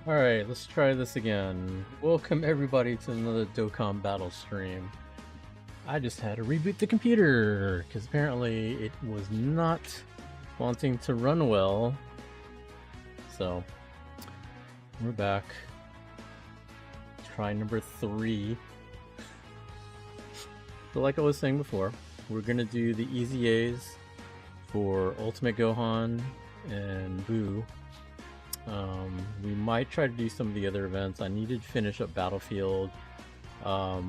Alright, let's try this again. Welcome everybody to another Dokkan battle stream. I just had to reboot the computer, because apparently it was not wanting to run well. So, we're back. Try number 3. So like I was saying before, we're gonna do the EZAs for Ultimate Gohan and Buu. We might try to do some of the other events. I needed to finish up Battlefield. I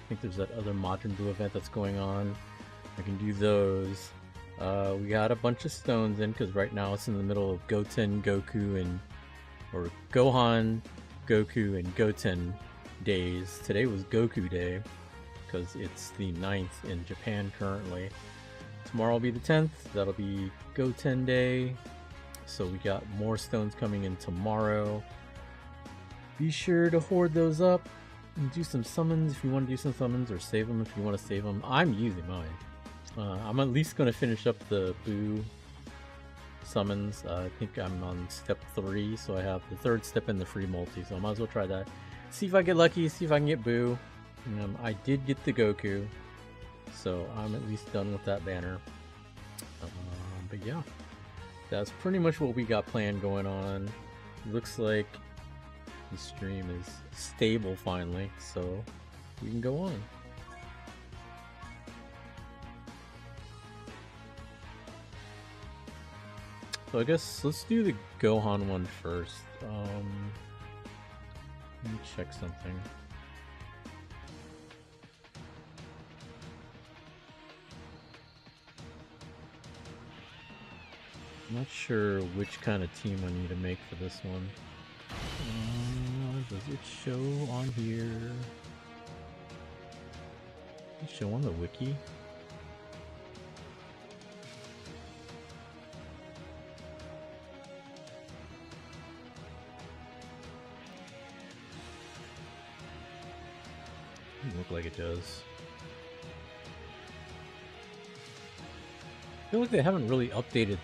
think there's that other Majin Buu event that's going on. I can do those. We got a bunch of stones in because right now it's in the middle of Goten, Goku, or Gohan, Goku, and Goten days. Today was Goku Day because it's the 9th in Japan currently. Tomorrow will be the 10th. That'll be Goten Day. So we got more stones coming in tomorrow. Be sure to hoard those up and do some summons if you want to do some summons, or save them if you want to save them. I'm using mine. I'm at least going to finish up the Buu summons. I think I'm on step 3, so I have the 3rd step in the free multi, so I might as well try that. See if I get lucky, see if I can get Buu. I did get the Goku, so I'm at least done with that banner. But yeah. That's pretty much what we got planned going on. Looks like the stream is stable finally, so we can go on. So I guess let's do the Gohan one first. Let me check something. I'm not sure which kind of team I need to make for this one. Does it show on here? Does it show on the wiki? Doesn't look like it does. I feel like they haven't really updated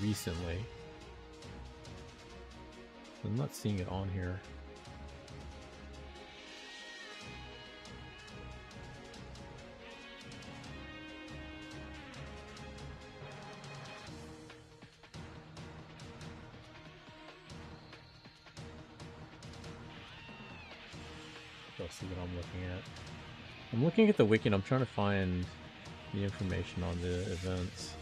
recently. I'm not seeing it on here. I'll see what I'm looking at. I'm looking at the wiki and I'm trying to find the information on the events.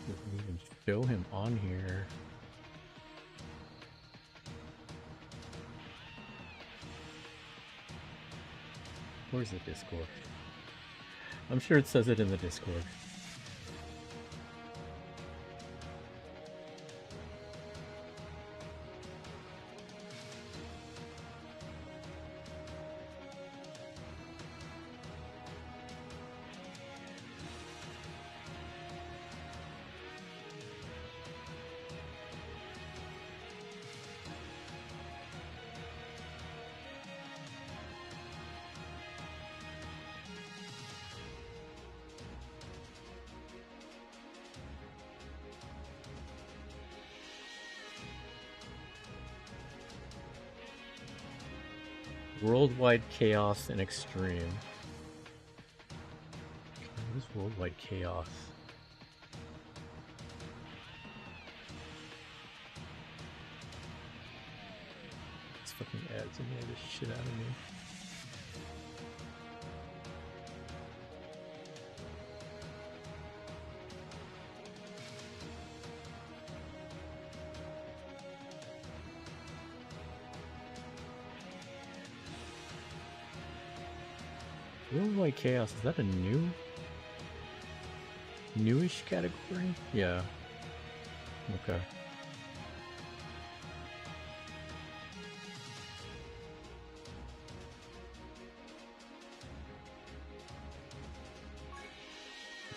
Doesn't even show him on here. Where's the Discord? I'm sure it says it in the Discord. Worldwide Chaos and Extreme. What is Worldwide Chaos? This fucking ads annoy the shit out of me. Worldwide Chaos, is that a newish category? Yeah. Okay.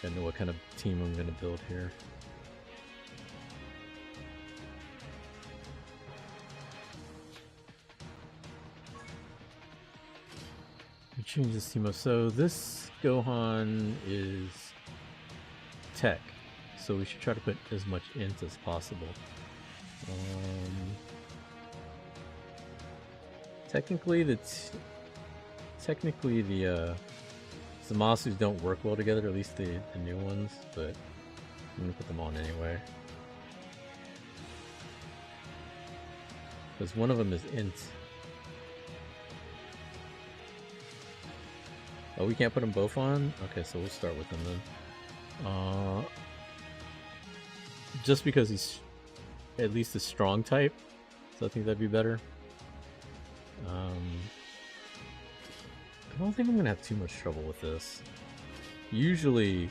I know what kind of team I'm gonna build here. We change this team up. So this Gohan is tech, so we should try to put as much int as possible. Technically the Zamasus don't work well together, at least the new ones, but I'm gonna put them on anyway. Because one of them is int. Oh, we can't put them both on? Okay, so we'll start with them then. Just because he's at least a strong type, so I think that'd be better. I don't think I'm gonna have too much trouble with this. Usually,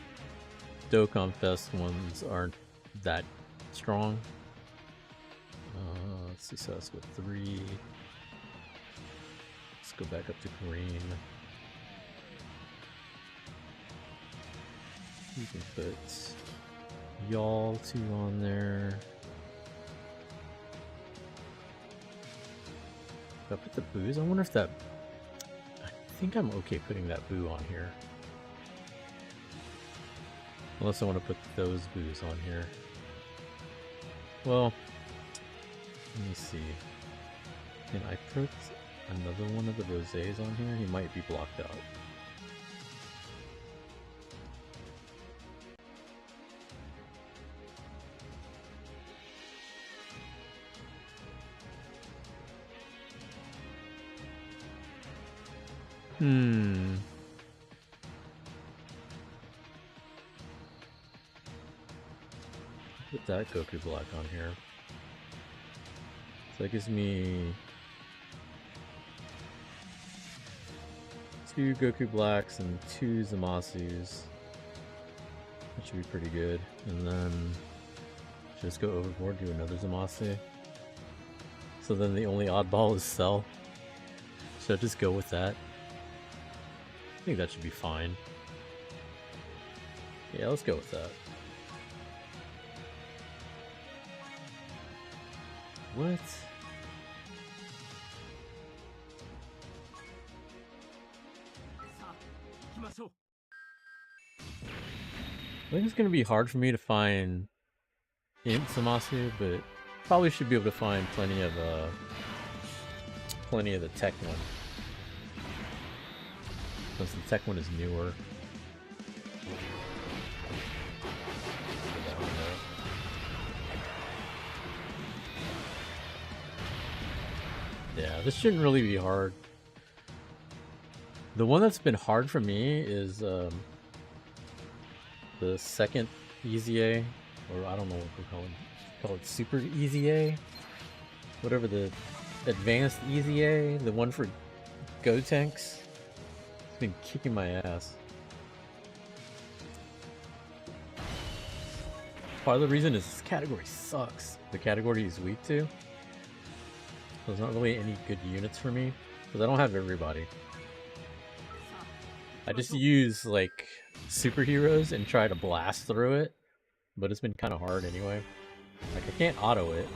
Dokkan Fest ones aren't that strong. Let's see, so let's go 3. Let's go back up to green. You can put y'all 2 on there. If I put the boos, I wonder if that... I think I'm okay putting that boo on here. Unless I want to put those boos on here. Well, let me see. Can I put another one of the rosés on here? He might be blocked out. Put that Goku block on here. So that gives me 2 Goku blacks and 2 Zamasus. That should be pretty good. And then just go overboard, do another Zamasu. So then the only oddball is Cell. Should I just go with that? I think that should be fine. Yeah, let's go with that. What? I think it's gonna be hard for me to find Int Zamasu, but probably should be able to find plenty of the tech one. Because the tech one is newer. Yeah, this shouldn't really be hard. The one that's been hard for me is the second EZA, or I don't know what we're call it Super EZA, whatever the advanced EZA, the one for Gotenks. It's been kicking my ass. Part of the reason is this category sucks. The category he's weak to. So there's not really any good units for me, because I don't have everybody. I just use like superheroes and try to blast through it, but it's been kind of hard anyway. Like I can't auto it.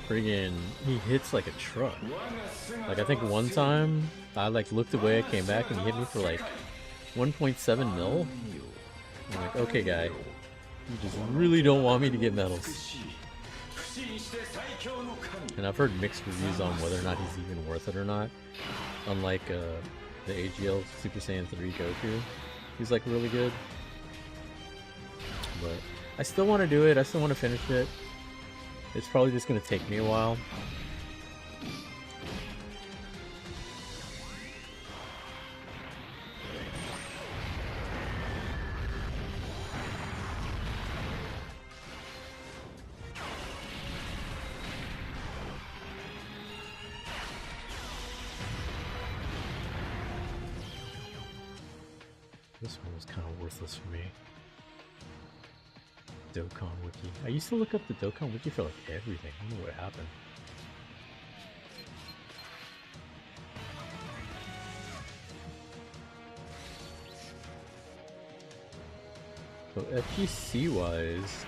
Friggin' he hits like a truck. Like I think one time I like looked away, I came back and he hit me for like 1.7 mil. I'm like, okay guy, you just really don't want me to get medals. And I've heard mixed reviews on whether or not he's even worth it or not. Unlike the AGL Super Saiyan 3 Goku, he's like really good. But I still want to do it, I still want to finish it. It's probably just going to take me a while. This one was kind of worthless for me. Dokkan Wiki. I used to look up the Dokkan Wiki for like everything. I don't know what happened. So FGC wise,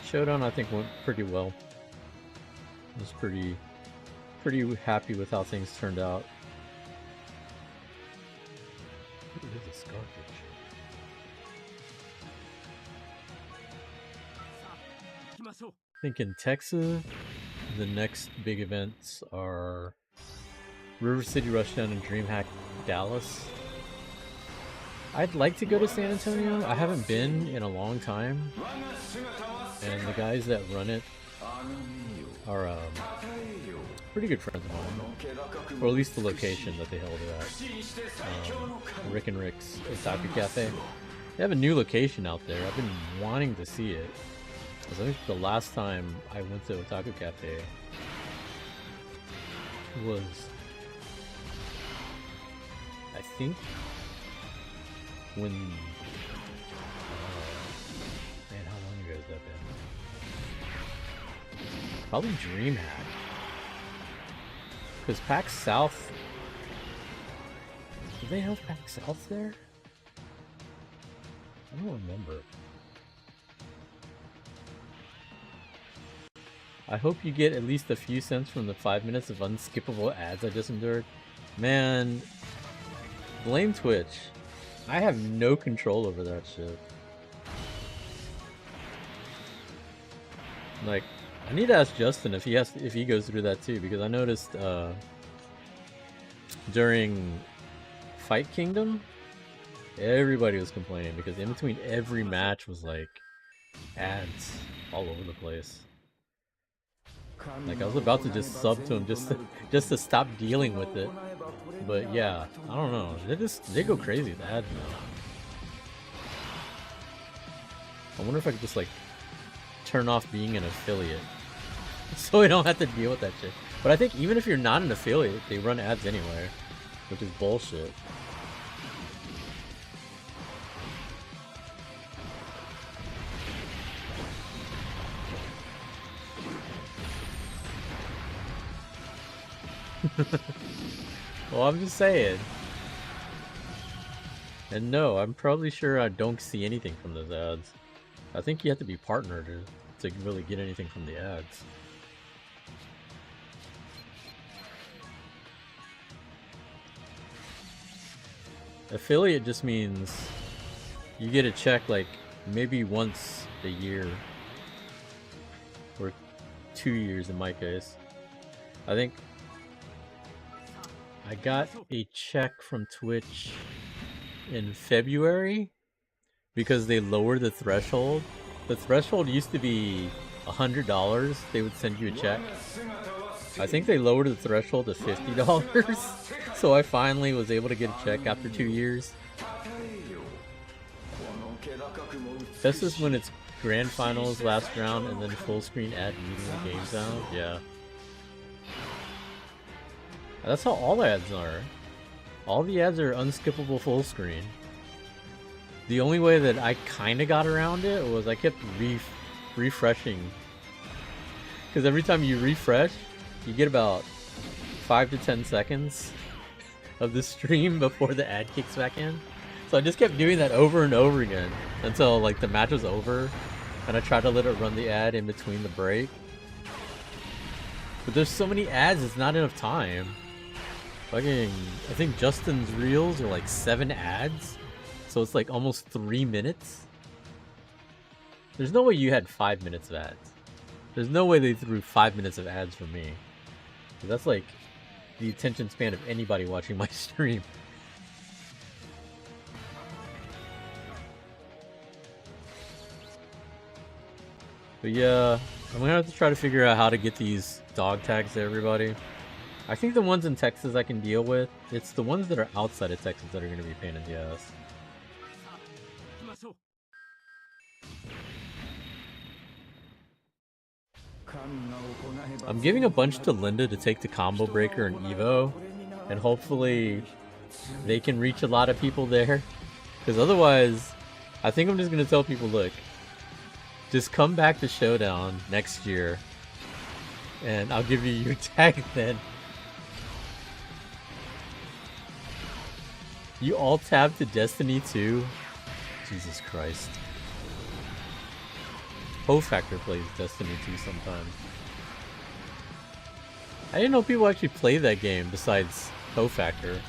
Showdown I think went pretty well. I was pretty happy with how things turned out. What is this garbage? I think in Texas, the next big events are River City Rushdown and DreamHack Dallas. I'd like to go to San Antonio. I haven't been in a long time, and the guys that run it are pretty good friends of mine, or at least the location that they held it at. Rick and Rick's Otaku Cafe. They have a new location out there. I've been wanting to see it. Because I think the last time I went to Otaku Cafe was, I think, when, man, how long ago has that been? Probably DreamHack. Because PAX South, did they have PAX South there? I don't remember. I hope you get at least a few cents from the 5 minutes of unskippable ads I just endured. Man, blame Twitch. I have no control over that shit. Like, I need to ask Justin if he goes through that too, because I noticed during Fight Kingdom, everybody was complaining because in between every match was like ads all over the place. Like, I was about to just sub to him just to stop dealing with it. But yeah, I don't know. They go crazy with ads now. I wonder if I could just like turn off being an affiliate so I don't have to deal with that shit. But I think even if you're not an affiliate, they run ads anyway, which is bullshit. Well, I'm just saying. And no, I'm probably sure I don't see anything from those ads. I think you have to be partnered to really get anything from the ads. Affiliate just means you get a check like maybe once a year. Or 2 years in my case. I think I got a check from Twitch in February because they lowered the threshold. The threshold used to be $100. They would send you a check. I think they lowered the threshold to $50. So I finally was able to get a check after 2 years. This is when it's grand finals, last round, and then full screen ad meeting the game sound. Yeah. That's how all ads are. All the ads are unskippable full screen. The only way that I kind of got around it was I kept refreshing. Because every time you refresh, you get about 5 to 10 seconds of the stream before the ad kicks back in. So I just kept doing that over and over again until like the match was over. And I tried to let it run the ad in between the break. But there's so many ads, it's not enough time. Fucking, I think Justin's reels are like 7 ads, so it's like almost 3 minutes. There's no way you had 5 minutes of ads. There's no way they threw 5 minutes of ads for me. That's like the attention span of anybody watching my stream. But yeah, I'm gonna have to try to figure out how to get these dog tags to everybody. I think the ones in Texas I can deal with. It's the ones that are outside of Texas that are going to be a pain in the ass. I'm giving a bunch to Linda to take the combo breaker and Evo, and hopefully they can reach a lot of people there. Because otherwise, I think I'm just going to tell people, look, just come back to Showdown next year, and I'll give you your tag then. You all tab to Destiny 2? Jesus Christ. Factor plays Destiny 2 sometimes. I didn't know people actually play that game besides Factor.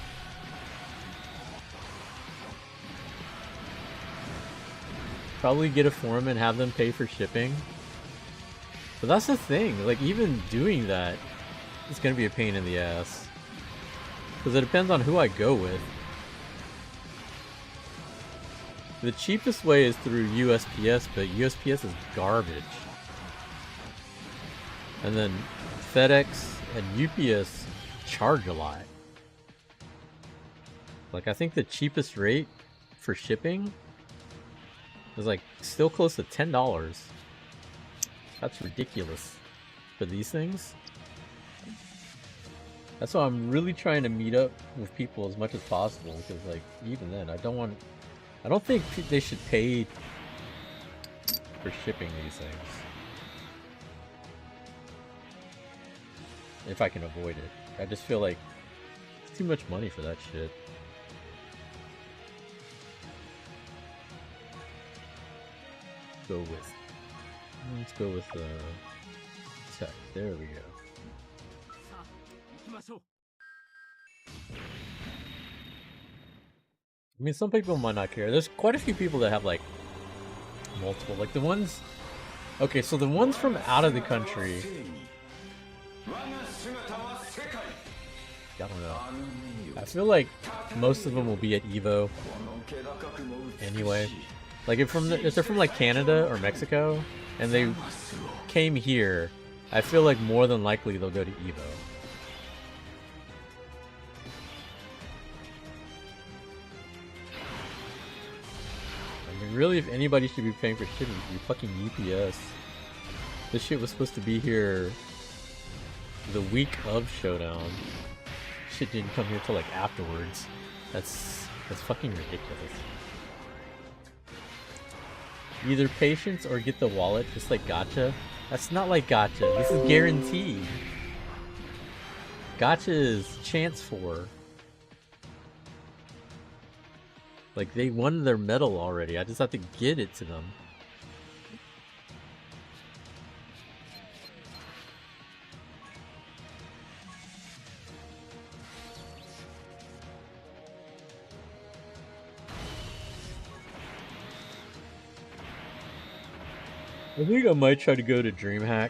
Probably get a forum and have them pay for shipping. But that's the thing, like even doing that is gonna be a pain in the ass. Because it depends on who I go with. The cheapest way is through USPS, but USPS is garbage. And then FedEx and UPS charge a lot. Like I think the cheapest rate for shipping is like still close to $10. That's ridiculous for these things. That's why I'm really trying to meet up with people as much as possible, because like even then I don't think they should pay for shipping these things. If I can avoid it. I just feel like it's too much money for that shit. Let's go with tech. There we go. I mean, some people might not care. There's quite a few people that have like multiple, like the ones. Okay, so the ones from out of the country. I don't know. I feel like most of them will be at Evo anyway. Like if they're from like Canada or Mexico and they came here, I feel like more than likely they'll go to Evo. I mean, really, if anybody should be paying for shipping, it should be fucking UPS. This shit was supposed to be here the week of Showdown. Shit didn't come here till like afterwards. That's fucking ridiculous. Either patience or get the wallet, just like gacha. That's not like gacha. This is guaranteed. Gacha is chance for. Like they won their medal already. I just have to get it to them. I think I might try to go to DreamHack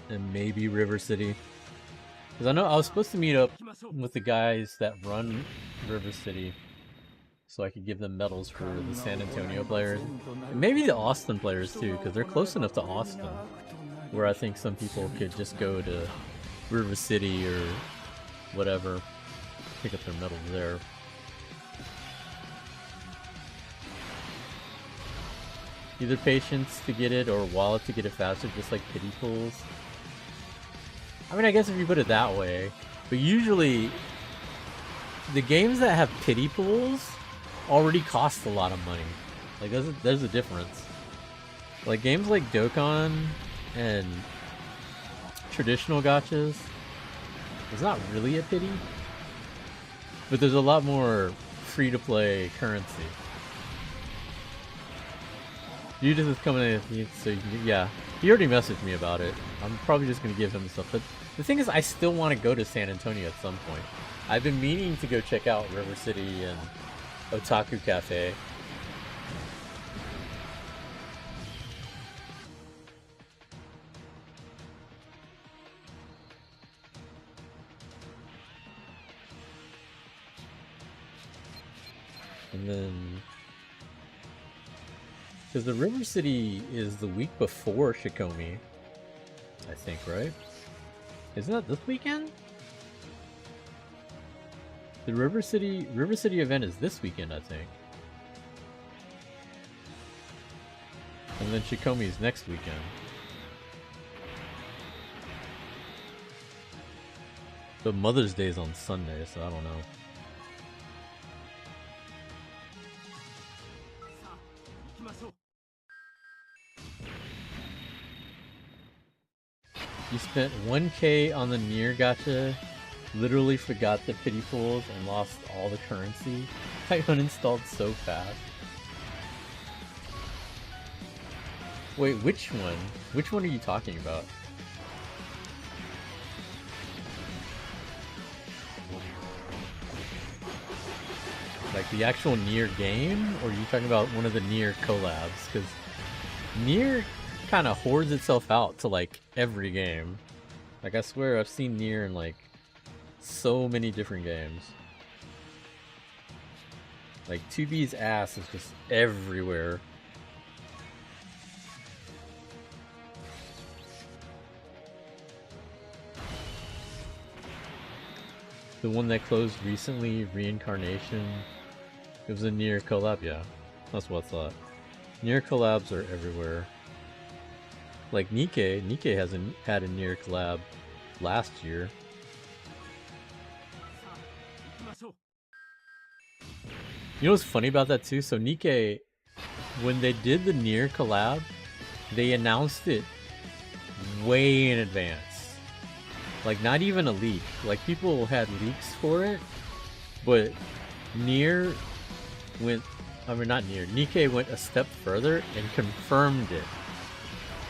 and maybe River City. Because I know I was supposed to meet up with the guys that run River City so I could give them medals for the San Antonio players. And maybe the Austin players too, because they're close enough to Austin where I think some people could just go to River City or whatever, pick up their medals there. Either patience to get it or wallet to get it faster, just like pity pools. I mean, I guess if you put it that way. But usually, the games that have pity pools already cost a lot of money. Like, there's a difference. Like, games like Dokkan and traditional gachas, it's not really a pity. But there's a lot more free-to-play currency. Judas is coming in, so yeah. He already messaged me about it. I'm probably just going to give him stuff. But the thing is, I still want to go to San Antonio at some point. I've been meaning to go check out River City and Otaku Cafe. And then... because the River City is the week before Shikomi, I think, right? Isn't that this weekend? The River City event is this weekend, I think. And then Shikomi is next weekend. But Mother's Day is on Sunday, so I don't know. You spent 1K on the Nier gacha, literally forgot the pity pools, and lost all the currency. I uninstalled so fast. Wait, which one? Which one are you talking about? Like the actual Nier game? Or are you talking about one of the Nier collabs? Because Nier kind of hoards itself out to like every game. Like I swear I've seen Nier in like so many different games. Like 2B's ass is just everywhere. The one that closed recently, Reincarnation. It was a Nier collab, yeah. That's what I thought. Nier collabs are everywhere. Like Nikke hasn't had a Nier collab last year. You know what's funny about that too? So Nikke, when they did the Nier collab, they announced it way in advance. Like not even a leak. Like people had leaks for it, but Nier went, I mean not Nier, Nikke went a step further and confirmed it.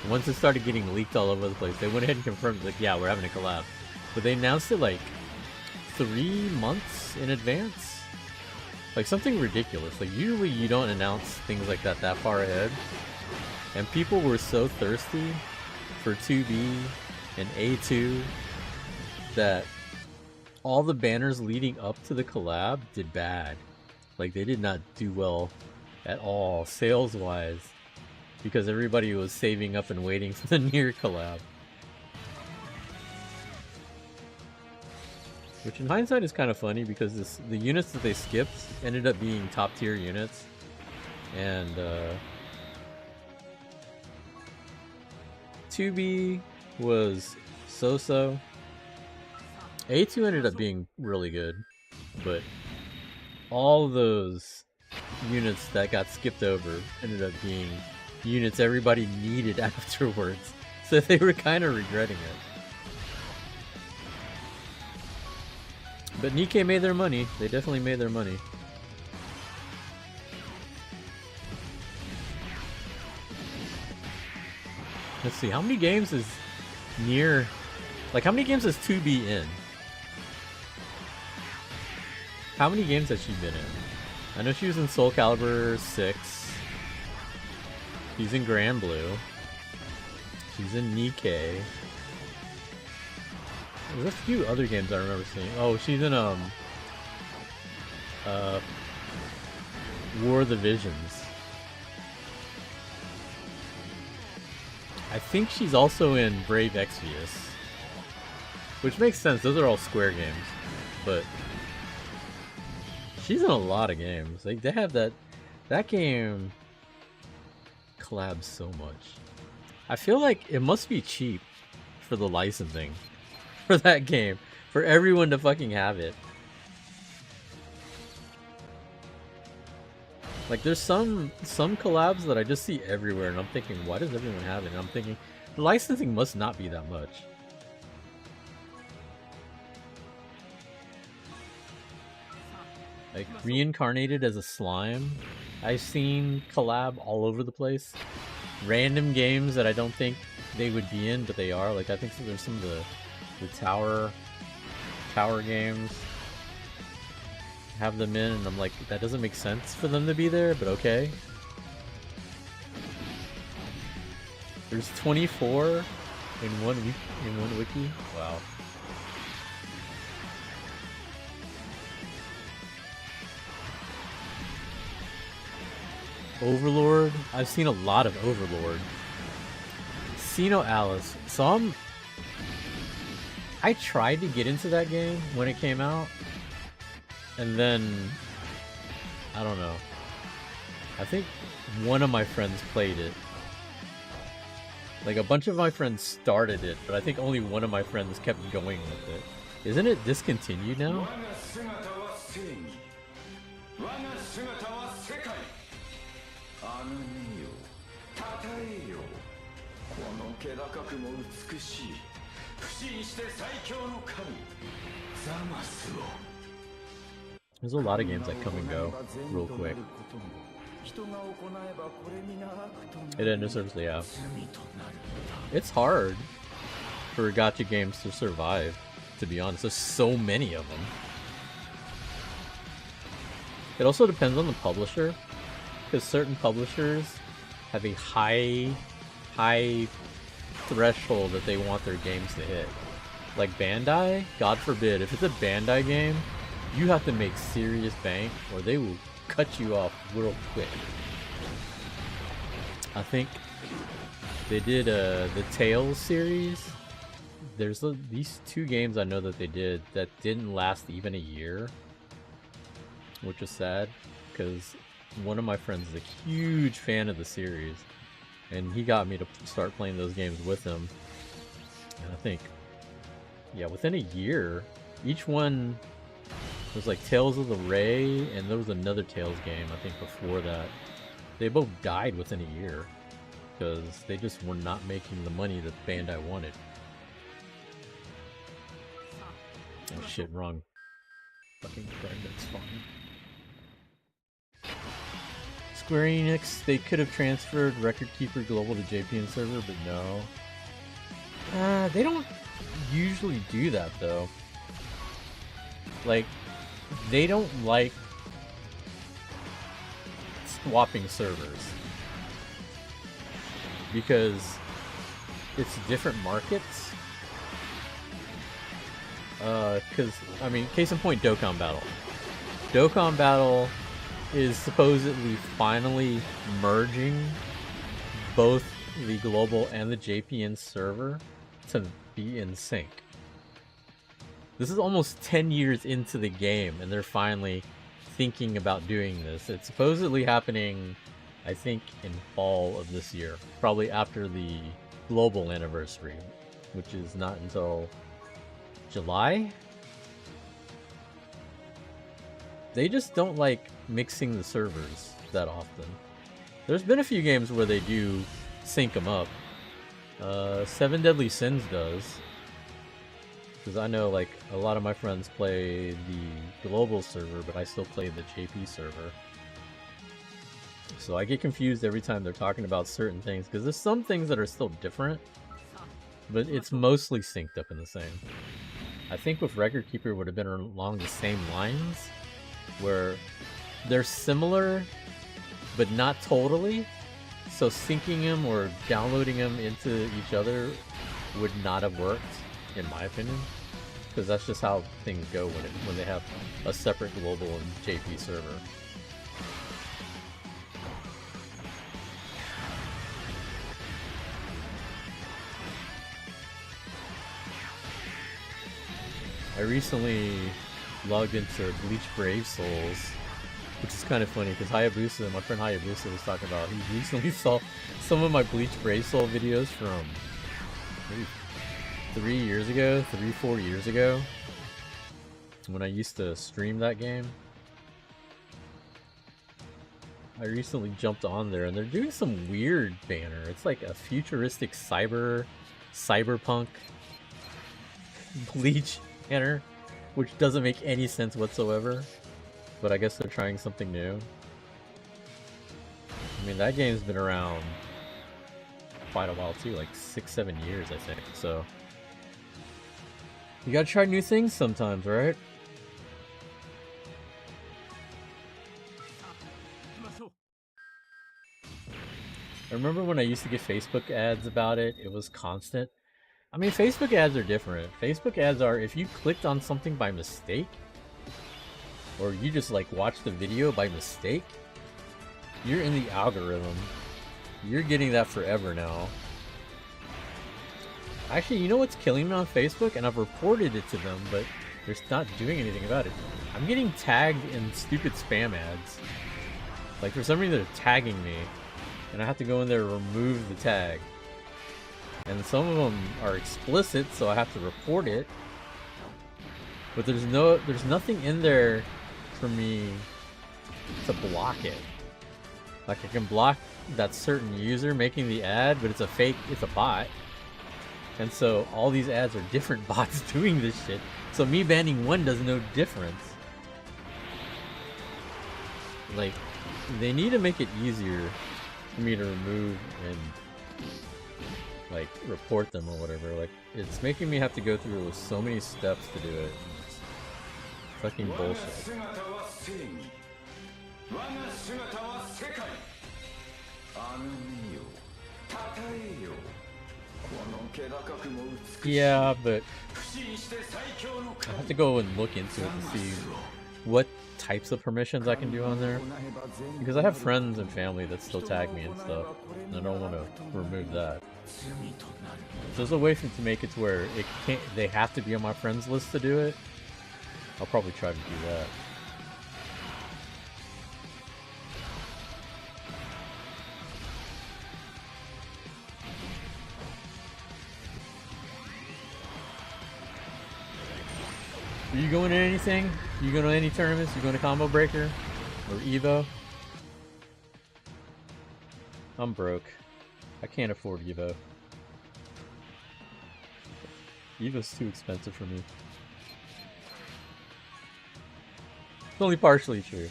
Once it started getting leaked all over the place, they went ahead and confirmed, like, yeah, we're having a collab. But they announced it like 3 months in advance. Like something ridiculous. Like usually you don't announce things like that far ahead. And people were so thirsty for 2B and A2 that all the banners leading up to the collab did bad. Like they did not do well at all sales wise, because everybody was saving up and waiting for the Nier collab. Which in hindsight is kind of funny because the units that they skipped ended up being top tier units. And 2B was so-so. A2 ended up being really good, but all those units that got skipped over ended up being units everybody needed afterwards, so they were kind of regretting it. But Nikke made their money. They definitely made their money. Let's see, how many games is Nier... Like, how many games has 2B in? How many games has she been in? I know she was in Soul Calibur 6. She's in Grand Blue. She's in Nikke. There's a few other games I remember seeing. Oh, she's in War of the Visions. I think she's also in Brave Exvius, which makes sense. Those are all Square games, but she's in a lot of games. Like they have that game collabs so much. I feel like it must be cheap for the licensing for that game, for everyone to fucking have it. Like there's some collabs that I just see everywhere and I'm thinking, why does everyone have it? And I'm thinking, the licensing must not be that much. Like Reincarnated as a slime, I've seen collab all over the place. Random games that I don't think they would be in, but they are. Like I think there's some of the tower games have them in, and I'm like, that doesn't make sense for them to be there, but okay. There's 24 in one wiki. Wow. Overlord? I've seen a lot of Overlord. Sino Alice. So I tried to get into that game when it came out, and then I don't know. I think one of my friends played it. Like a bunch of my friends started it, but I think only one of my friends kept going with it. Isn't it discontinued now? There's a lot of games that come and go real quick. It ended seriously, yeah. It's hard for gacha games to survive, to be honest. There's so many of them. It also depends on the publisher, because certain publishers have a high threshold that they want their games to hit. Like Bandai, God forbid, if it's a Bandai game, you have to make serious bank or they will cut you off real quick. I think they did the Tales series. There's these two games I know that they did that didn't last even a year, which is sad because one of my friends is a huge fan of the series and he got me to start playing those games with him. And I think, yeah, within a year, each one was like Tales of the Ray, and there was another Tales game, I think, before that. They both died within a year because they just were not making the money that Bandai wanted. Oh shit, wrong. Fucking friend, that's fine. Square Enix, they could have transferred Record Keeper Global to JPN server, but no. They don't usually do that though. Like, they don't like swapping servers because it's different markets. Because, I mean, case in point, Dokkan Battle. Dokkan Battle is supposedly finally merging both the global and the JPN server to be in sync. This is almost 10 years into the game and they're finally thinking about doing this. It's supposedly happening, I think, in fall of this year, probably after the global anniversary, which is not until July. They just don't like mixing the servers that often. There's been a few games where they do sync them up. Seven Deadly Sins does. Because I know, like, a lot of my friends play the global server, but I still play the JP server. So I get confused every time they're talking about certain things, because there's some things that are still different, but it's mostly synced up in the same. I think with Record Keeper would have been along the same lines, where they're similar, but not totally. So syncing them or downloading them into each other would not have worked, in my opinion, because that's just how things go when they have a separate global and JP server. I recently logged into Bleach Brave Souls, which is kind of funny because Hayabusa, my friend Hayabusa, was talking about he recently saw some of my Bleach Brave Soul videos from maybe 4 years ago, when I used to stream that game. I recently jumped on there and they're doing some weird banner. It's like a futuristic cyberpunk Bleach banner, which doesn't make any sense whatsoever, but I guess they're trying something new. I mean, that game's been around quite a while too, like 6-7 years I think, so you gotta try new things sometimes, right? I remember when I used to get Facebook ads about it, it was constant. I mean, Facebook ads are different. Facebook ads are if you clicked on something by mistake, or you just like watched the video by mistake, you're in the algorithm. You're getting that forever now. Actually, you know what's killing me on Facebook? And I've reported it to them, but they're not doing anything about it. I'm getting tagged in stupid spam ads. Like, for some reason they're tagging me, and I have to go in there and remove the tag. And some of them are explicit, so I have to report it. But there's nothing in there for me to block it. Like, I can block that certain user making the ad, but it's a fake, it's a bot. And so all these ads are different bots doing this shit. So me banning one does no difference. Like, they need to make it easier for me to remove and like report them or whatever. Like, it's making me have to go through so many steps to do it. It's fucking bullshit. Yeah, but I have to go and look into it to see what types of permissions I can do on there, because I have friends and family that still tag me and stuff, and I don't want to remove that. If there's a way to make it to where it can't, they have to be on my friends list to do it, I'll probably try to do that. Are you going to anything? You going to any tournaments? You going to Combo Breaker? Or Evo? I'm broke. I can't afford Evo. Evo's too expensive for me. It's only partially true.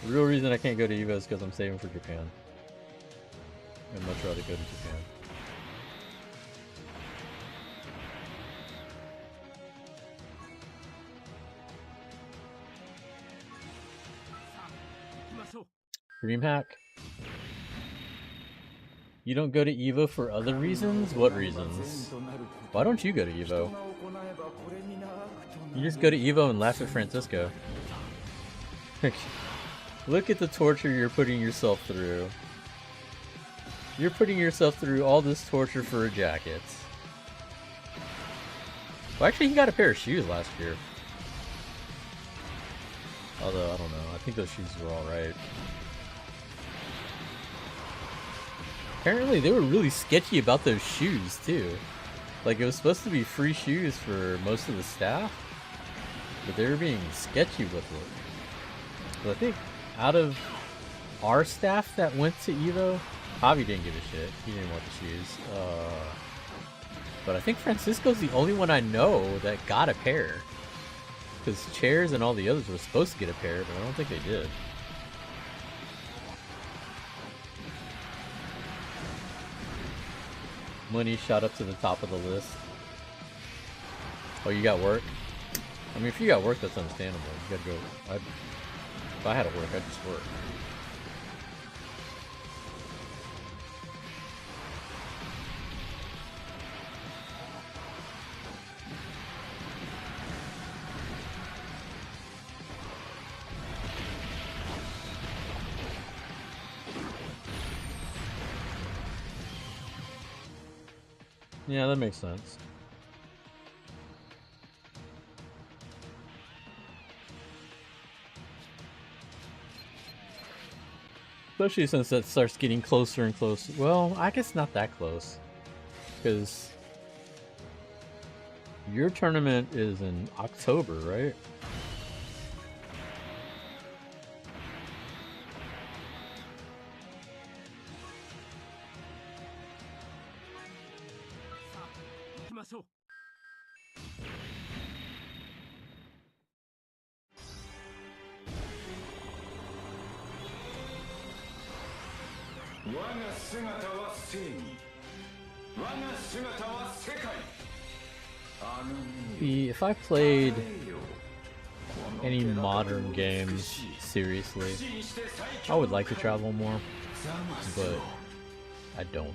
The real reason I can't go to Evo is because I'm saving for Japan. I'd much rather go to Japan. DreamHack. You don't go to Evo for other reasons? What reasons? Why don't you go to Evo? You just go to Evo and laugh at Francisco. Look at the torture you're putting yourself through. You're putting yourself through all this torture for a jacket. Well, actually, he got a pair of shoes last year. Although, I don't know. I think those shoes were alright. Apparently, they were really sketchy about those shoes, too. Like, it was supposed to be free shoes for most of the staff, but they were being sketchy with it. But I think out of our staff that went to Evo, Javi didn't give a shit. He didn't want the shoes. But I think Francisco's the only one I know that got a pair. Because Chairs and all the others were supposed to get a pair, but I don't think they did. Money shot up to the top of the list. Oh, you got work? I mean, if you got work, that's understandable. You gotta go. If I had to work, I'd just work. Yeah, that makes sense. Especially since that starts getting closer and closer. Well, I guess not that close. Because your tournament is in October, right? See, if I played any modern games seriously, I would like to travel more, but I don't.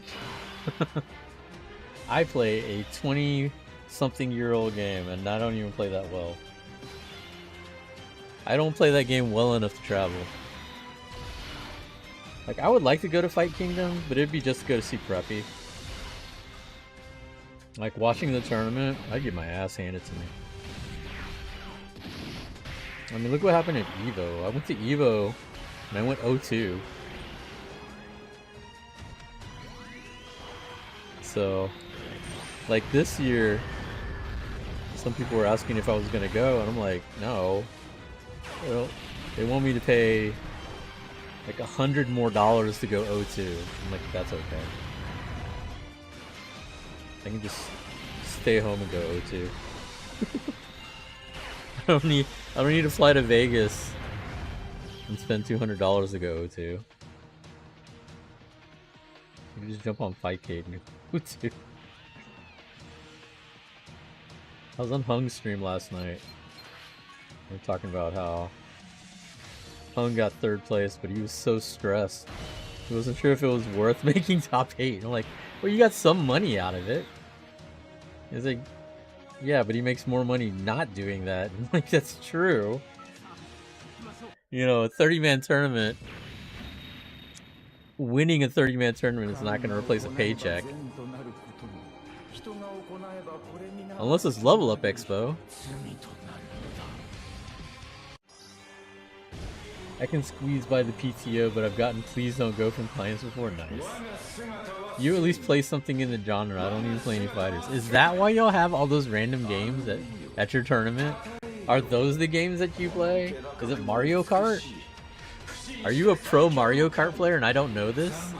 I play a 20-something-year-old game, and I don't even play that well. I don't play that game well enough to travel. Like, I would like to go to Fight Kingdom, but it'd be just to go to see Preppy. Like, watching the tournament, I'd get my ass handed to me. I mean, look what happened at Evo. I went to Evo, and I went 0-2. So, like, this year, some people were asking if I was gonna go, and I'm like, no. Well, they want me to pay like $100 more to go 0-2. I'm like, that's okay. I can just stay home and go O2. I don't need to fly to Vegas and spend $200 to go O2. You can just jump on Fightcade and go O2. I was on Hung's stream last night. We were talking about how Hung got 3rd place, but he was so stressed. He wasn't sure if it was worth making top 8. I'm like, well, you got some money out of it. He's like, yeah, but he makes more money not doing that. I'm like, that's true. You know, a 30-man tournament, winning a 30-man tournament is not going to replace a paycheck. Unless it's Level Up Expo. I can squeeze by the PTO, but I've gotten please don't go from clients before. Nice. You at least play something in the genre. I don't even play any fighters. Is that why y'all have all those random games at your tournament? Are those the games that you play? Is it Mario Kart? Are you a pro Mario Kart player and I don't know this?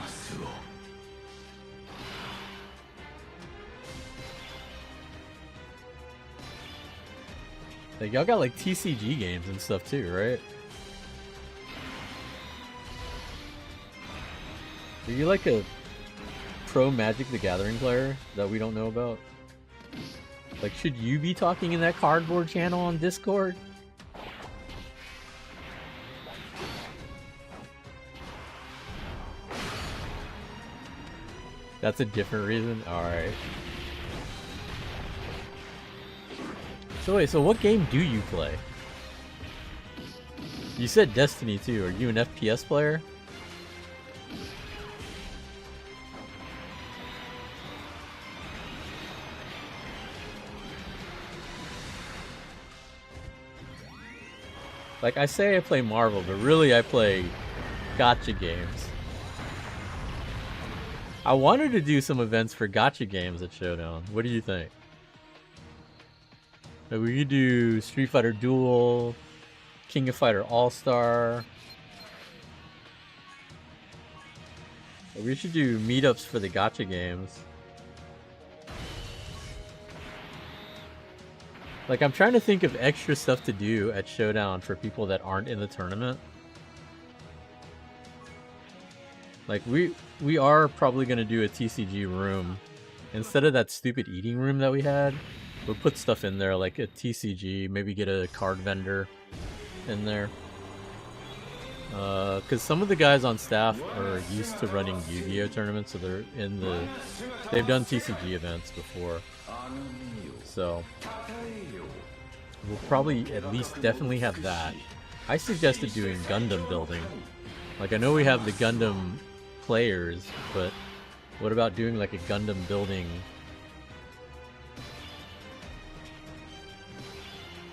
Like, y'all got like TCG games and stuff too, right? Are you like a pro Magic the Gathering player that we don't know about? Like, should you be talking in that cardboard channel on Discord? That's a different reason? Alright. So wait, so what game do you play? You said Destiny too. Are you an FPS player? Like, I say I play Marvel, but really I play gacha games. I wanted to do some events for gacha games at Showdown. What do you think? Like, we could do Street Fighter Duel, King of Fighter All-Star. We should do meetups for the gacha games. Like, I'm trying to think of extra stuff to do at Showdown for people that aren't in the tournament. Like, we are probably going to do a TCG room. Instead of that stupid eating room that we had, we'll put stuff in there, like a TCG, maybe get a card vendor in there. Because some of the guys on staff are used to running Yu-Gi-Oh tournaments, so they've done TCG events before. So we'll probably at least definitely have that. I suggested doing Gundam building. Like, I know we have the Gundam players, but what about doing like a Gundam building?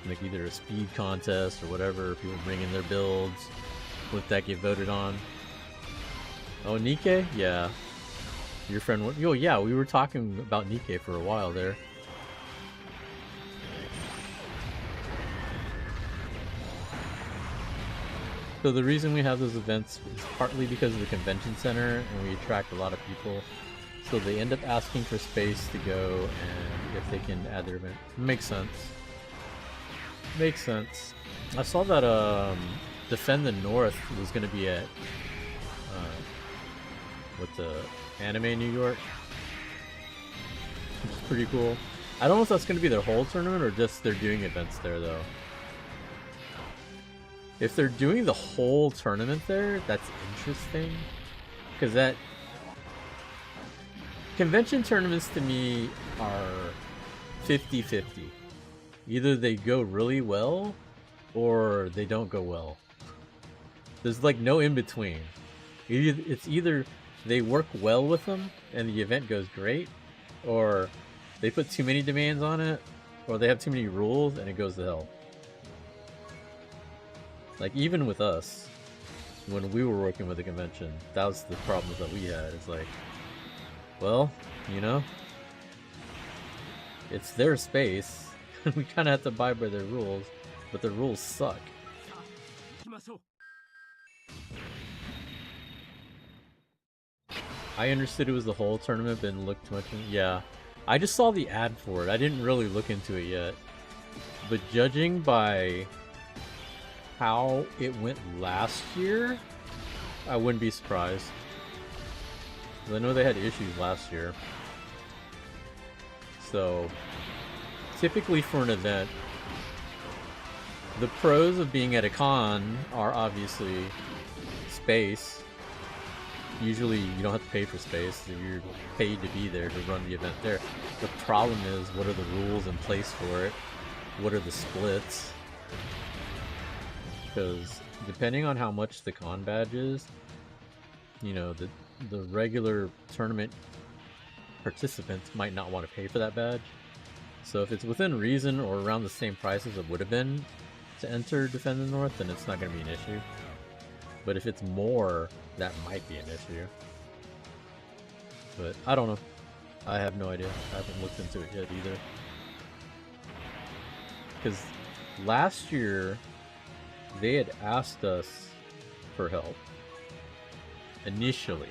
Like either a speed contest or whatever, people bring in their builds. Let that get voted on. Oh, Nikkei? Yeah. Your friend... Oh, yeah, we were talking about Nikkei for a while there. So the reason we have those events is partly because of the convention center, and we attract a lot of people. So they end up asking for space to go, and if they can add their event. Makes sense. Makes sense. I saw that Defend the North was going to be at with the Anime New York, which is pretty cool. I don't know if that's going to be their whole tournament or just they're doing events there though. If they're doing the whole tournament there, that's interesting, because that convention tournaments to me are 50-50. Either they go really well or they don't go well. There's like no in between. It's either they work well with them and the event goes great, or they put too many demands on it, or they have too many rules and it goes to hell. Like, even with us, when we were working with the convention, that was the problems that we had. It's like, well, you know, it's their space. We kind of have to abide by their rules, but the rules suck. I understood it was the whole tournament, but didn't look too much. Yeah, I just saw the ad for it. I didn't really look into it yet. But judging by how it went last year, I wouldn't be surprised. I know they had issues last year. So, typically for an event, the pros of being at a con are obviously space. Usually you don't have to pay for space, you're paid to be there to run the event there. The problem is, what are the rules in place for it? What are the splits? Because depending on how much the con badge is, you know, the regular tournament participants might not want to pay for that badge. So if it's within reason or around the same price as it would have been to enter Defend the North, then it's not going to be an issue. But if it's more, that might be an issue. But I don't know. I have no idea. I haven't looked into it yet either. Because last year, they had asked us for help. Initially.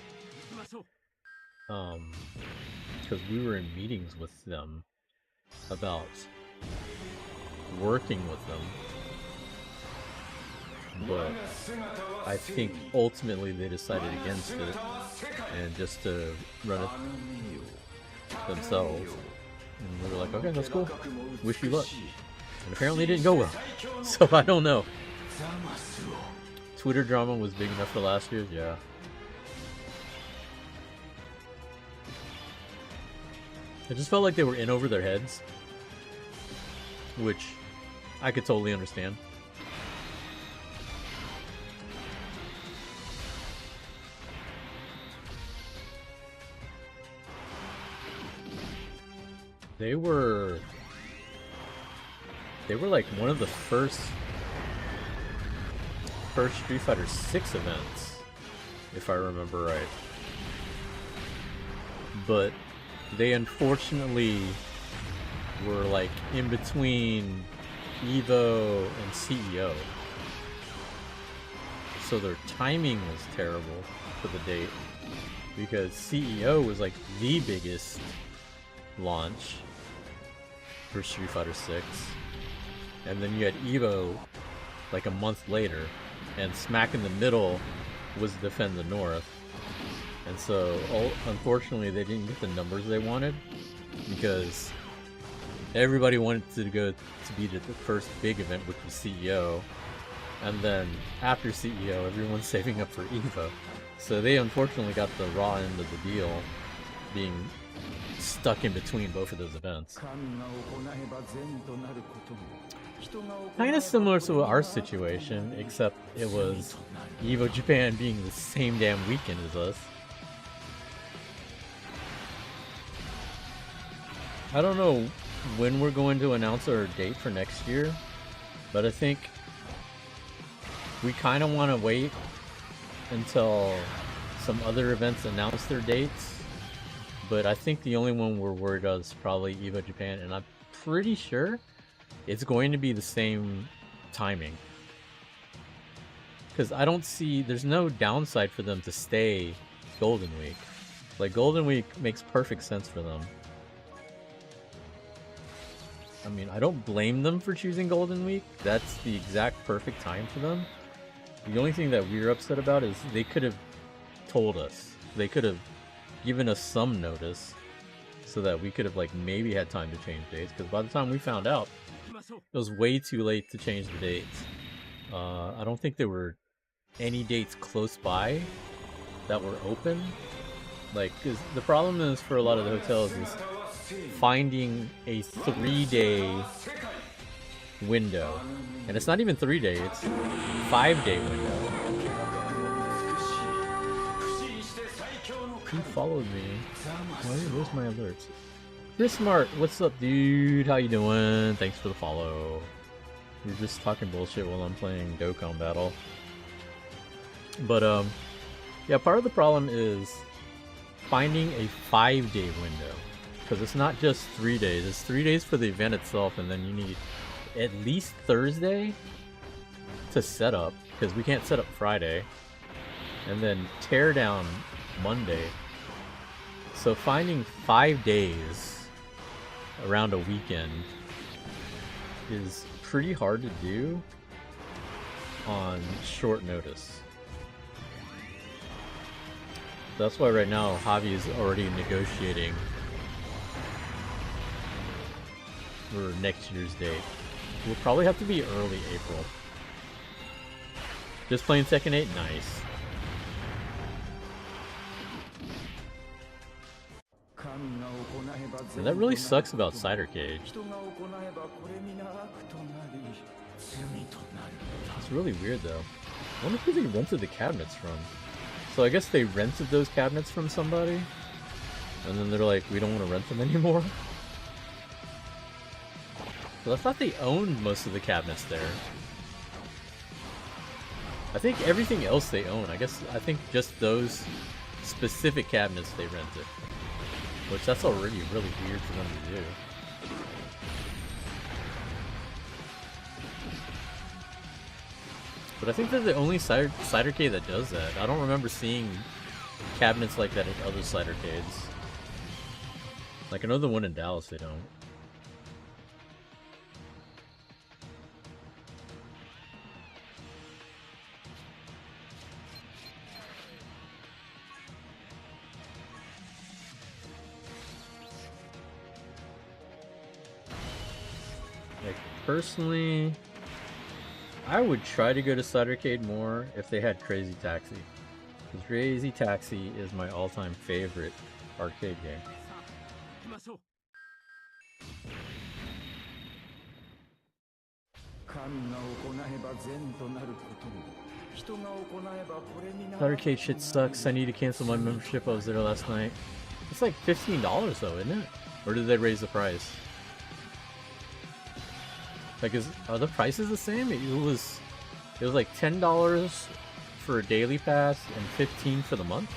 Because we were in meetings with them about working with them. But I think ultimately they decided against it and just to run it themselves. And we were like, okay, that's cool. Wish you luck. And apparently it didn't go well. So I don't know. Twitter drama was big enough for last year's, yeah. I just felt like they were in over their heads, which I could totally understand. They were like one of the first Street Fighter 6 events, if I remember right. But they unfortunately were like in between Evo and CEO. So their timing was terrible for the date, because CEO was like the biggest launch for Street Fighter 6, and then you had Evo like a month later, and smack in the middle was Defend the North. And so unfortunately they didn't get the numbers they wanted, because everybody wanted to go to be the first big event, which was CEO, and then after CEO everyone's saving up for Evo. So they unfortunately got the raw end of the deal, being stuck in between both of those events. Kind of similar to our situation, except it was Evo Japan being the same damn weekend as us. I don't know when we're going to announce our date for next year, but I think we kind of want to wait until some other events announce their dates. But I think the only one we're worried about is probably Evo Japan, and I'm pretty sure it's going to be the same timing. Because I don't see, there's no downside for them to stay Golden Week. Like, Golden Week makes perfect sense for them. I mean, I don't blame them for choosing Golden Week. That's the exact perfect time for them. The only thing that we're upset about is they could have told us. They could have given us some notice so that we could have like maybe had time to change dates, because by the time we found out, it was way too late to change the dates. I don't think there were any dates close by that were open. Like, because the problem is for a lot of the hotels is finding a 3-day window, and it's not even 3-day, it's 5-day window. Who followed me? Where's my alerts? Chris Smart, what's up, dude? How you doing? Thanks for the follow. We're just talking bullshit while I'm playing Dokkan Battle. But yeah, part of the problem is finding a 5-day window, because it's not just 3 days. It's 3 days for the event itself, and then you need at least Thursday to set up, because we can't set up Friday, and then tear down Monday. So finding 5 days around a weekend is pretty hard to do on short notice. That's why right now Javi is already negotiating for next year's date. We'll probably have to be early April. Just playing Tekken 8? Nice. And that really sucks about Cider Cage. It's really weird though. I wonder who they rented the cabinets from. So I guess they rented those cabinets from somebody, and then they're like, we don't want to rent them anymore. But I thought they owned most of the cabinets there. I think everything else they own. I think just those specific cabinets they rented. Which that's already really weird for them to do. But I think they're the only cidercade that does that. I don't remember seeing cabinets like that at other cidercades. Like I know the one in Dallas they don't. Like personally, I would try to go to Cidercade more if they had Crazy Taxi. Because Crazy Taxi is my all-time favorite arcade game. Cidercade shit sucks. I need to cancel my membership. I was there last night. It's like $15 though, isn't it? Or did they raise the price? Like, are the prices the same? It was like $10 for a daily pass and $15 for the month.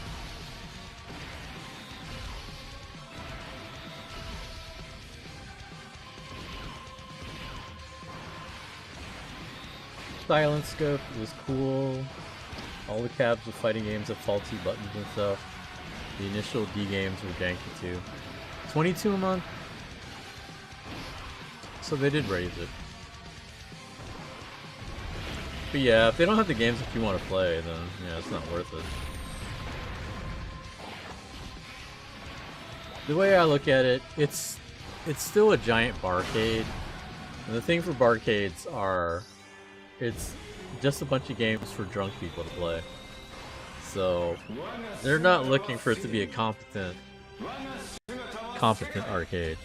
Silent Scope was cool. All the cabs with fighting games have faulty buttons and stuff. The initial D games were janky too. $22 a month. So they did raise it. But yeah, if they don't have the games that you want to play, then yeah, it's not worth it. The way I look at it, it's still a giant barcade. And the thing for barcades are, it's just a bunch of games for drunk people to play. So they're not looking for it to be a competent arcade.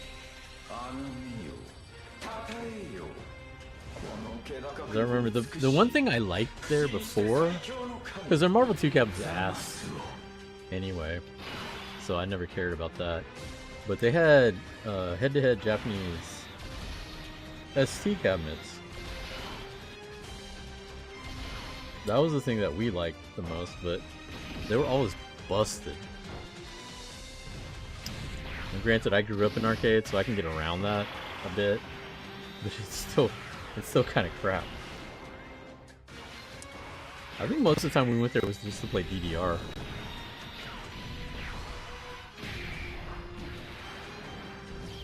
I remember the one thing I liked there before, because their Marvel 2 cab was ass anyway, so I never cared about that. But they had head-to-head Japanese ST cabinets. That was the thing that we liked the most, but they were always busted. And granted, I grew up in arcades, so I can get around that a bit, but it's still kind of crap. I think most of the time we went there was just to play DDR.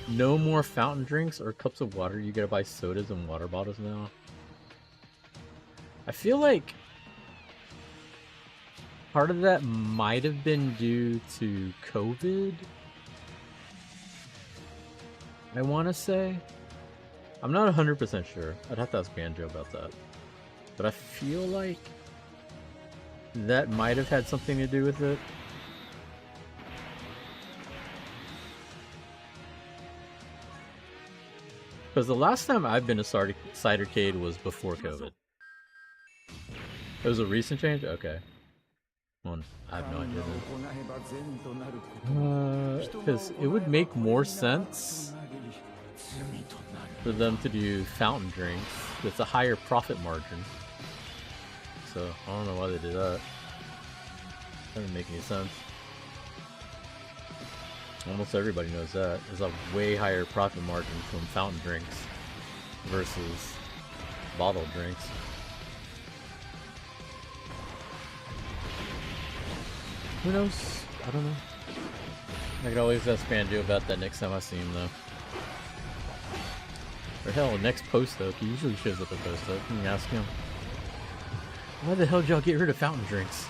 No more fountain drinks or cups of water. You gotta buy sodas and water bottles now. I feel like part of that might have been due to COVID. I want to say. I'm not 100% sure. I'd have to ask Banjo about that. But I feel like that might have had something to do with it. Because the last time I've been to Cidercade was before COVID. It was a recent change? Okay. Well, I have no idea then. Because it would make more sense for them to do fountain drinks. It's a higher profit margin. So, I don't know why they did that. Doesn't make any sense. Almost everybody knows that. There's a way higher profit margin from fountain drinks versus bottled drinks. Who knows? I don't know. I could always ask Banjo about that next time I see him though. Or hell, next post oak, he usually shows up at post oak. You can ask him, why the hell did y'all get rid of fountain drinks?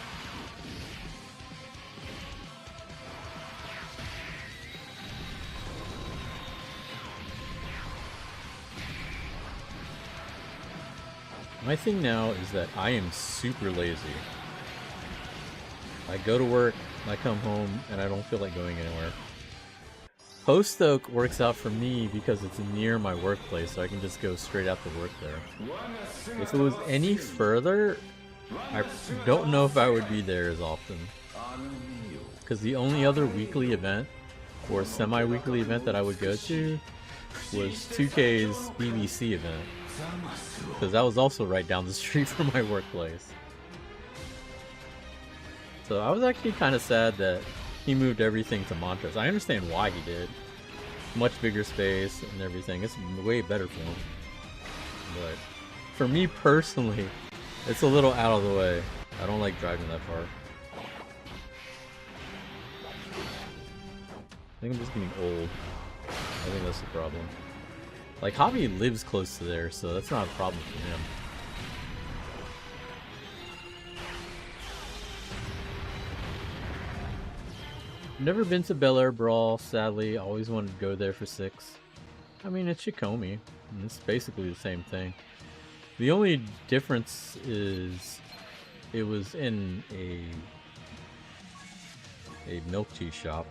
My thing now is that I am super lazy. I go to work, I come home, and I don't feel like going anywhere. Post Oak works out for me because it's near my workplace, so I can just go straight out to work there. If it was any further, I don't know if I would be there as often. Because the only other weekly event, or semi-weekly event that I would go to, was 2K's BBC event. Because that was also right down the street from my workplace. So I was actually kind of sad that he moved everything to Montrose. I understand why he did. Much bigger space and everything. It's way better for him. But for me personally, it's a little out of the way. I don't like driving that far. I think I'm just getting old. I think that's the problem. Like, Javi lives close to there, so that's not a problem for him. Never been to Bel Air Brawl, sadly. Always wanted to go there for 6. I mean, it's Shikomi, and it's basically the same thing. The only difference is it was in a milk tea shop.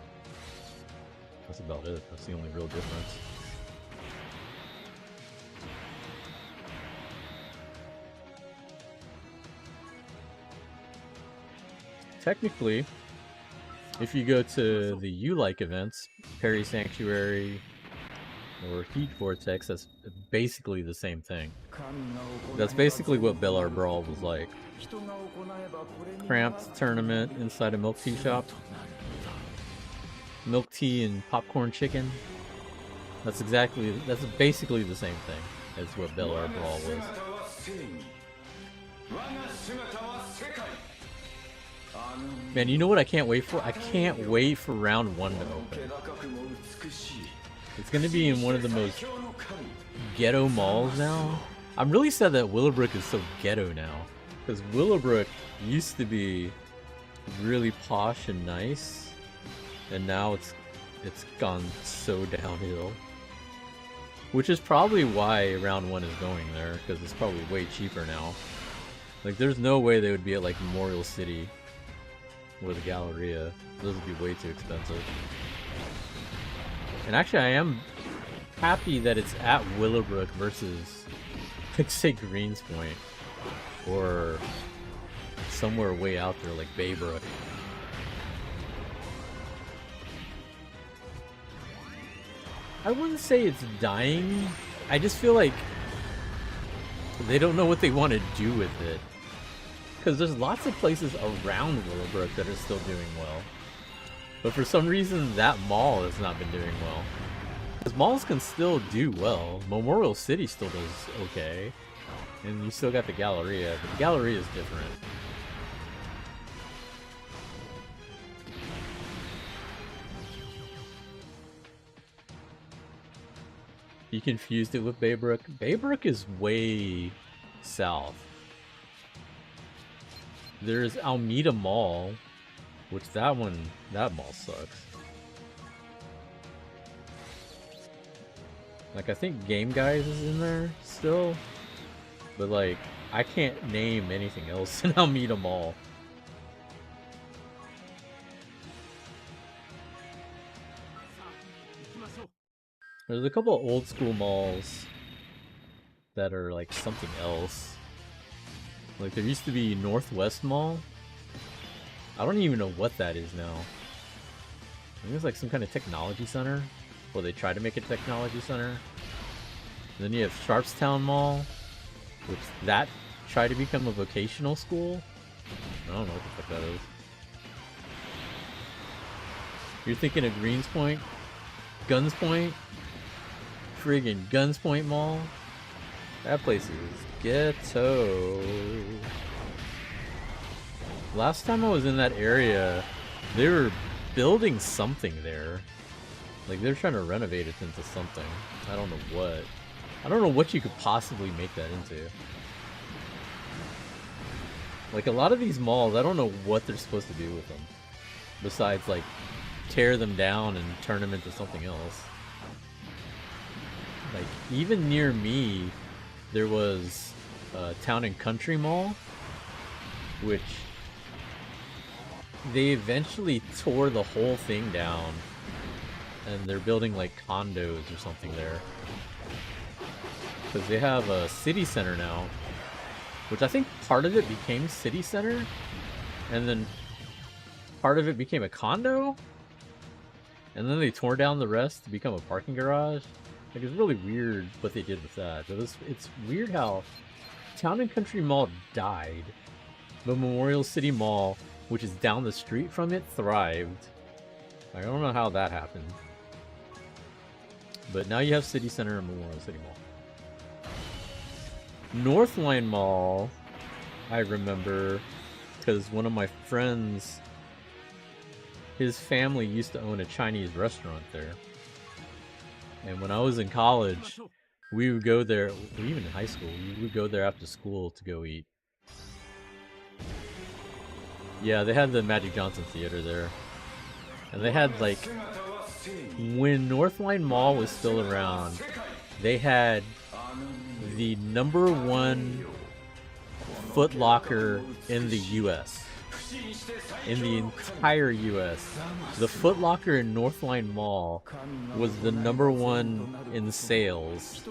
That's about it. That's the only real difference. Technically, if you go to the U-like events, Perry Sanctuary or Heat Vortex, that's basically the same thing. That's basically what Bel Air Brawl was like. Cramped tournament inside a milk tea shop. Milk tea and popcorn chicken. That's basically the same thing as what Bel Air Brawl was. Man, you know what I can't wait for? I can't wait for round 1 to open. It's gonna be in one of the most ghetto malls now. I'm really sad that Willowbrook is so ghetto now. Because Willowbrook used to be really posh and nice. And now it's gone so downhill. Which is probably why round 1 is going there. Because it's probably way cheaper now. Like, there's no way they would be at, like, Memorial City or the Galleria. Those would be way too expensive. And actually, I am happy that it's at Willowbrook versus, like, say, Greens Point. Or somewhere way out there, like Baybrook. I wouldn't say it's dying. I just feel like they don't know what they want to do with it. Because there's lots of places around Willowbrook that are still doing well. But for some reason, that mall has not been doing well. Because malls can still do well. Memorial City still does okay. And you still got the Galleria, but the Galleria is different. You confused it with Baybrook? Baybrook is way south. There's Alameda Mall, which that mall sucks. Like, I think Game Guys is in there still. But, like, I can't name anything else in Alameda Mall. There's a couple of old school malls that are, like, something else. Like, there used to be Northwest Mall. I don't even know what that is now. I think it's like some kind of technology center. Well, they try to make it a technology center. And then you have Sharpstown Mall, which that tried to become a vocational school. I don't know what the fuck that is. You're thinking of Greens Point? Guns Point? Friggin' Guns Point Mall? That place is ghetto. Last time I was in that area, they were building something there. Like, they're trying to renovate it into something. I don't know what. I don't know what you could possibly make that into. Like, a lot of these malls, I don't know what they're supposed to do with them. Besides, like, tear them down and turn them into something else. Like, even near me, there was a Town and Country Mall, which they eventually tore the whole thing down, and they're building, like, condos or something there. Because they have a city center now, which I think part of it became city center, and then part of it became a condo, and then they tore down the rest to become a parking garage. Like, it's really weird what they did with that. But it's weird how Town and Country Mall died, but Memorial City Mall, which is down the street from it, thrived. I don't know how that happened. But now you have City Center and Memorial City Mall. Northline Mall, I remember, because one of my friends, his family used to own a Chinese restaurant there. And when I was in college, we would go there, even in high school, we would go there after school to go eat. Yeah, they had the Magic Johnson Theater there. And they had, like, when Northline Mall was still around, they had the #1 Foot Locker in the US. In the entire US. The Foot Locker in Northline Mall was the #1 in sales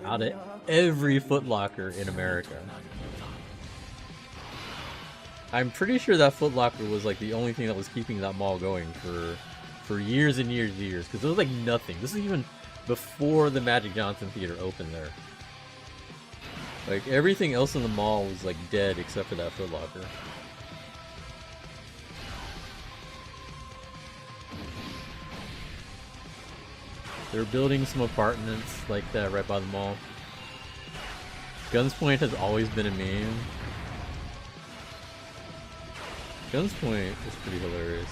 out of every Foot Locker in America. I'm pretty sure that Foot Locker was like the only thing that was keeping that mall going for years and years and years, because it was like nothing. This is even before the Magic Johnson Theater opened there. Like, everything else in the mall was like dead except for that Foot Locker. They're building some apartments like that right by the mall. Guns Point has always been a meme. Guns Point is pretty hilarious.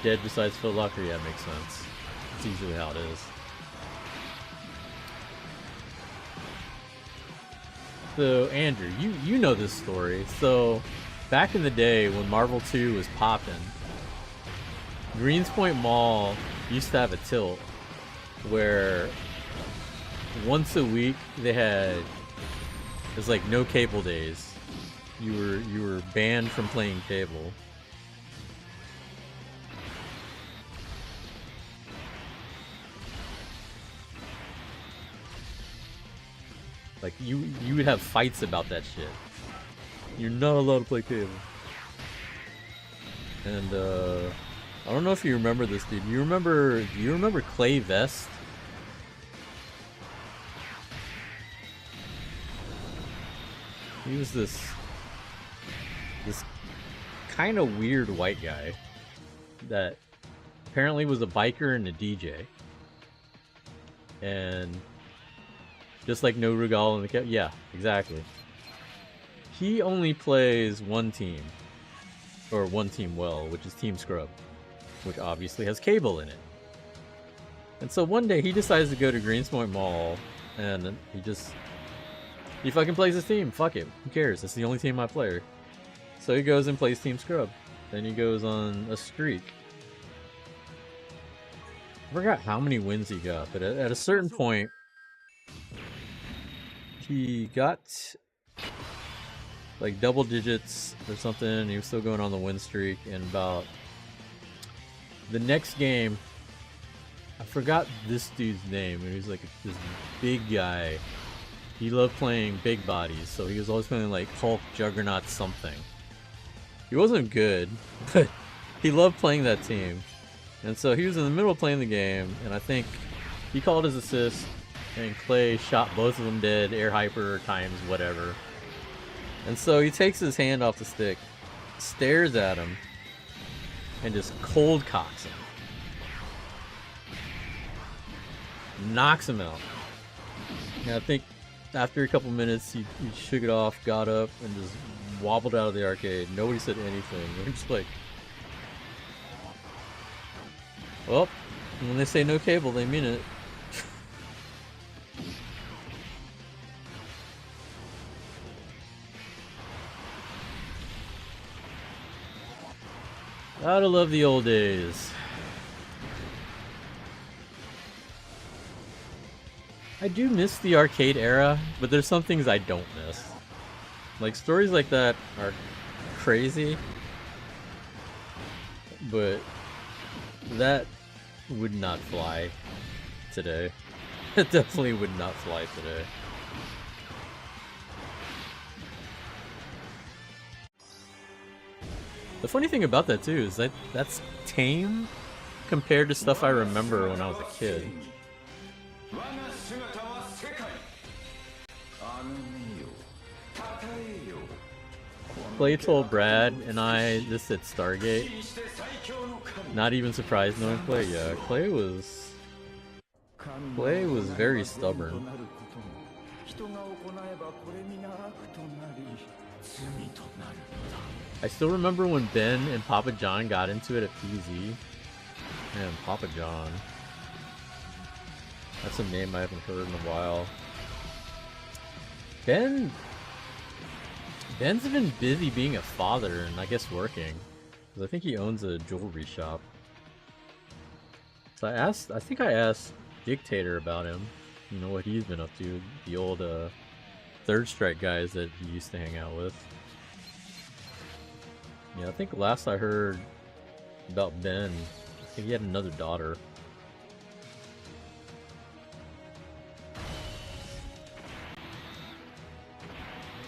Dead besides Foot Locker? Yeah, it makes sense. It's usually how it is. So, Andrew, you know this story. So, back in the day when Marvel 2 was popping, Greenspoint Mall used to have a tilt where once a week they had, it was like no cable days. You were banned from playing cable. Like, you would have fights about that shit. You're not allowed to play cable. And I don't know if you remember this, dude. Do you remember Clay Vest? He was this kind of weird white guy that apparently was a biker and a DJ. And just like No Rugal and the Cap. Yeah, exactly. He only plays one team. Or one team well, which is Team Scrub. Which obviously has cable in it. And so one day he decides to go to Greenspoint Mall. And he fucking plays his team. Fuck it. Who cares? It's the only team I play. So he goes and plays Team Scrub. Then he goes on a streak. I forgot how many wins he got. But at a certain point, he got like double digits or something. He was still going on the win streak, and about the next game, I forgot this dude's name. He was like this big guy. He loved playing big bodies, so he was always playing like Hulk, Juggernaut, something. He wasn't good, but he loved playing that team. And so he was in the middle of playing the game, and I think he called his assist, and Clay shot both of them dead, air hyper times whatever. And so he takes his hand off the stick, stares at him, and just cold cocks him. Knocks him out. And I think after a couple minutes, he shook it off, got up, and just wobbled out of the arcade. Nobody said anything. We're just like, Well, when they say no cable, they mean it. Gotta love the old days. I do miss the arcade era, but there's some things I don't miss. Like, stories like that are crazy, but that would not fly today. It definitely would not fly today. The funny thing about that too is that that's tame compared to stuff I remember when I was a kid. Clay told Brad and I this at Stargate. Not even surprised knowing Clay. Yeah, Clay was very stubborn. I still remember when Ben and Papa John got into it at PZ. Man, Papa John. That's a name I haven't heard in a while. Ben's been busy being a father and I guess working. Because I think he owns a jewelry shop. So I think I asked Dictator about him. You know, what he's been up to. The old Third Strike guys that he used to hang out with. Yeah, I think last I heard about Ben, I think he had another daughter.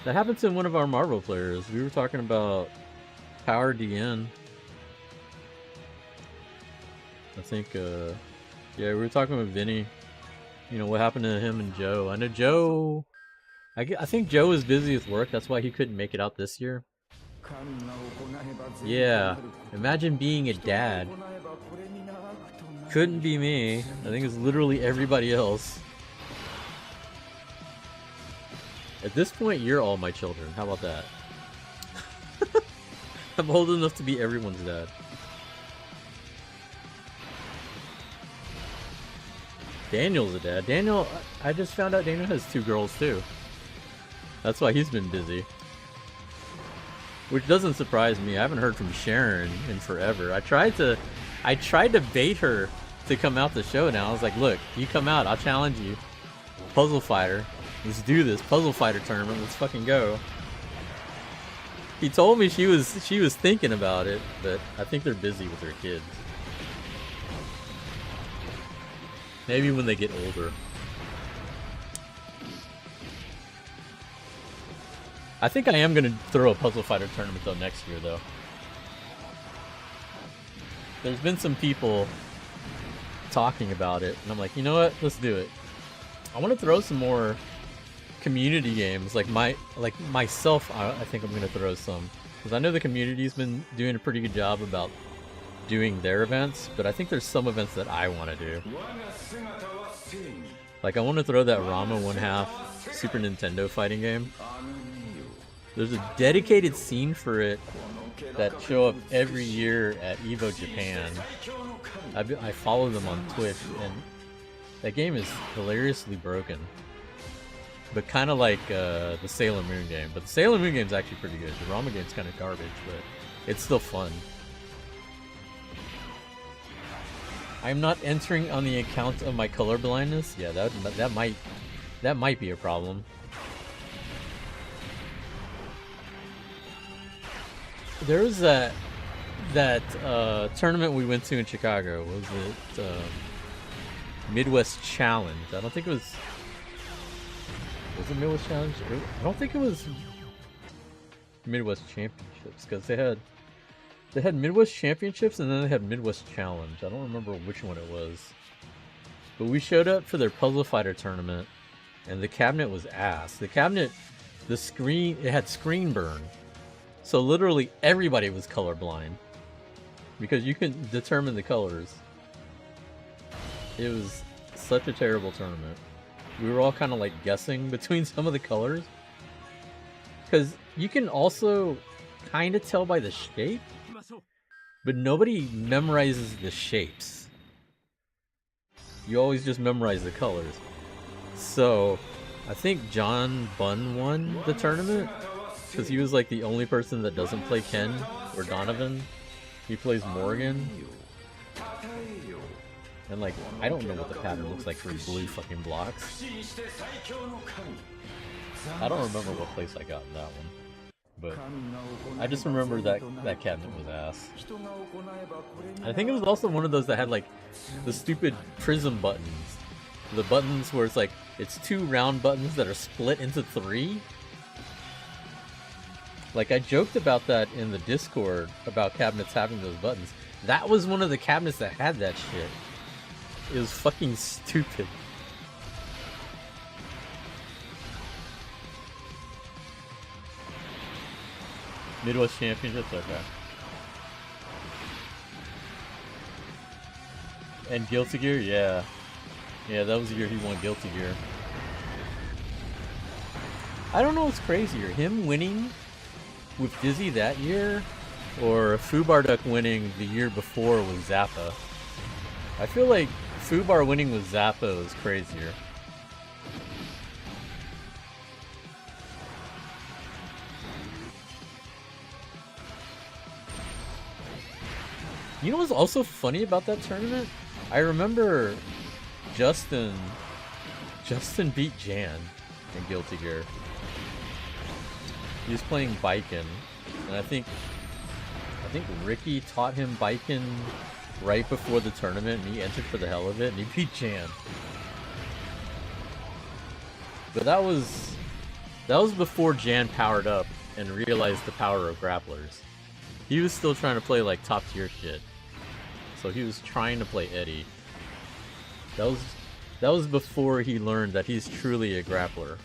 That happened to one of our Marvel players. We were talking about Power DN. I think, yeah, we were talking with Vinny. You know, what happened to him and Joe. I know Joe, I think Joe was busy with work. That's why he couldn't make it out this year. Yeah, imagine being a dad. Couldn't be me. I think it's literally everybody else. At this point, you're all my children. How about that? I'm old enough to be everyone's dad. Daniel's a dad. Daniel, I just found out Daniel has 2 girls too. That's why he's been busy. Which doesn't surprise me. I haven't heard from Sharon in forever. I tried to bait her to come out the show now. I was like, look, you come out, I'll challenge you. Puzzle Fighter. Let's do this. Puzzle Fighter tournament. Let's fucking go. He told me she was thinking about it, but I think they're busy with their kids. Maybe when they get older. I think I am going to throw a Puzzle Fighter tournament though next year though. There's been some people talking about it and I'm like, you know what? Let's do it. I want to throw some more community games like myself. I think I'm going to throw some because I know the community's been doing a pretty good job about doing their events, but I think there's some events that I want to do. Like I want to throw that Rama 1/2 Super Nintendo fighting game. There's a dedicated scene for it that show up every year at EVO Japan. I follow them on Twitch, and that game is hilariously broken. But kind of like the Sailor Moon game. But the Sailor Moon game's actually pretty good. The Rama game's kind of garbage, but it's still fun. I'm not entering on the account of my color blindness. Yeah, that might be a problem. There was that tournament we went to in Chicago. Was it Midwest Challenge? I don't think it was. Was it Midwest Challenge? I don't think it was Midwest Championships because they had Midwest Championships and then they had Midwest Challenge. I don't remember which one it was. But we showed up for their Puzzle Fighter tournament and the cabinet was ass. The cabinet, the screen, it had screen burn. So literally everybody was colorblind because you couldn't determine the colors. It was such a terrible tournament. We were all kind of like guessing between some of the colors because you can also kind of tell by the shape, but nobody memorizes the shapes. You always just memorize the colors. So, I think John Bunn won the tournament because he was like the only person that doesn't play Ken or Donovan. He plays Morgan. And like, I don't know what the pattern looks like for blue fucking blocks. I don't remember what place I got in that one. But I just remember that cabinet was ass. I think it was also one of those that had like the stupid prism buttons. The buttons where it's like, it's 2 round buttons that are split into 3. Like, I joked about that in the Discord about cabinets having those buttons. That was one of the cabinets that had that shit. It was fucking stupid. Midwest Championships? Okay. And Guilty Gear? Yeah. Yeah, that was the year he won Guilty Gear. I don't know what's crazier, him winning with Dizzy that year, or Fubarduk winning the year before with Zappa. I feel like Fubar winning with Zappa was crazier. You know what's also funny about that tournament? I remember Justin beat Jan in Guilty Gear. He was playing Biken, and I think Ricky taught him Biken right before the tournament, and he entered for the hell of it, and he beat Jan. But that was before Jan powered up and realized the power of grapplers. He was still trying to play like top tier shit. So he was trying to play Eddie. That was before he learned that he's truly a grappler.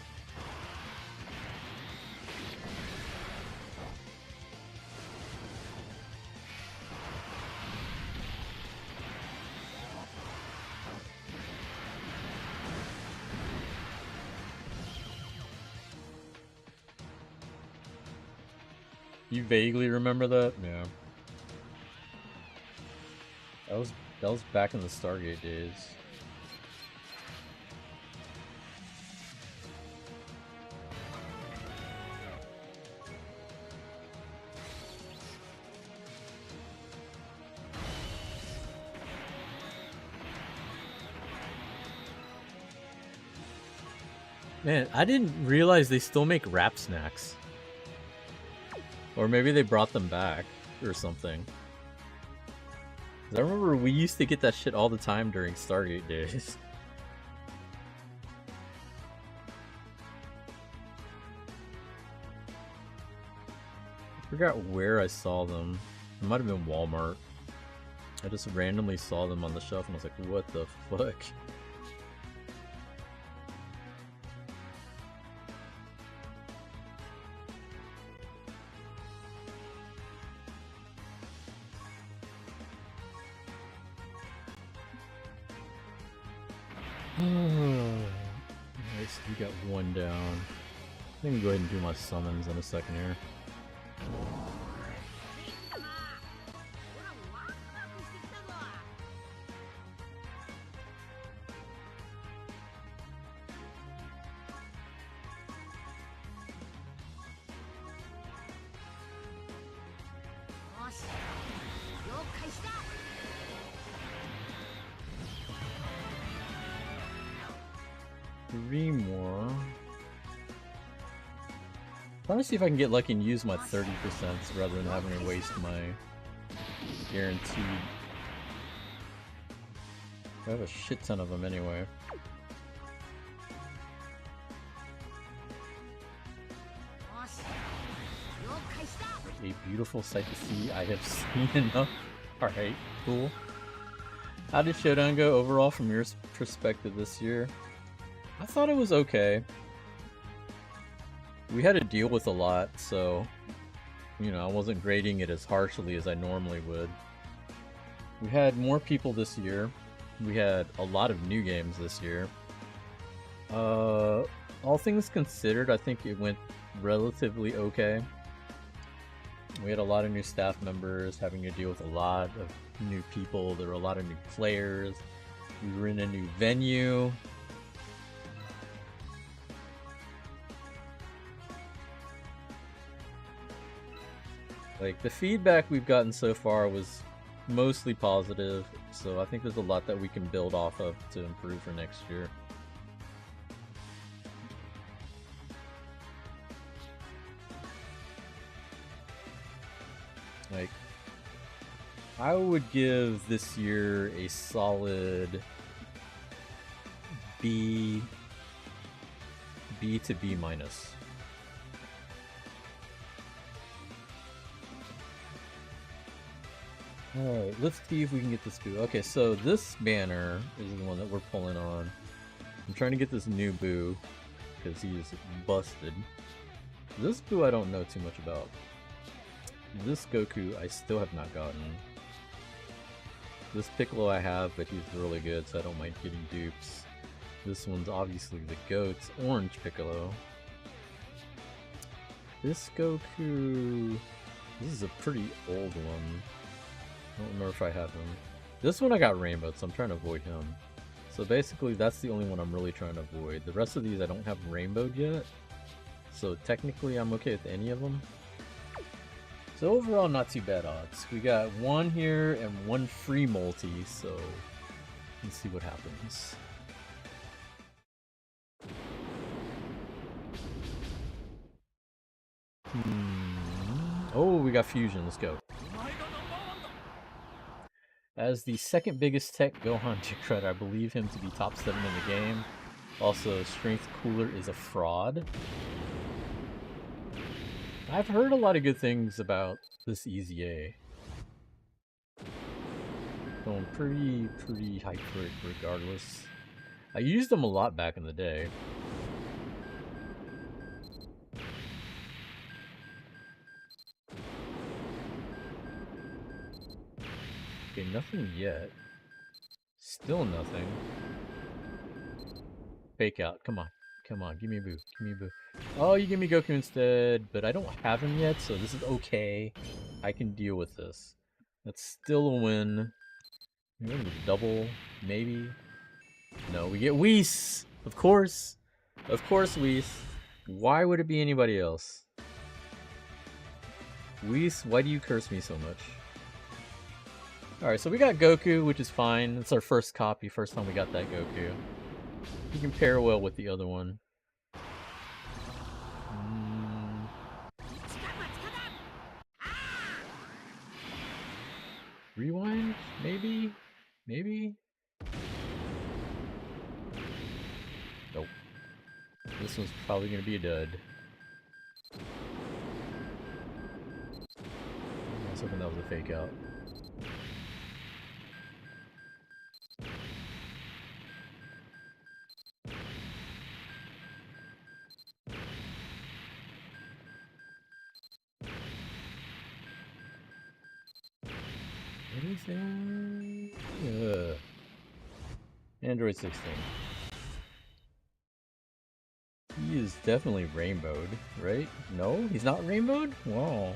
You vaguely remember that? Yeah. That was back in the Stargate days. Man, I didn't realize they still make rap snacks. Or maybe they brought them back or something. I remember we used to get that shit all the time during Stargate days. I forgot where I saw them. It might have been Walmart. I just randomly saw them on the shelf and I was like, what the fuck? Nice, we got one down. I think we can go ahead and do my summons in a second here. Three more. Trying to see if I can get lucky and use my 30% rather than having to waste my guaranteed. I have a shit ton of them anyway. A beautiful sight to see. I have seen enough. Alright, cool. How did Showdown go overall from your perspective this year? I thought it was okay. We had to deal with a lot, so, you know, I wasn't grading it as harshly as I normally would. We had more people this year. We had a lot of new games this year. All things considered, I think it went relatively okay. We had a lot of new staff members having to deal with a lot of new people. There were a lot of new players. We were in a new venue. Like, the feedback we've gotten so far was mostly positive, so I think there's a lot that we can build off of to improve for next year. Like, I would give this year a solid B to B minus. Alright, let's see if we can get this boo. Okay, so this banner is the one that we're pulling on. I'm trying to get this new boo, because he is busted. This boo I don't know too much about. This Goku I still have not gotten. This Piccolo I have, but he's really good, so I don't mind getting dupes. This one's obviously the GOAT's Orange Piccolo. This Goku... This is a pretty old one. I don't remember if I have him. This one I got rainbowed, so I'm trying to avoid him. So basically, that's the only one I'm really trying to avoid. The rest of these I don't have rainbowed yet. So technically, I'm okay with any of them. So overall, not too bad odds. We got one here and one free multi, so let's see what happens. Oh, we got fusion. Let's go. As the second biggest tech Gohan to credit, I believe him to be top 7 in the game. Also, Strength Cooler is a fraud. I've heard a lot of good things about this EZA. So I'm pretty hyped for it regardless. I used them a lot back in the day. Okay, nothing yet. Still nothing. Fake out. Come on. Come on. Give me a boo. Give me a boo. Oh, you give me Goku instead, but I don't have him yet, so this is okay. I can deal with this. That's still a win. We're gonna double, maybe. No, we get Whis! Of course! Of course, Whis. Why would it be anybody else? Whis, why do you curse me so much? Alright, so we got Goku, which is fine. It's our first copy, first time we got that Goku. You can pair well with the other one. Rewind? Maybe? Maybe? Nope. This one's probably gonna be a dud. I was hoping that was a fake out. Anything? Android 16. He is definitely rainbowed, right? No? He's not rainbowed? Wow.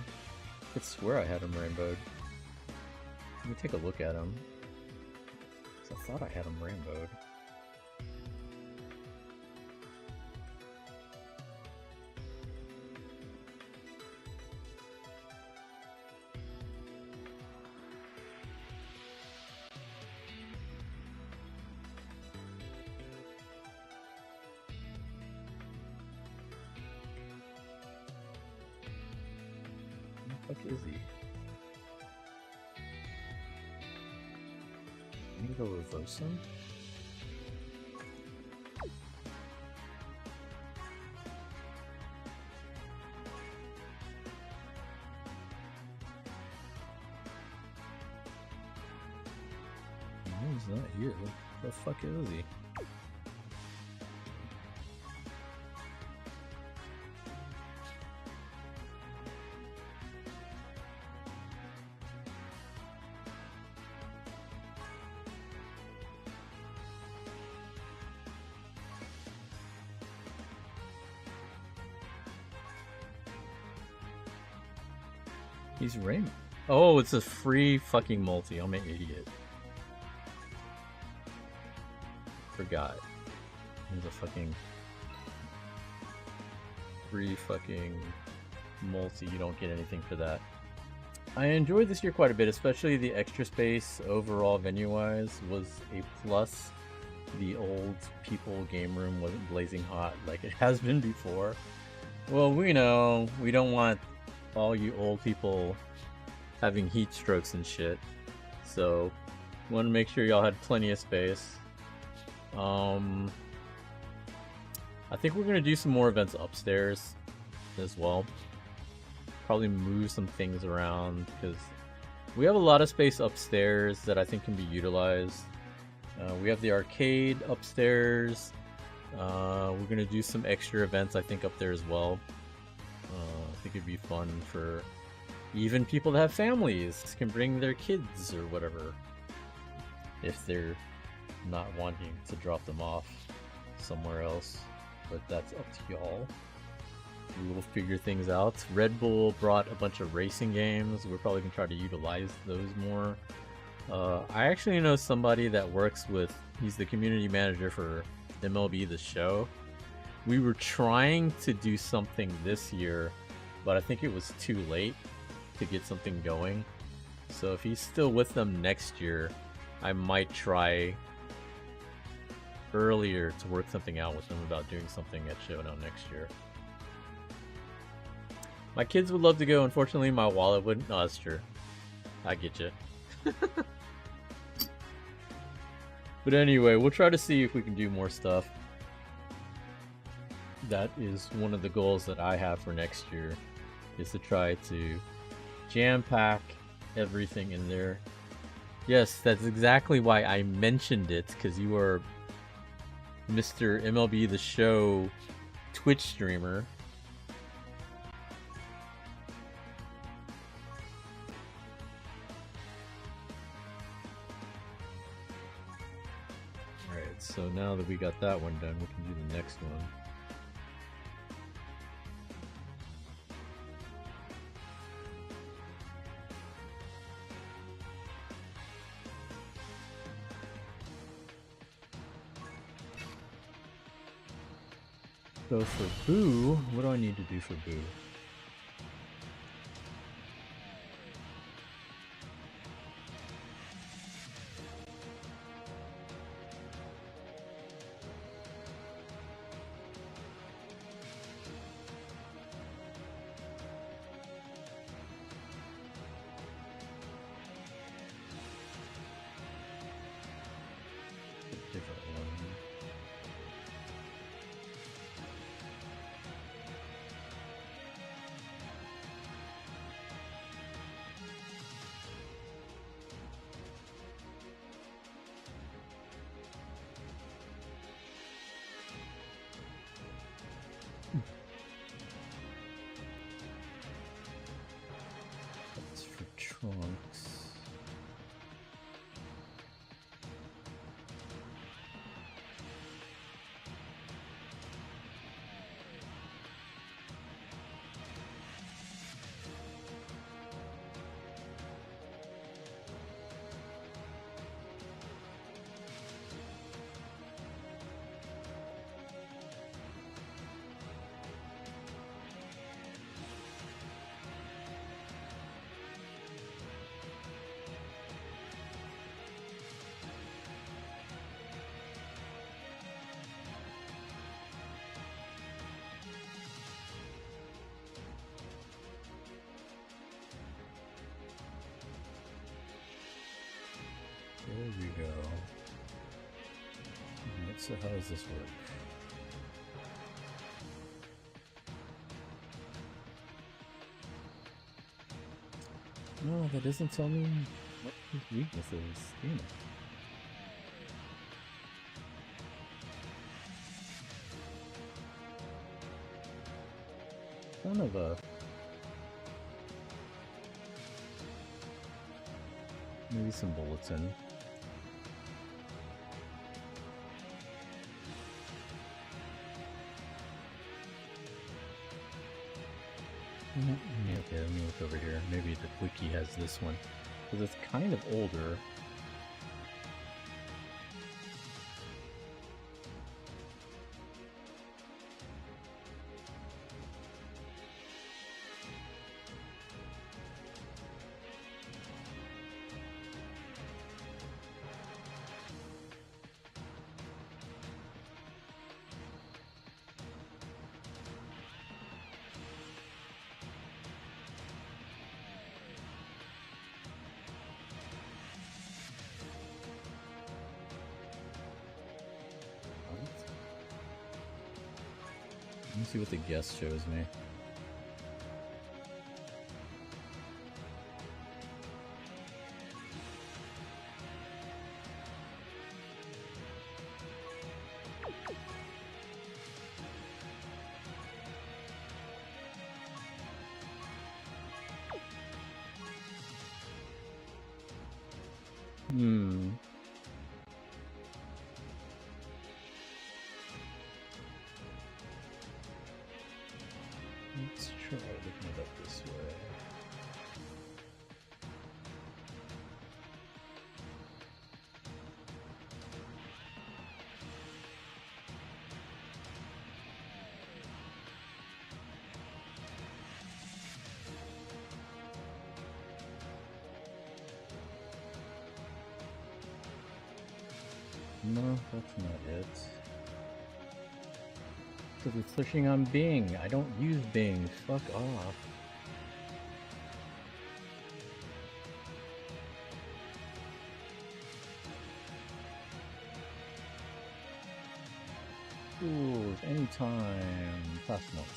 I could swear I had him rainbowed. Let me take a look at him. I thought I had him rainbowed. What the fuck is he? I need to go reverse him? No, he's not here. What the fuck is he? He's rainbow. Oh, it's a free fucking multi. I'm an idiot. forgot. There's a fucking free fucking multi. You don't get anything for that. I enjoyed this year quite a bit, especially the extra space overall venue-wise was a plus. The old people game room wasn't blazing hot like it has been before. Well, we know we don't want all you old people having heat strokes and shit. So, want to make sure y'all had plenty of space. I think we're gonna do some more events upstairs as well. Probably move some things around because we have a lot of space upstairs that I think can be utilized. We have the arcade upstairs. We're gonna do some extra events I think up there as well. I think it'd be fun for even people that have families can bring their kids or whatever if they're not wanting to drop them off somewhere else, but that's up to y'all. We'll figure things out. Red Bull brought a bunch of racing games. We're probably gonna try to utilize those more. I actually know somebody that works with, he's the community manager for MLB The Show. We were trying to do something this year, but I think it was too late to get something going. So if he's still with them next year, I might try earlier to work something out with them about doing something at Showdown next year. My kids would love to go. Unfortunately, my wallet wouldn't. No, that's true. I get you. But anyway, we'll try to see if we can do more stuff. That is one of the goals that I have for next year, is to try to jam-pack everything in there. Yes, that's exactly why I mentioned it, because you are Mr. MLB The Show Twitch streamer. Alright, so now that we got that one done, we can do the next one. So for Boo, what do I need to do for Boo? Different one. That's for Trunks. There we go. So how does this work? No, that doesn't tell me what his weakness is. Damn it. Son of a... Maybe some bulletin. Yeah, okay, let me look over here. Maybe the wiki has this one. Because it's kind of older. me see what the guest shows me. Let's try looking it up this way. No, that's not it. Because it's pushing on Bing. I don't use Bing. Fuck off. Tools, anytime. Past months.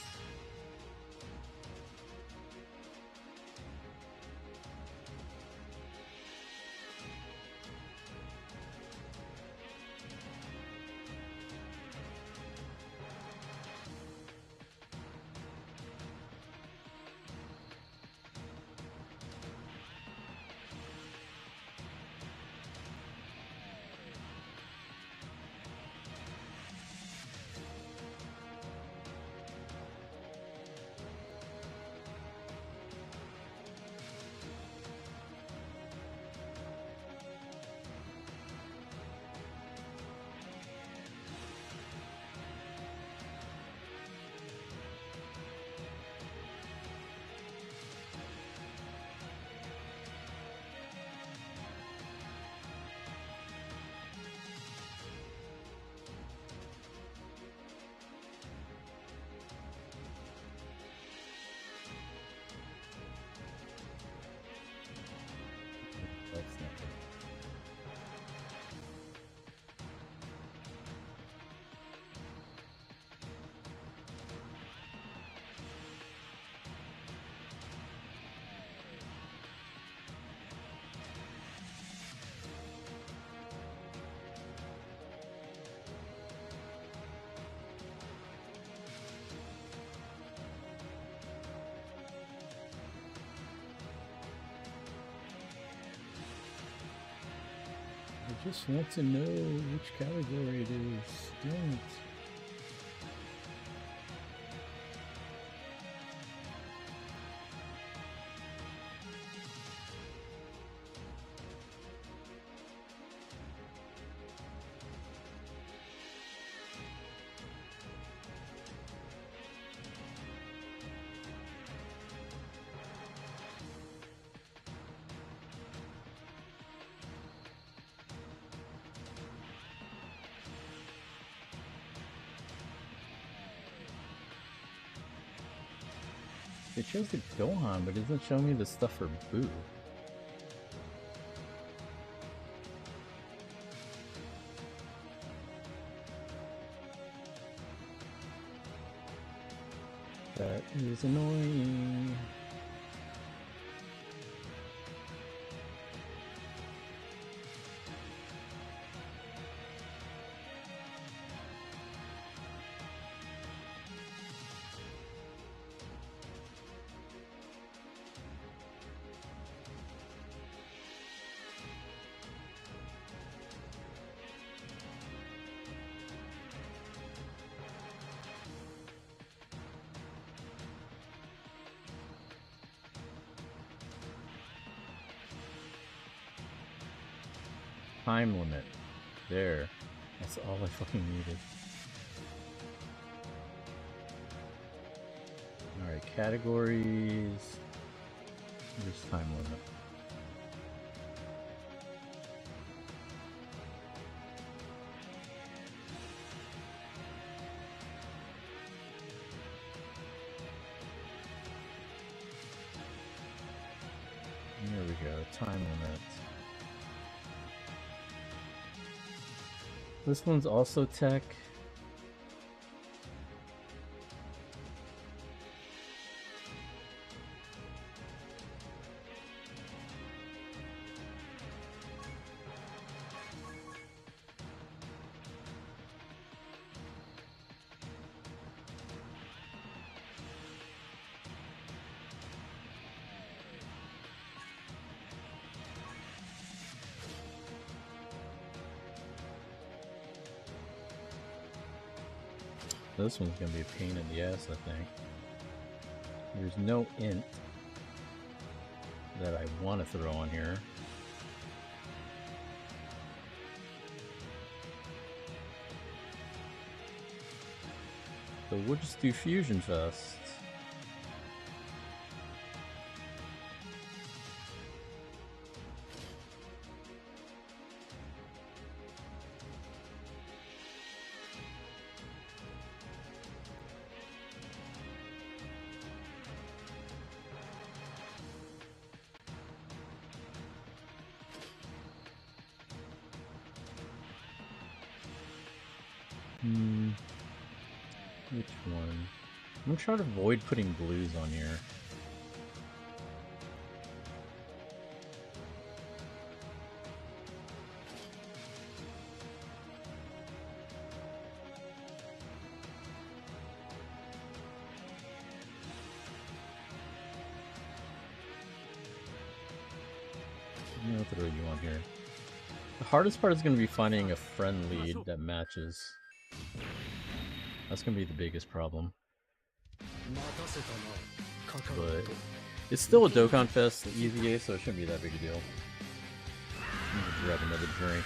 That's not it. I just want to know which category it is. Damn it. It shows the Gohan, but it doesn't show me the stuff for Boo. That is annoying. Time limit. There. That's all I fucking needed. Alright, categories. There's time limit. There we go, time limit. This one's also tech. This one's gonna be a pain in the ass, I think. There's no int that I want to throw on here. So we'll just do Fusion Fest. Which one? I'm gonna try to avoid putting blues on here. I'll throw you on here. The hardest part is going to be finding a friend lead that matches. That's going to be the biggest problem. But it's still a Dokkan Fest, the EZA, so it shouldn't be that big a deal. I'm gonna grab another drink.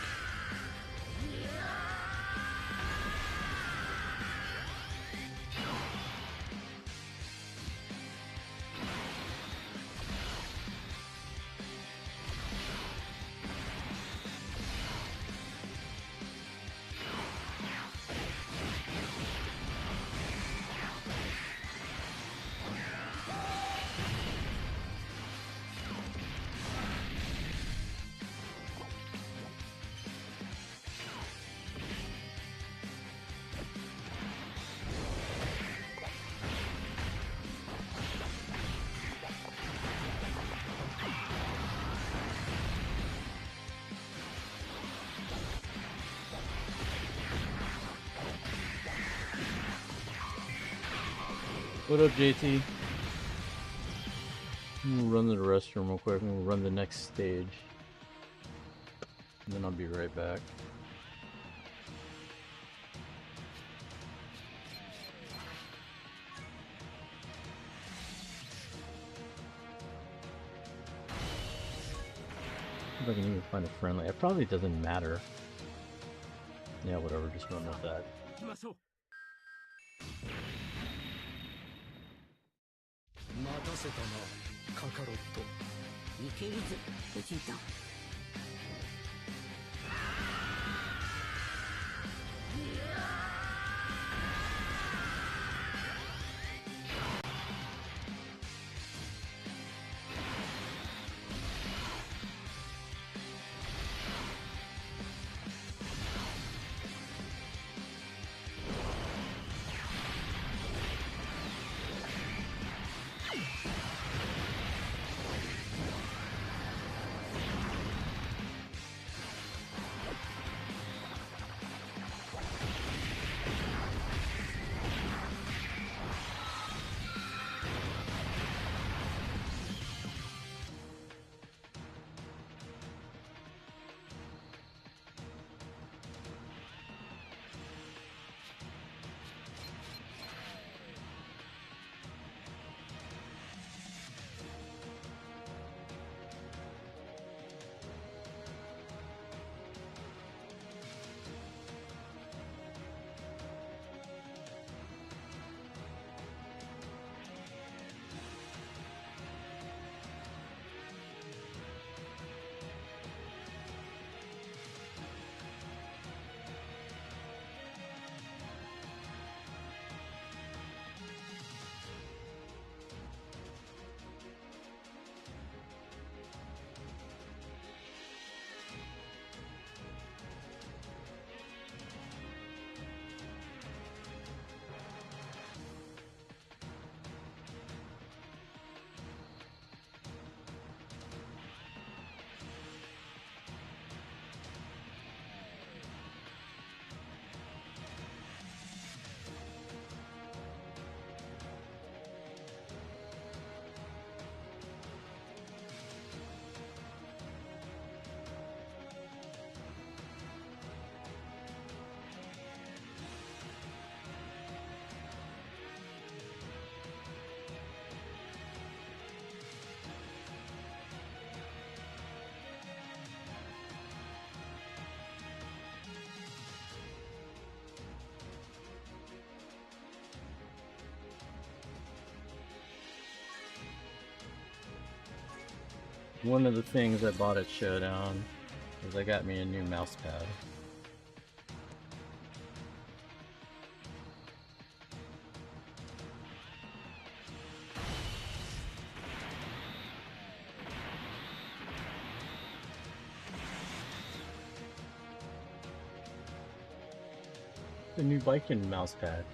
What up, JT? I'm gonna run to the restroom real quick and we'll run the next stage. And then I'll be right back. If I can even find a friendly. It probably doesn't matter. Yeah, whatever, just run with that. 待たせたな、カカロット。いけるぜ、ベジータ。One of the things I bought at Showdown is I got me a new mouse pad. The new Viking mouse pad.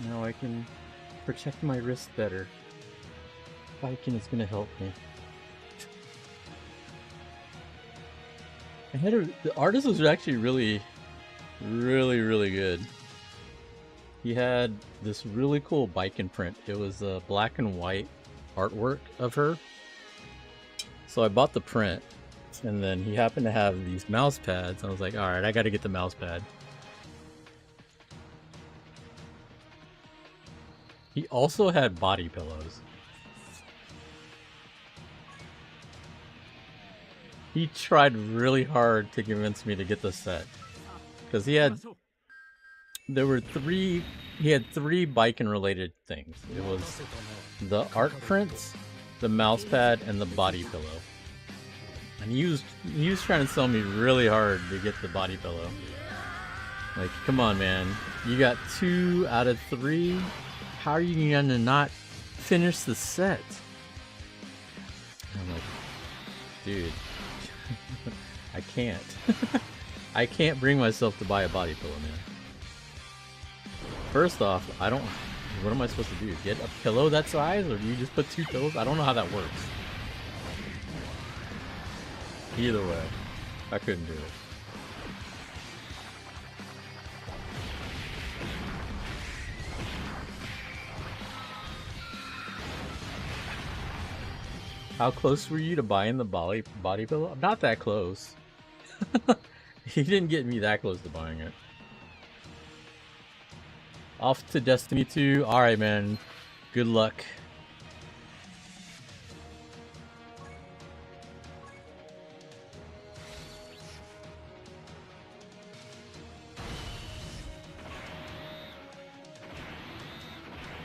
Now I can protect my wrist better. Viking is gonna help me. The artist was actually really good. He had this really cool Viking print. It was a black and white artwork of her. So I bought the print, and then he happened to have these mouse pads, and I was like, alright, I gotta get the mouse pad. He also had body pillows. He tried really hard to convince me to get the set. Because he had three Viking related things. It was the art prints, the mouse pad, and the body pillow. And he was trying to sell me really hard to get the body pillow. Like, come on, man. You got 2 out of 3. How are you gonna not finish the set? And I'm like, dude, I can't. I can't bring myself to buy a body pillow, man. First off, what am I supposed to do? Get a pillow that size, or do you just put 2 pillows? I don't know how that works. Either way, I couldn't do it. How close were you to buying the body pillow? I'm not that close. He didn't get me that close to buying it. Off to Destiny 2. Alright, man. Good luck.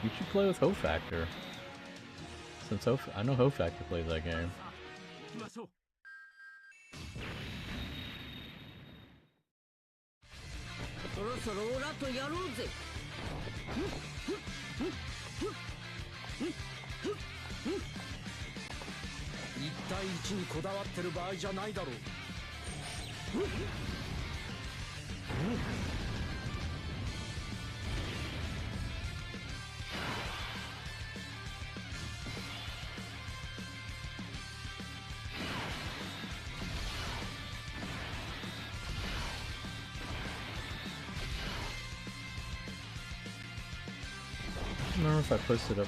You should play with Ho Factor. Since I know Ho Factor plays that game. そろそろオラとやろうぜ。一対一にこだわってる場合じゃないだろう。I don't know if I posted up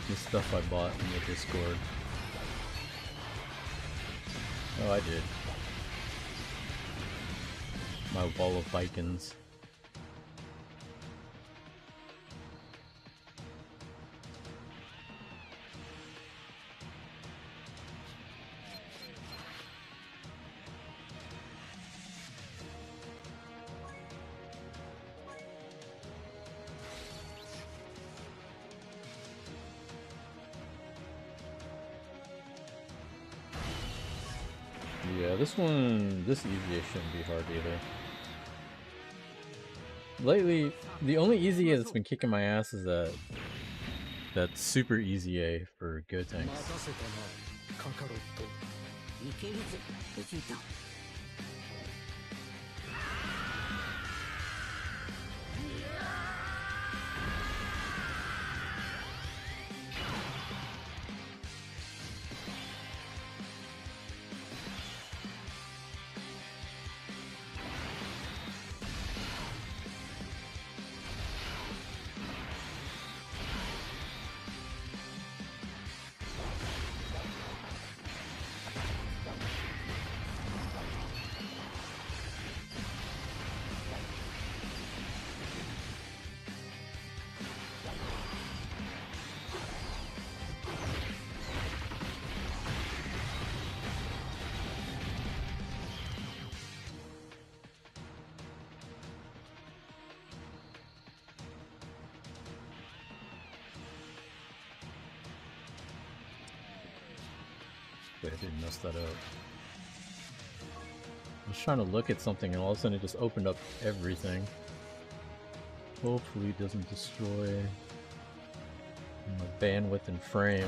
the stuff I bought in the Discord. Oh, I did. My wall of Vikings. Yeah, this EZA shouldn't be hard either. Lately, the only EZA that's been kicking my ass is that super EZA for Goten. Wait, I didn't mess that up. I was trying to look at something and all of a sudden it just opened up everything. Hopefully it doesn't destroy my bandwidth and frames.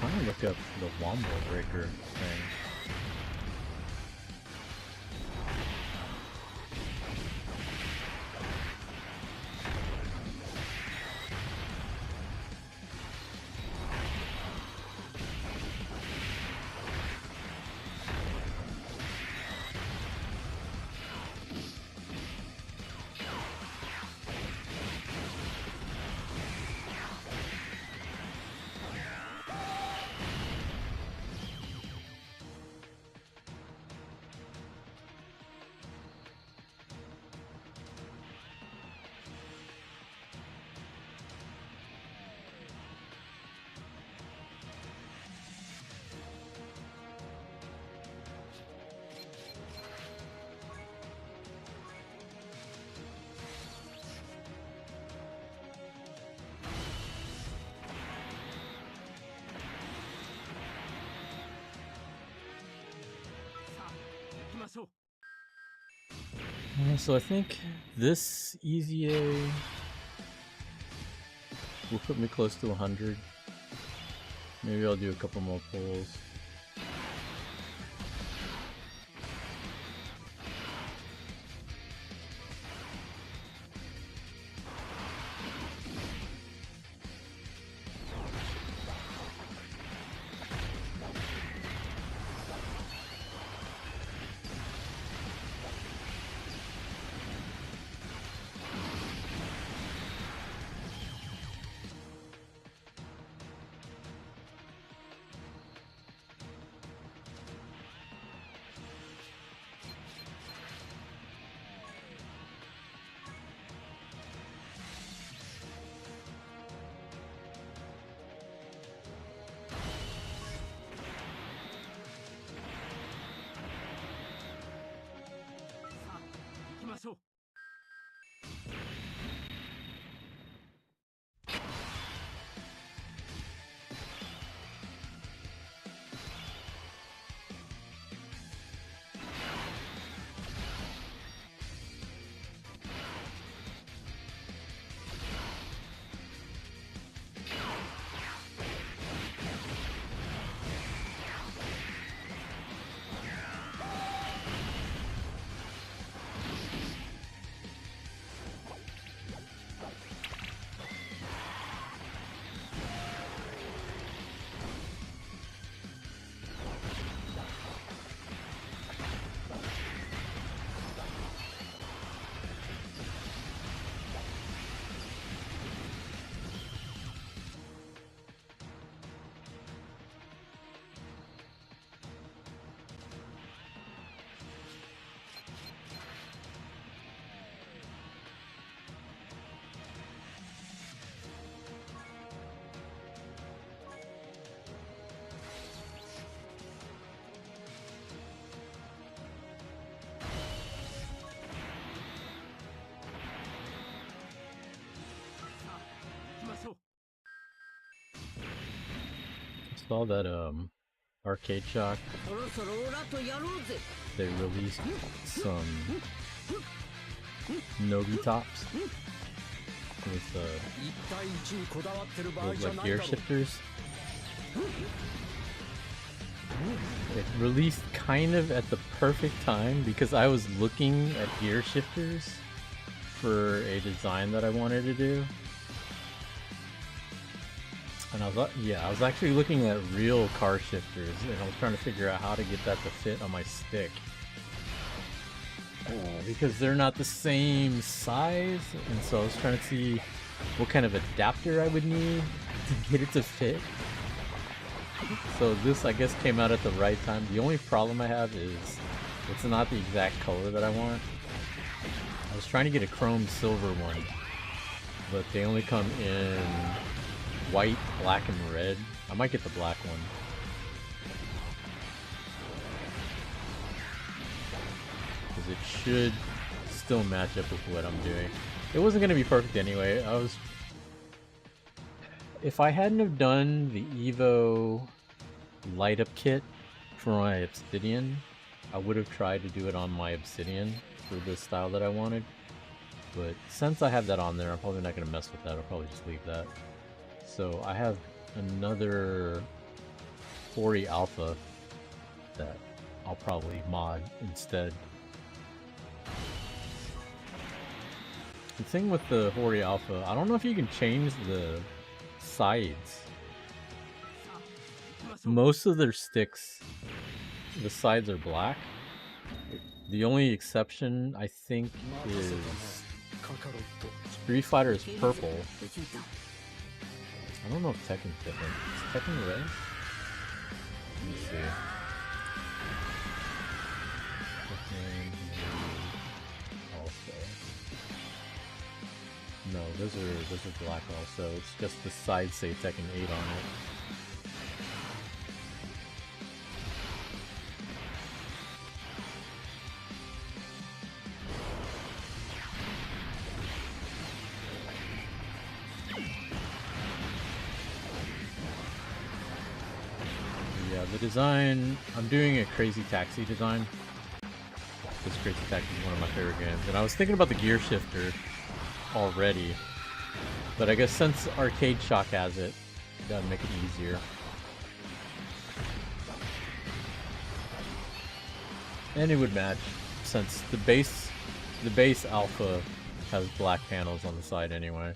I'm trying to look up the Wombo Breaker thing. So I think this EZA will put me close to 100. Maybe I'll do a couple more pulls. Saw that Arcade Shock, they released some Nogi tops with like gear shifters. It released kind of at the perfect time because I was looking at gear shifters for a design that I wanted to do. And I was actually looking at real car shifters, and I was trying to figure out how to get that to fit on my stick. Because they're not the same size, and so I was trying to see what kind of adapter I would need to get it to fit. So this, I guess, came out at the right time. The only problem I have is it's not the exact color that I want. I was trying to get a chrome silver one, but they only come in white, black, and red. I might get the black one. Because it should still match up with what I'm doing. It wasn't going to be perfect anyway. If I hadn't have done the Evo light up kit for my Obsidian, I would have tried to do it on my Obsidian for the style that I wanted. But since I have that on there, I'm probably not going to mess with that. I'll probably just leave that. So I have another 40 Alpha that I'll probably mod instead. The thing with the Hori Alpha, I don't know if you can change the sides. Most of their sticks, the sides are black. The only exception, I think, is Street Fighter is purple. I don't know if Tekken's different. Is Tekken red? Let me see. No, those are black also. It's just the sides say Tekken 8 on it. Yeah, the design, I'm doing a Crazy Taxi design. This Crazy Taxi is one of my favorite games. And I was thinking about the gear shifter already, but I guess since Arcade Shock has it, that'd make it easier. And it would match since the base Alpha has black panels on the side anyway,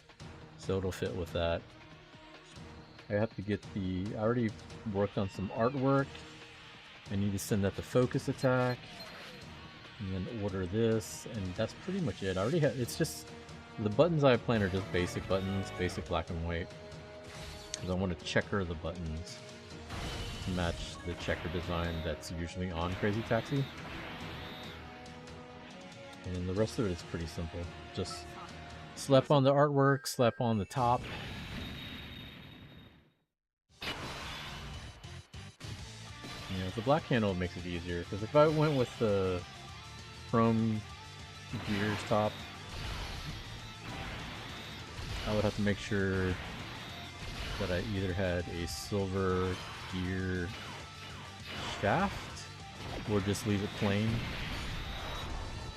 so it'll fit with that. I have to get I already worked on some artwork. I need to send that to Focus Attack and then order this, and that's pretty much it. I already have, it's just the buttons I plan are just basic buttons, basic black and white, because I want to checker the buttons to match the checker design that's usually on Crazy Taxi. And the rest of it is pretty simple. Just slap on the artwork, slap on the top. You know, the black handle makes it easier, because if I went with the chrome gears top, I would have to make sure that I either had a silver gear shaft or just leave it plain.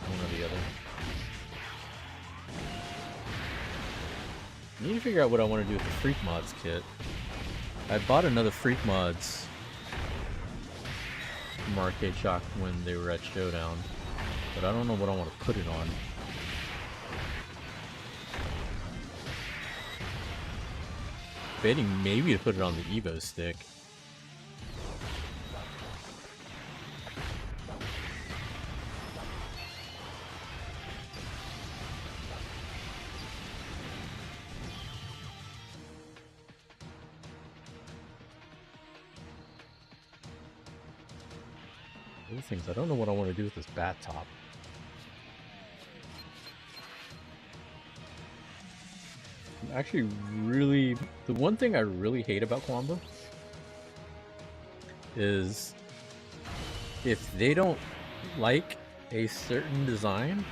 One or the other. I need to figure out what I want to do with the Freak Mods kit. I bought another Freak Mods from Arcade Shock when they were at Showdown, but I don't know what I want to put it on. Debating maybe to put it on the Evo stick. Other things, I don't know what I want to do with this bat top. Actually, really, the one thing I really hate about Kwamba is if they don't like a certain design,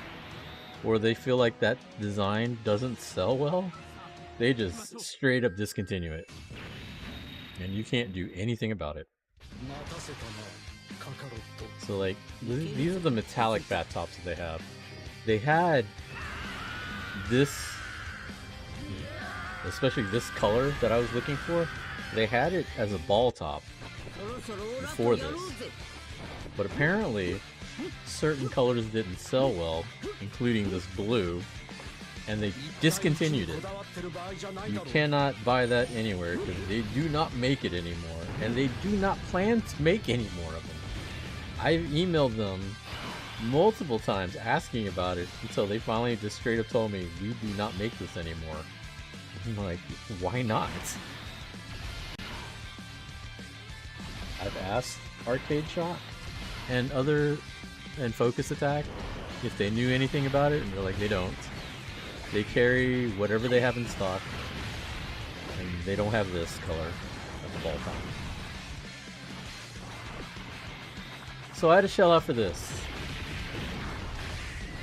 or they feel like that design doesn't sell well, they just straight up discontinue it, and you can't do anything about it. So like, these are the metallic bat tops that they have. They had this, especially this color that I was looking for, they had it as a ball top before this. But apparently, certain colors didn't sell well, including this blue, and they discontinued it. You cannot buy that anywhere because they do not make it anymore, and they do not plan to make any more of them. I've emailed them multiple times asking about it until they finally just straight up told me, we do not make this anymore. I'm like, why not? asked Arcade Shock and Focus Attack if they knew anything about it, and they're like, they don't. They carry whatever they have in stock, and they don't have this color at the ball top. So I had to shell out for this.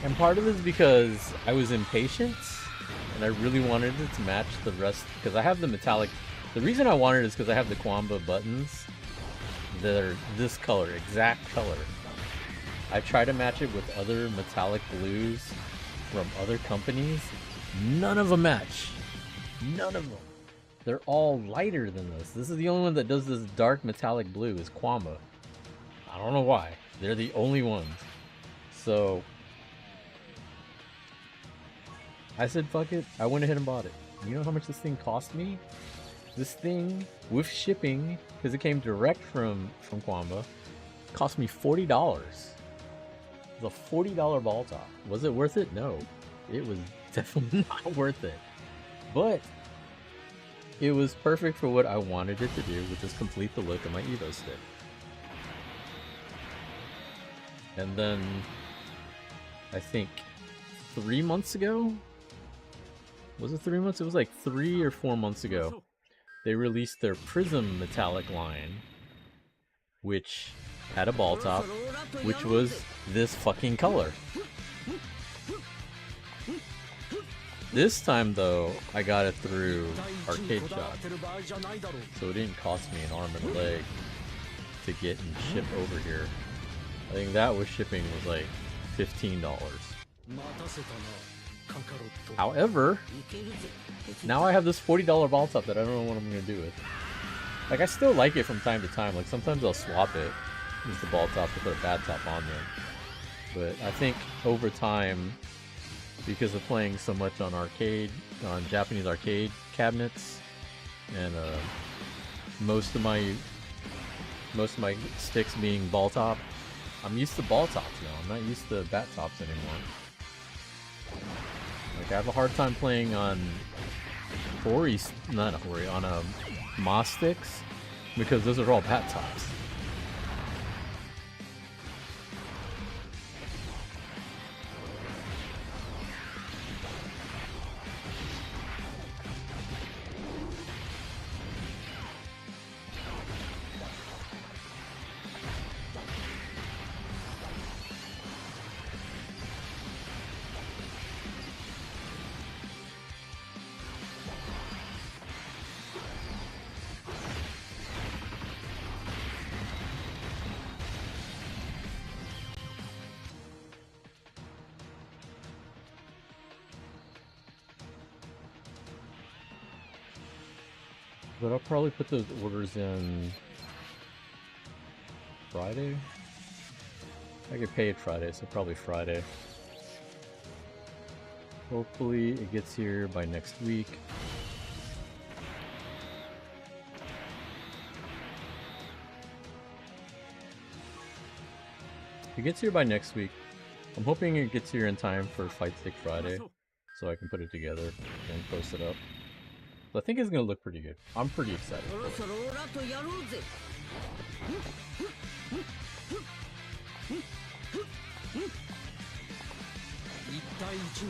And part of it is because I was impatient, and I really wanted it to match the rest, because I have the metallic. The reason I wanted it is because I have the Kwamba buttons that are this color, exact color. I try to match it with other metallic blues from other companies. None of them match. None of them. They're all lighter than this. This is the only one that does this dark metallic blue, is Kwamba. I don't know why. They're the only ones. So I said, fuck it. I went ahead and bought it. You know how much this thing cost me? This thing, with shipping, because it came direct from Kwamba, cost me $40. It was a $40 ball top. Was it worth it? No. It was definitely not worth it. But it was perfect for what I wanted it to do, which is complete the look of my Evo stick. And then, I think 3 months ago? Was it 3 months? It was like 3 or 4 months ago. They released their Prism Metallic line, which had a ball top, which was this fucking color. This time though, I got it through Arcade Shock, so it didn't cost me an arm and a leg to get and ship over here. I think that was shipping was like $15. However, now I have this $40 ball top that I don't know what I'm gonna do with. Like, I still like it from time to time. Like, sometimes I'll swap it, use the ball top to put a bad top on there. But I think over time, because of playing so much on Japanese arcade cabinets, and most of my sticks being ball top, I'm used to ball tops now. I'm not used to bat tops anymore. Like, I have a hard time playing on Moss sticks, because those are all bat tops. But I'll probably put those orders in Friday? I get paid Friday, so probably Friday. Hopefully it gets here by next week. If it gets here by next week, I'm hoping it gets here in time for Fight Stick Friday, so I can put it together and post it up. I think it's gonna look pretty good. I'm pretty excited for it.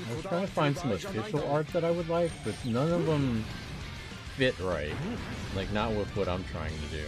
I was trying to find some official art that I would like, but none of them fit right. Like, not with what I'm trying to do.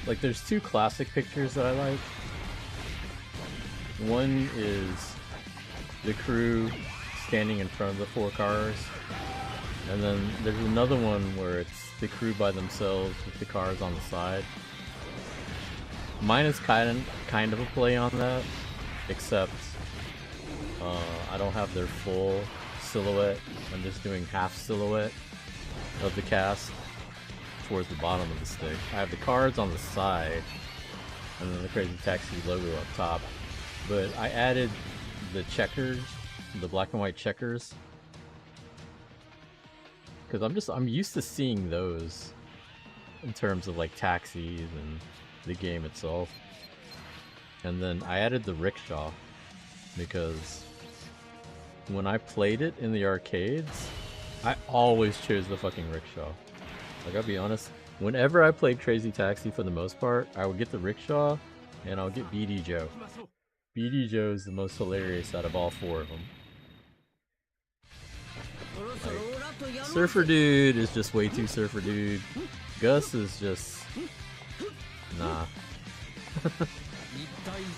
Like, there's two classic pictures that I like. One is the crew standing in front of the 4 cars, and then there's another one where it's the crew by themselves with the cars on the side. Mine is kind of a play on that, except I don't have their full silhouette. I'm just doing half silhouette of the cast towards the bottom of the stick. I have the cards on the side, and then the Crazy Taxi logo up top. But I added the checkers, the black and white checkers, because I'm used to seeing those in terms of like taxis and the game itself. And then I added the rickshaw because when I played it in the arcades, I always chose the fucking rickshaw. Like, I'll be honest, whenever I played Crazy Taxi for the most part, I would get the rickshaw and I'll get BD Joe. BD Joe is the most hilarious out of all four of them. Like, Surfer Dude is just way too Surfer Dude. Gus is just... nah.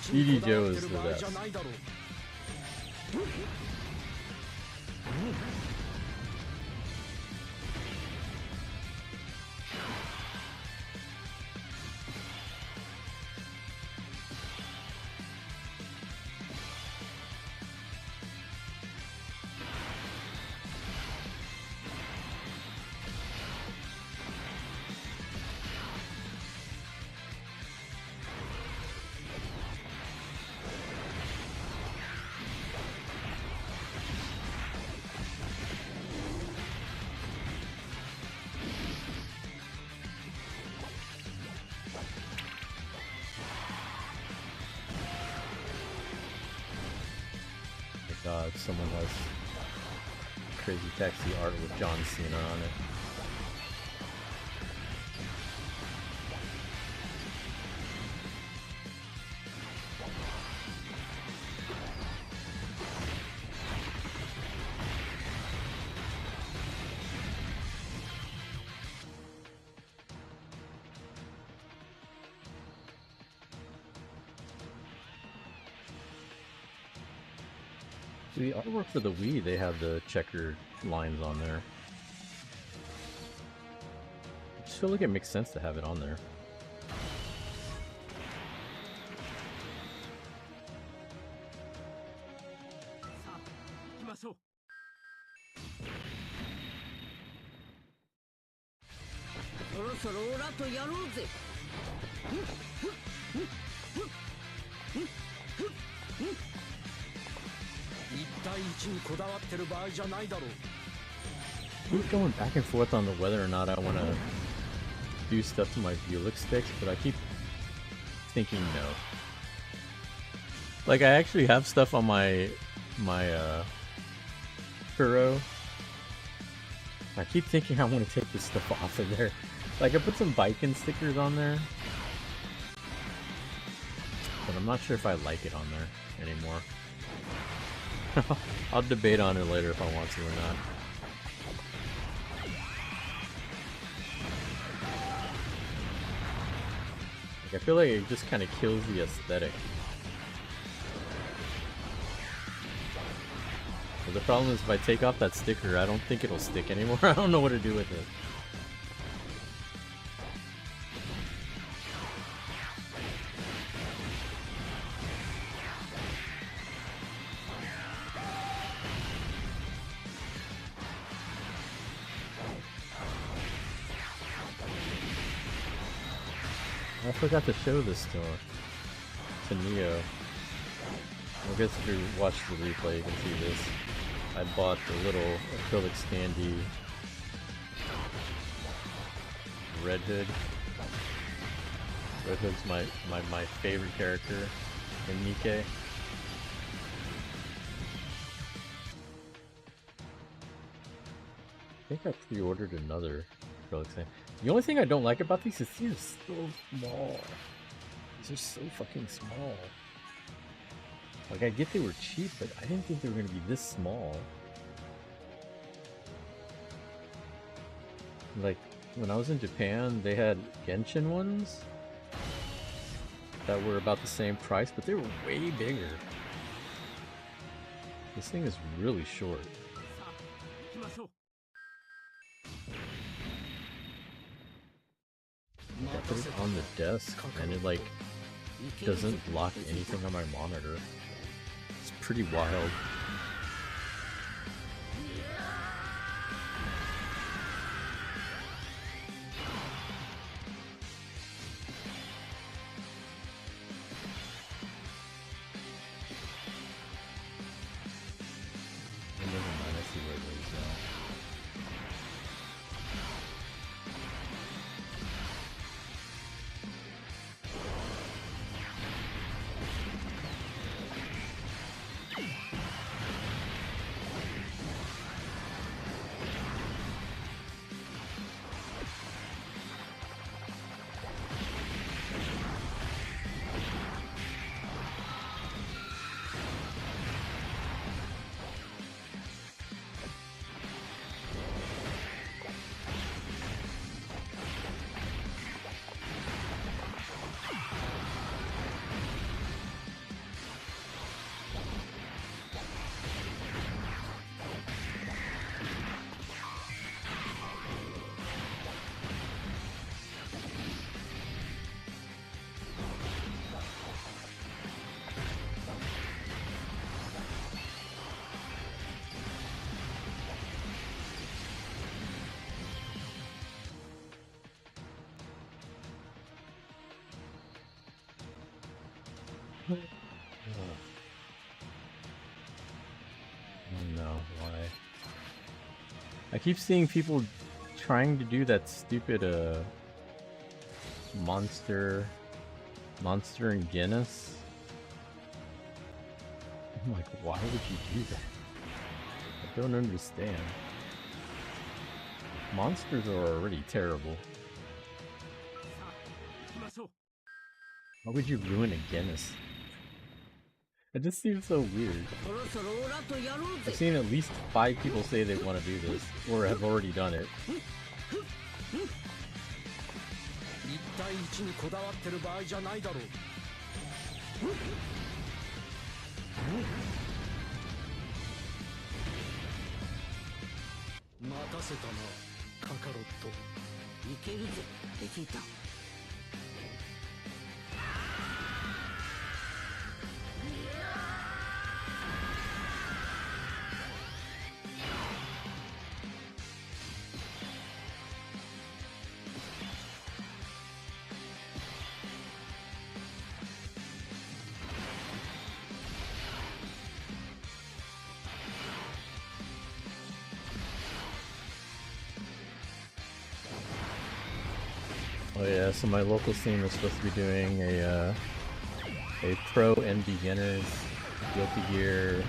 BD Joe is the best. God, someone has Crazy Taxi art with John Cena on it. The artwork for the Wii, they have the checkered lines on there. I just feel like it makes sense to have it on there. Keep going back and forth on the whether or not I want to do stuff to my Bulick sticks, but I keep thinking no. Like, I actually have stuff on my Kuro. I keep thinking I want to take this stuff off of there. Like, I put some Viking stickers on there, but I'm not sure if I like it on there anymore. I'll debate on it later if I want to or not. Like, I feel like it just kind of kills the aesthetic. But the problem is if I take off that sticker, I don't think it'll stick anymore. I don't know what to do with it. I forgot to show this to Neo. I guess if you watch the replay you can see this. I bought the little acrylic standee Red Hood. Red Hood's my favorite character in Nikkei. I think I pre-ordered another acrylic standee. The only thing I don't like about these is these are so small. These are so fucking small. Like, I get they were cheap, but I didn't think they were going to be this small. Like, when I was in Japan, they had Genshin ones that were about the same price, but they were way bigger. This thing is really short. I put it on the desk, and it, like, doesn't block anything on my monitor. It's pretty wild. Oh no, why? I keep seeing people trying to do that stupid monster and Guinness. I'm like, why would you do that? I don't understand. Monsters are already terrible. Why would you ruin a Guinness? It just seems so weird. I've seen at least 5 people say they want to do this, or have already done it. Oh yeah, so my local scene was supposed to be doing a pro and beginners Guilty Gear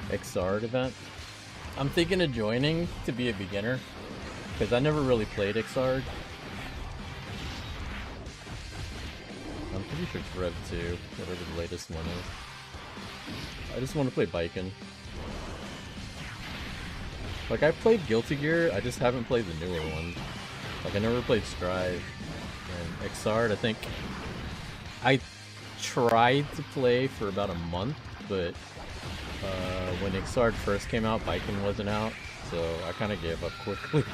XR event. I'm thinking of joining to be a beginner, because I never really played XR. I'm pretty sure it's Rev 2, whatever the latest one is. I just want to play Biken. Like, I played Guilty Gear, I just haven't played the newer one. Like, I never played Strive, and XR, I think I tried to play for about a month, but when XR first came out, Biken wasn't out, so I kind of gave up quickly.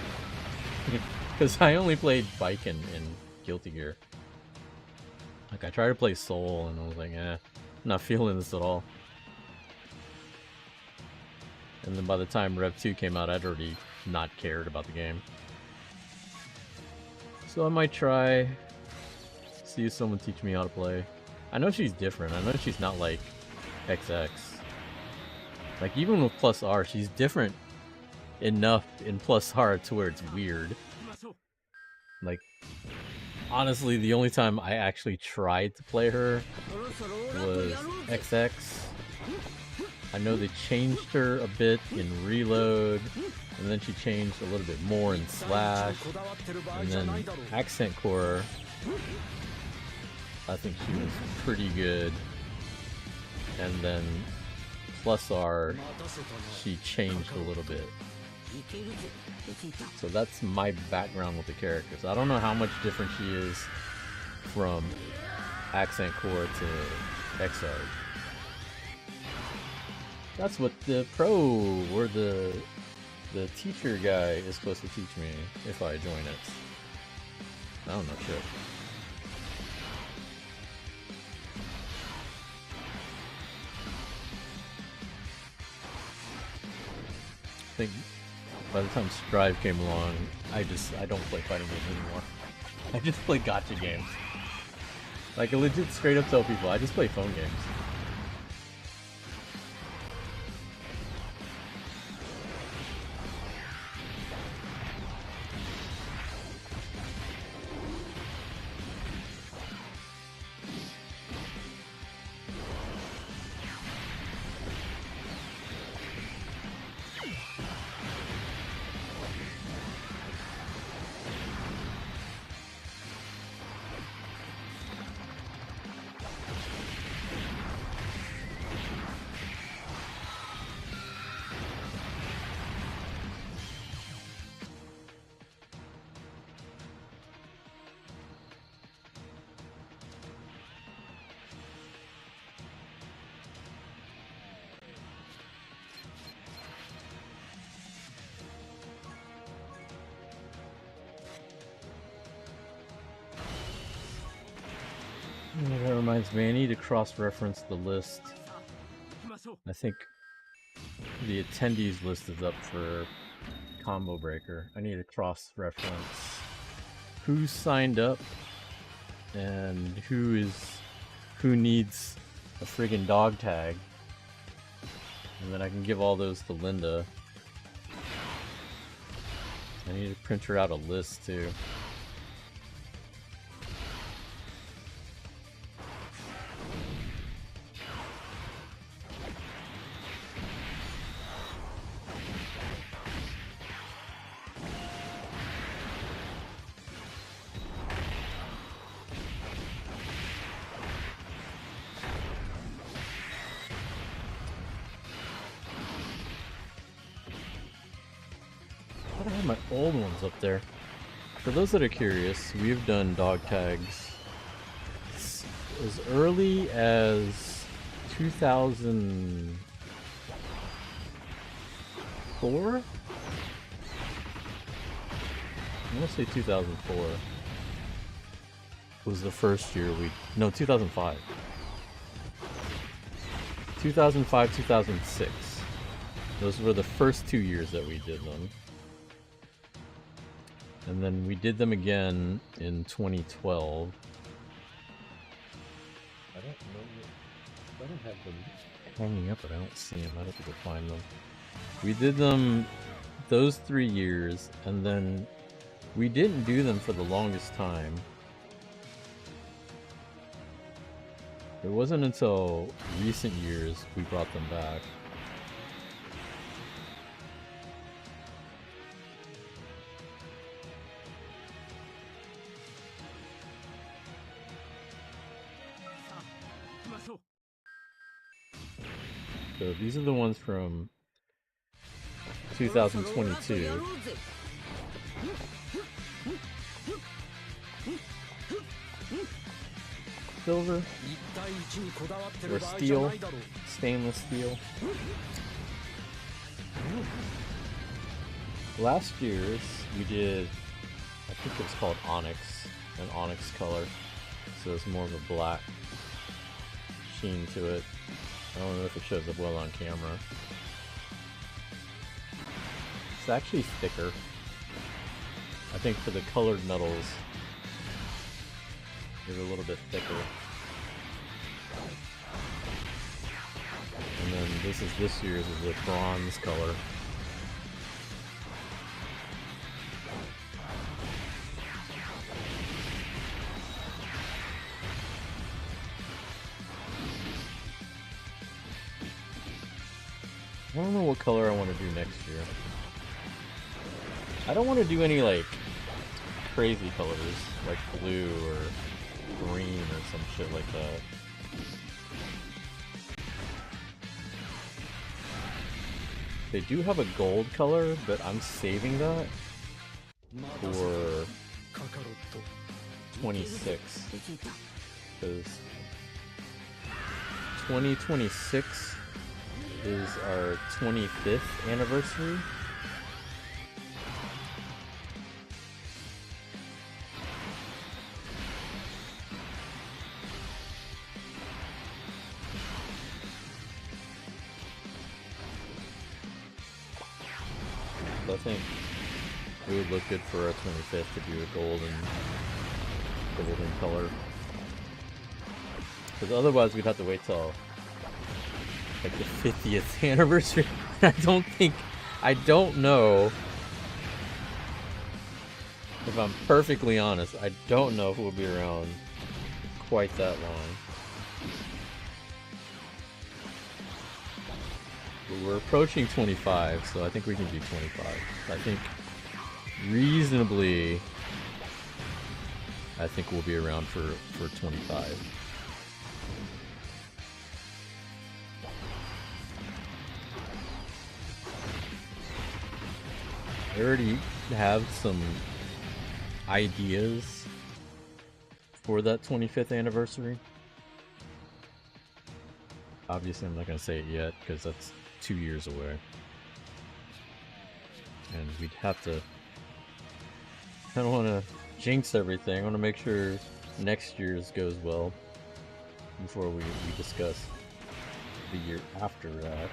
Because I only played Biken in Guilty Gear. Like, I tried to play Soul, and I was like, I'm not feeling this at all. And then by the time Rev 2 came out, I'd already not cared about the game. So I might try, see if someone teach me how to play. I know she's different. I know she's not like XX. Like, even with Plus R, she's different enough in Plus R to where it's weird. Like, honestly, the only time I actually tried to play her was XX. I know they changed her a bit in Reload, and then she changed a little bit more in Slash, and then Accent Core, I think she was pretty good, and then Plus R, she changed a little bit. So that's my background with the characters. I don't know how much different she is from Accent Core to XR. That's what the pro or the teacher guy is supposed to teach me if I join it. I don't know shit. I think by the time Strive came along, I don't play fighting games anymore. I just play gacha games. Like, I legit straight up tell people, I just play phone games. That reminds me, I need to cross-reference the list. I think the attendees list is up for Combo Breaker. I need to cross-reference who signed up and who needs a friggin' dog tag. And then I can give all those to Linda. I need to print her out a list too. I have my old ones up there. For those that are curious, we've done dog tags as early as 2004? I'm gonna say 2004 was the first year we... No, 2005. 2005, 2006. Those were the first 2 years that we did them. And then we did them again in 2012. I don't know. I don't have them hanging up, but I don't see them. I have to go find them. We did them those 3 years, and then we didn't do them for the longest time. It wasn't until recent years we brought them back. So these are the ones from 2022. Silver or steel, stainless steel. Last year's we did, I think it was called Onyx, an Onyx color. So it's more of a black sheen to it. I don't know if it shows up well on camera. It's actually thicker. I think for the colored metals, they're a little bit thicker. And then this year's is a bronze color. I don't know what color I want to do next year. I don't want to do any like crazy colors like blue or green or some shit like that. They do have a gold color, but I'm saving that for 26 because 2026 is our 25th anniversary. So I think it would look good for our 25th to do a golden color. Because otherwise we'd have to wait till like the 50th anniversary. I don't know, if I'm perfectly honest, I don't know if we'll be around quite that long. But we're approaching 25, so I think we can do 25. I think reasonably, I think we'll be around for 25. I already have some ideas for that 25th anniversary. Obviously, I'm not going to say it yet because that's 2 years away. And we'd have to... I don't want to jinx everything. I want to make sure next year's goes well before we discuss the year after that.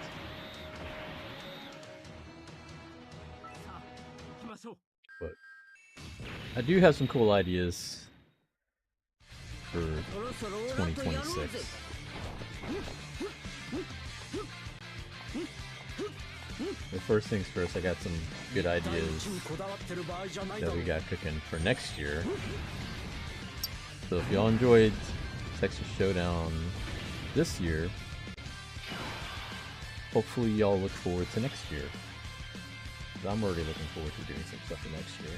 But I do have some cool ideas for 2026. But first things first, I got some good ideas that we got cooking for next year. So if y'all enjoyed Texas Showdown this year, hopefully y'all look forward to next year. I'm already looking forward to doing some stuff for next year.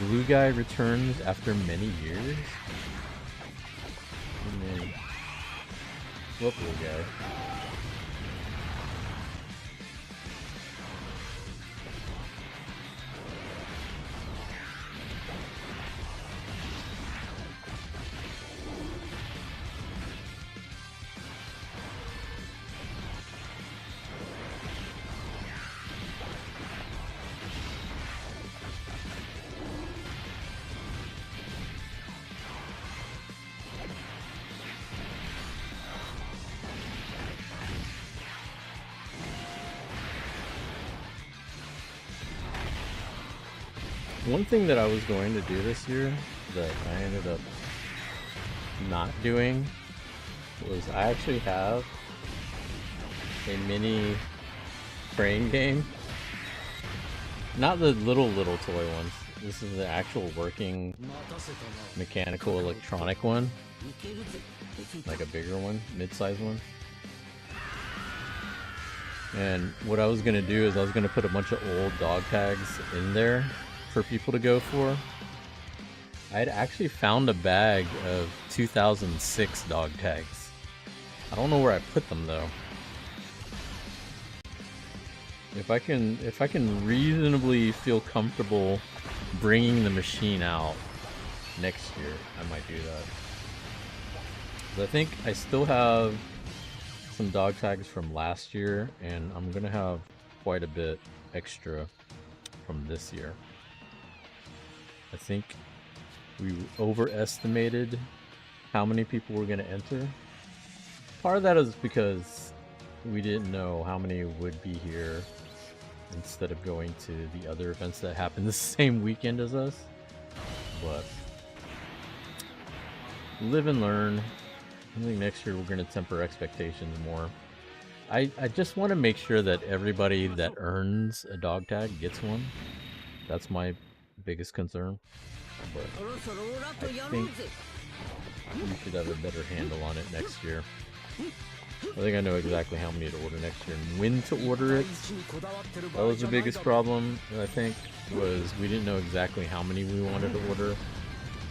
Blue guy returns after many years? And then, what blue guy? One thing that I was going to do this year that I ended up not doing was I actually have a mini crane game. Not the little toy ones. This is the actual working mechanical electronic one. Like a bigger one, mid-sized one. And what I was going to do is I was going to put a bunch of old dog tags in there for people to go for. I had actually found a bag of 2006 dog tags. I don't know where I put them though. If I can reasonably feel comfortable bringing the machine out next year, I might do that. But I think I still have some dog tags from last year, and I'm gonna have quite a bit extra from this year. I think we overestimated how many people were going to enter. Part of that is because we didn't know how many would be here instead of going to the other events that happened the same weekend as us. But live and learn. I think next year we're going to temper expectations more. I just want to make sure that everybody that earns a dog tag gets one. That's my biggest concern, but I think we should have a better handle on it next year. I think I know exactly how many to order next year and when to order it. That was the biggest problem, I think, was we didn't know exactly how many we wanted to order,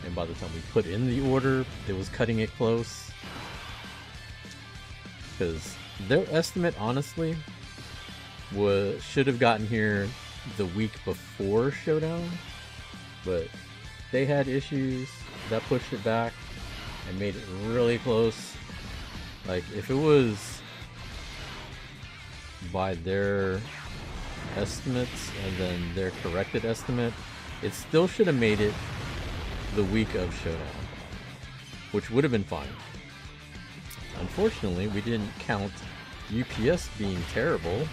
and by the time we put in the order, it was cutting it close. Because their estimate, honestly, should have gotten here the week before Showdown, but they had issues that pushed it back and made it really close. Like, if it was by their estimates and then their corrected estimate, it still should have made it the week of Showdown, which would have been fine. Unfortunately, we didn't count UPS being terrible.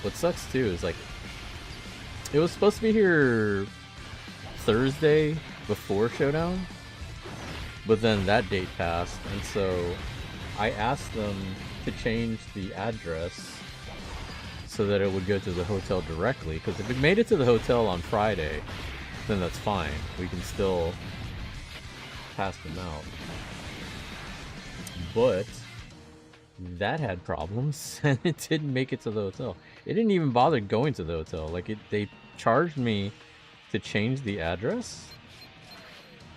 What sucks too is, like, it was supposed to be here Thursday before Showdown, but then that date passed, and so I asked them to change the address so that it would go to the hotel directly, because if it made it to the hotel on Friday, then that's fine. We can still pass them out. But that had problems, and it didn't make it to the hotel. It didn't even bother going to the hotel. Like, they charged me to change the address,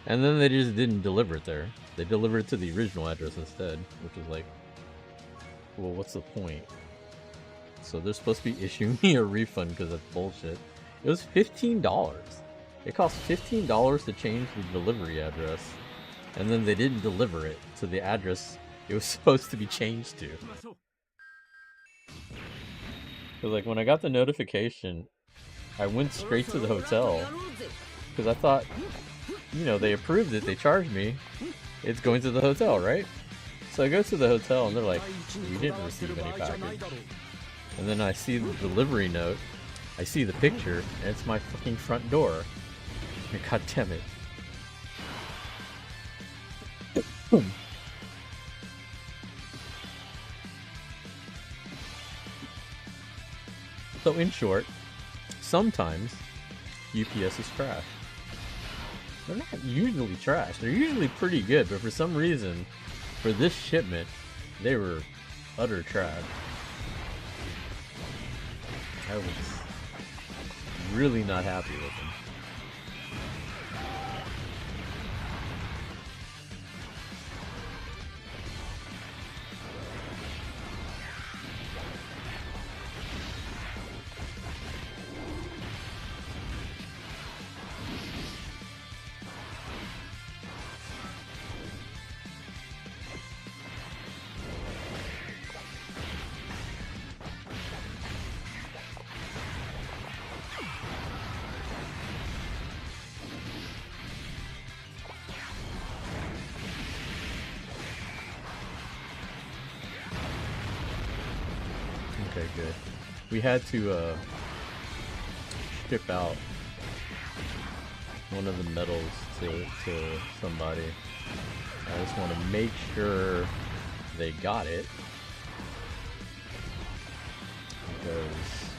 And then they just didn't deliver it there. They delivered it to the original address instead, which is like, well, what's the point? So they're supposed to be issuing me a refund because that's bullshit. It was $15. It cost $15 to change the delivery address, and then they didn't deliver it to the address it was supposed to be changed to. Because like when I got the notification, I went straight to the hotel because I thought, you know, they approved it, they charged me, it's going to the hotel, right? So I go to the hotel and they're like, we didn't receive any package. And then I see the delivery note, I see the picture, and it's my fucking front door. God damn it. So in short, sometimes UPS is trash. They're not usually trash. They're usually pretty good, but for some reason, for this shipment, they were utter trash. I was really not happy with them. Okay, good. We had to ship out one of the medals to somebody. I just want to make sure they got it, because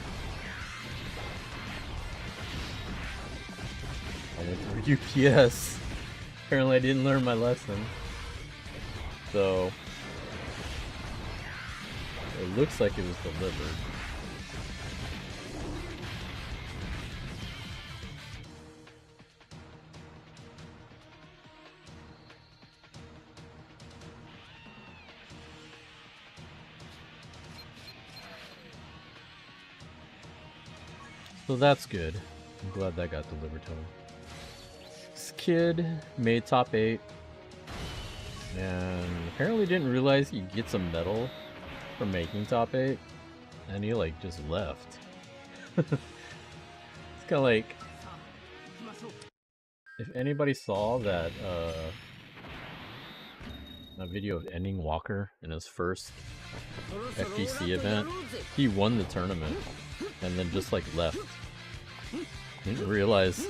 I went through UPS. Apparently I didn't learn my lesson. So it looks like it was delivered. So that's good. I'm glad that got delivered to him. This kid made top 8 and apparently didn't realize he gets a medal for making top 8, and he like just left. It's kind of like, if anybody saw that a video of Ending Walker in his first FGC event, he won the tournament and then just like left. Didn't realize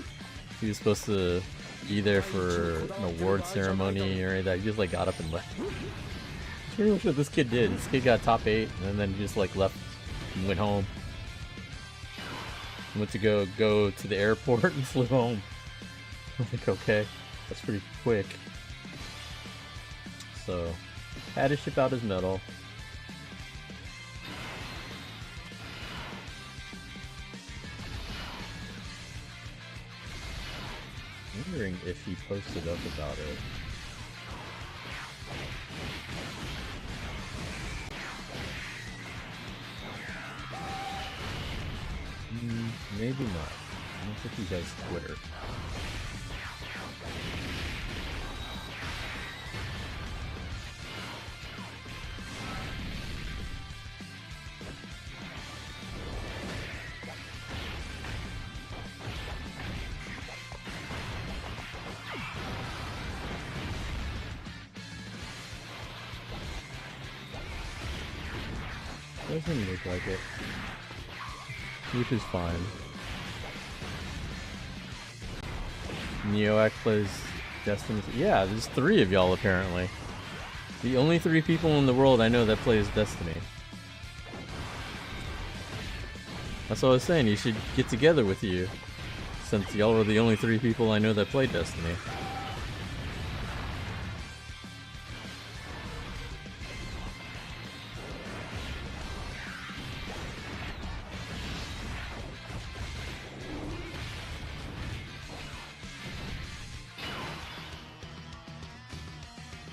he was supposed to be there for an award ceremony or anything. He just like got up and left. That's pretty much what this kid did. This kid got top 8 and then just like left and went home. Went to go to the airport and flew home. I'm like, okay, that's pretty quick. So, had to ship out his medal. I'm wondering if he posted up about it. Maybe not. I don't think he has Twitter. Doesn't look like it. Which is fine. Neoac plays Destiny. Yeah, there's 3 of y'all apparently. The only 3 people in the world I know that plays Destiny. That's what I was saying, you should get together with you, since y'all are the only 3 people I know that play Destiny.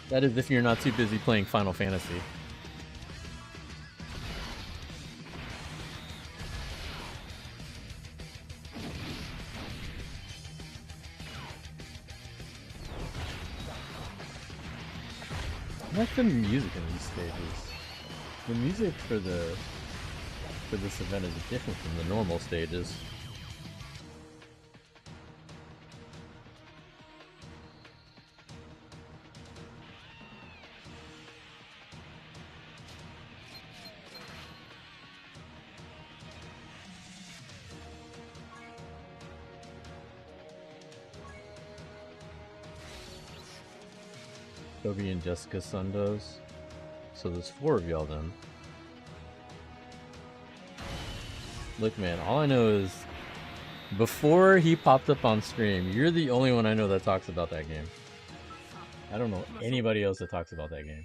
That is if you're not too busy playing Final Fantasy. I like the music in these stages. The music for this event is different from the normal stages. Toby and Jessica's son does. So there's 4 of y'all then. Look, man, all I know is before he popped up on stream, you're the only one I know that talks about that game. I don't know anybody else that talks about that game.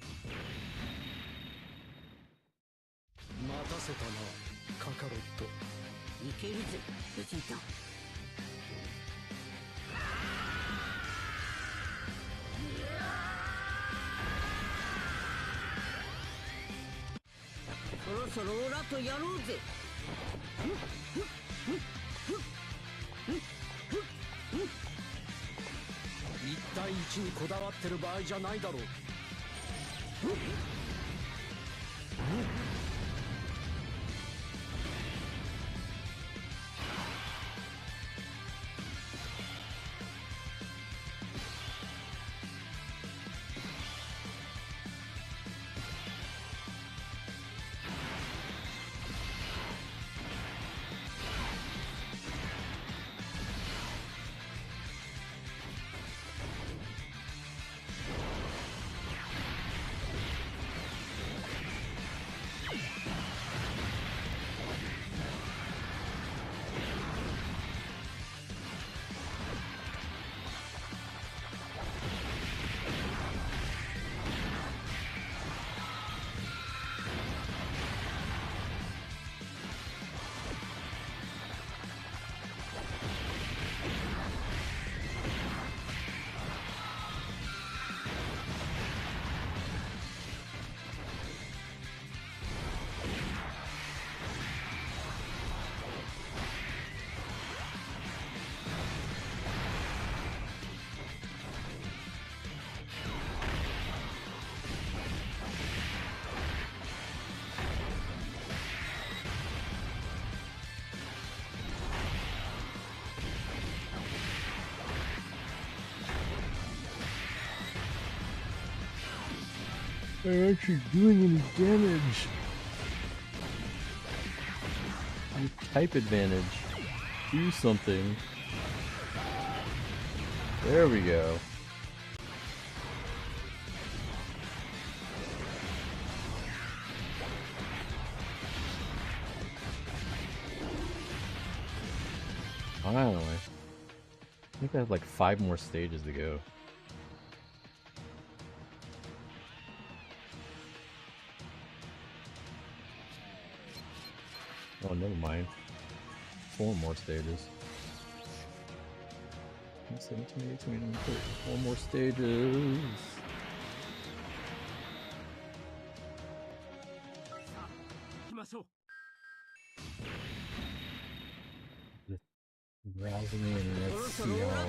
They're actually doing any damage. Your type advantage. Do something. There we go. Finally. I think I have like 5 more stages to go. Oh, never mind. 4 more stages. 17, 18, 20, 30. 4 more stages. Rousing me, and let's see how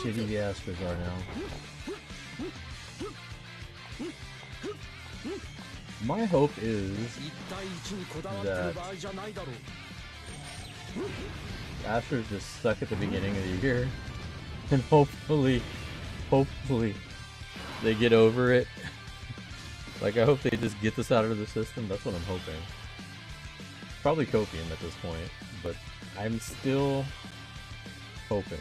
shitty the Astros are now. My hope is that Astros just suck at the beginning of the year, and hopefully they get over it. Like, I hope they just get this out of the system. That's what I'm hoping. Probably copium at this point, but I'm still hoping.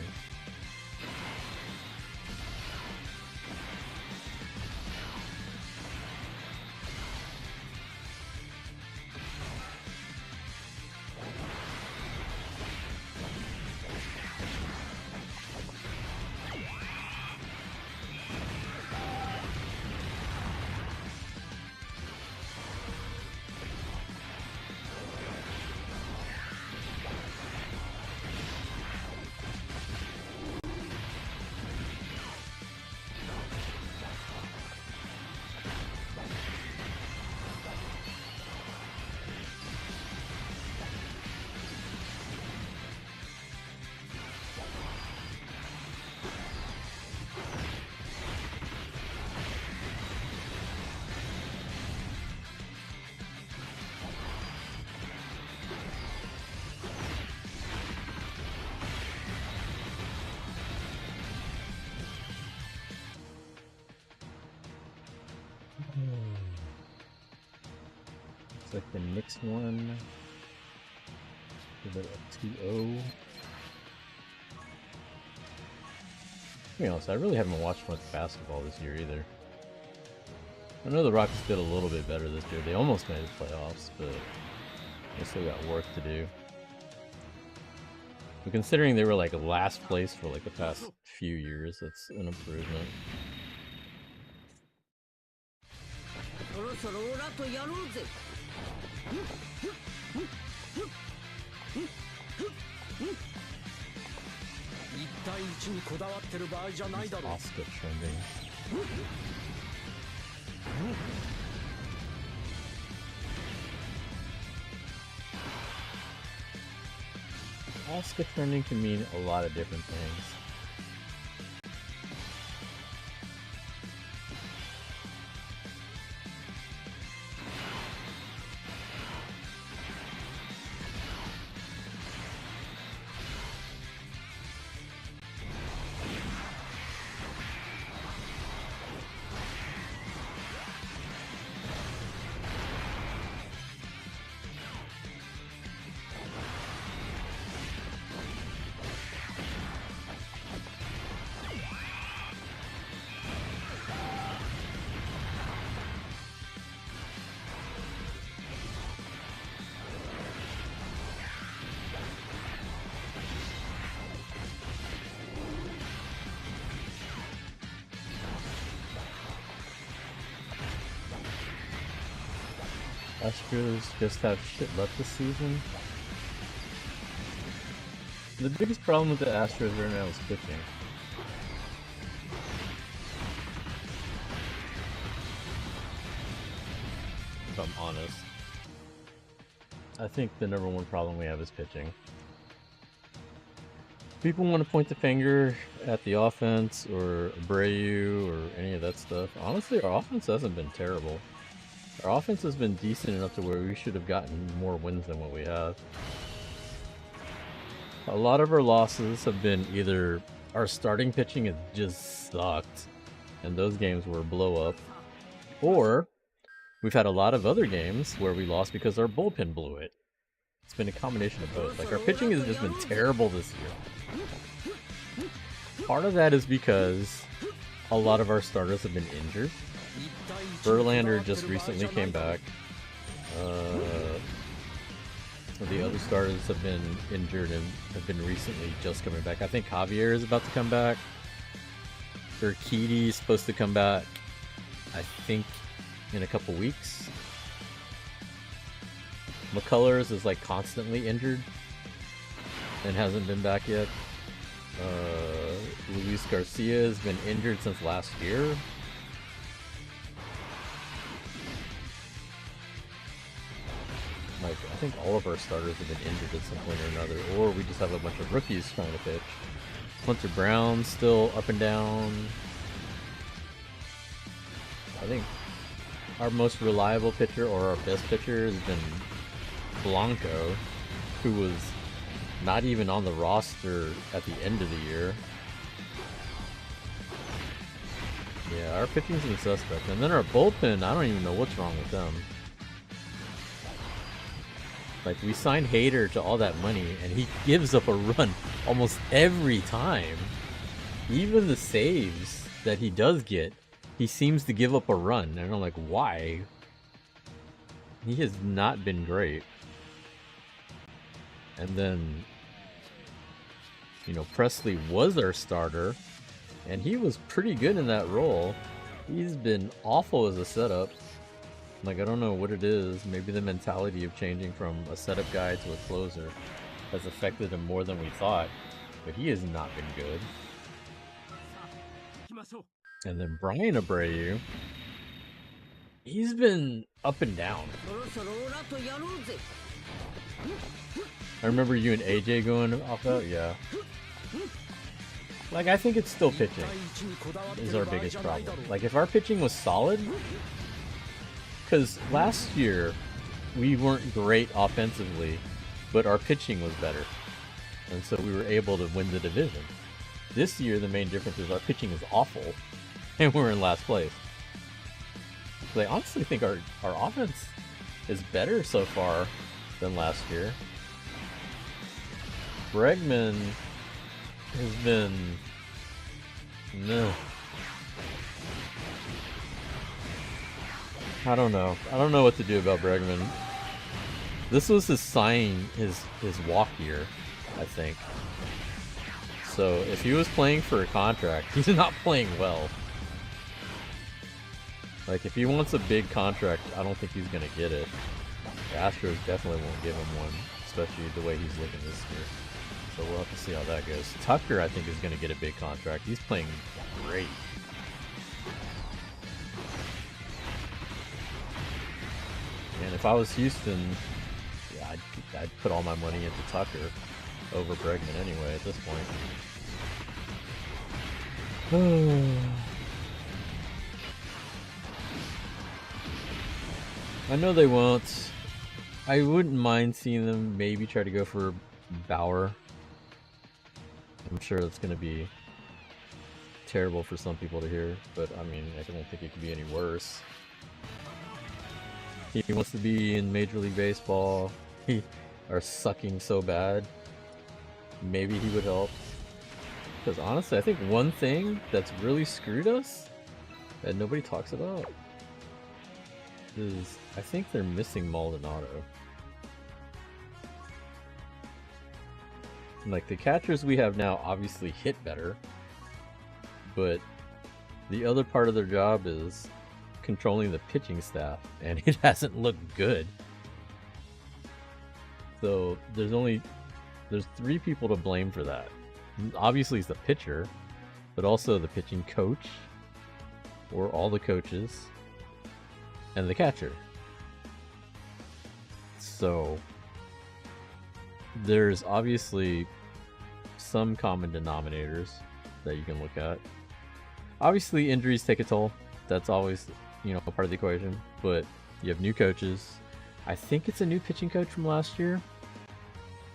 Looks like the next one. Give it a 2-0. To be honest, I really haven't watched much basketball this year either. I know the Rockets did a little bit better this year. They almost made the playoffs, but they still got work to do. But considering they were like last place for like the past few years, that's an improvement. Oscar trending. Oscar trending can mean a lot of different things. Astros just have shit left this season. The biggest problem with the Astros right now is pitching. If I'm honest. I think the number one problem we have is pitching. People want to point the finger at the offense or Abreu or any of that stuff. Honestly, our offense hasn't been terrible. Our offense has been decent enough to where we should have gotten more wins than what we have. A lot of our losses have been either our starting pitching has just sucked, and those games were blow up, or we've had a lot of other games where we lost because our bullpen blew it. It's been a combination of both. Like, our pitching has just been terrible this year. Part of that is because a lot of our starters have been injured. Verlander just recently came back. The other starters have been injured and have been recently just coming back. I think Javier is about to come back. Urquidy is supposed to come back, I think, in a couple weeks. McCullers is like constantly injured and hasn't been back yet. Luis Garcia has been injured since last year. Like, I think all of our starters have been injured at some point or another, or we just have a bunch of rookies trying to pitch. Hunter Brown's still up and down. I think our most reliable pitcher, or our best pitcher, has been Blanco, who was not even on the roster at the end of the year. Yeah, our pitching's been suspect. And then our bullpen, I don't even know what's wrong with them. Like, we signed Hader to all that money, and he gives up a run almost every time. Even the saves that he does get, he seems to give up a run. And I'm like, why? He has not been great. And then, you know, Presley was our starter, and he was pretty good in that role. He's been awful as a setup. Like, I don't know what it is. Maybe the mentality of changing from a setup guy to a closer has affected him more than we thought. But he has not been good. And then Brian Abreu, he's been up and down. I remember you and AJ going off that? Yeah. Like, I think it's still pitching is our biggest problem. Like, if our pitching was solid... Because last year, we weren't great offensively, but our pitching was better. And so we were able to win the division. This year, the main difference is our pitching is awful, and we're in last place. So I honestly think our offense is better so far than last year. Bregman has been... no. I don't know. I don't know what to do about Bregman. This was his his walk year, I think. So if he was playing for a contract, he's not playing well. Like, if he wants a big contract, I don't think he's gonna get it. The Astros definitely won't give him one, especially the way he's looking this year. So we'll have to see how that goes. Tucker, I think, is gonna get a big contract. He's playing great. And if I was Houston, yeah, I'd put all my money into Tucker over Bregman anyway at this point. I know they won't. I wouldn't mind seeing them maybe try to go for Bauer. I'm sure that's going to be terrible for some people to hear, but I mean, I don't think it could be any worse. He wants to be in Major League Baseball. He are sucking so bad. Maybe he would help. Because honestly, I think one thing that's really screwed us that nobody talks about is I think they're missing Maldonado. Like, the catchers we have now obviously hit better, but the other part of their job is controlling the pitching staff, and it hasn't looked good. So there's 3 people to blame for that. Obviously it's the pitcher, but also the pitching coach, or all the coaches, and the catcher. So there's obviously some common denominators that you can look at. Obviously injuries take a toll. That's always, you know, a part of the equation. But you have new coaches. I think it's a new pitching coach from last year.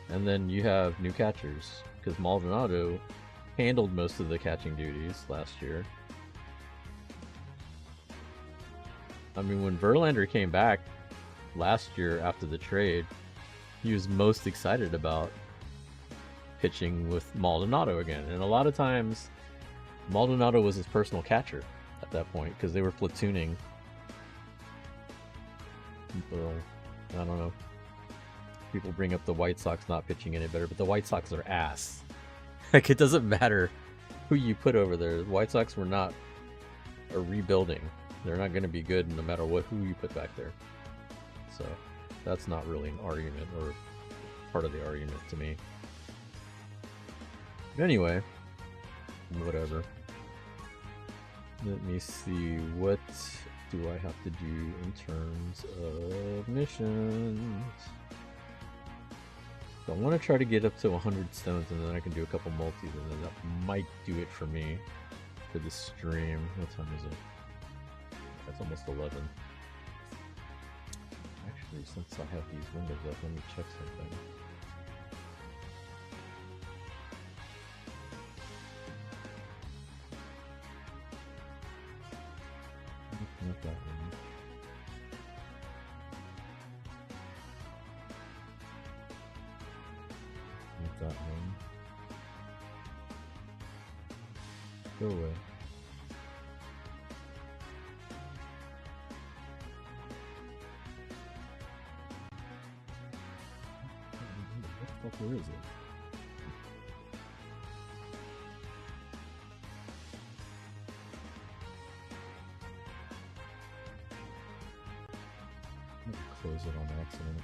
And then you have new catchers, because Maldonado handled most of the catching duties last year. I mean, when Verlander came back last year after the trade, he was most excited about pitching with Maldonado again. And a lot of times, Maldonado was his personal catcher at that point, because they were platooning. Well, I don't know. People bring up the White Sox not pitching any better, but the White Sox are ass. Like, it doesn't matter who you put over there. The White Sox were not rebuilding. They're not going to be good no matter who you put back there. So that's not really an argument, or part of the argument to me. But anyway, whatever. Let me see, what do I have to do in terms of missions? So I want to try to get up to 100 stones, and then I can do a couple multis, and then that might do it for me for the stream. What time is it? That's almost 11. Actually, since I have these windows up, let me check something. Not that one. Not that one. Go away. What the fuck, where is it? Close it on accident.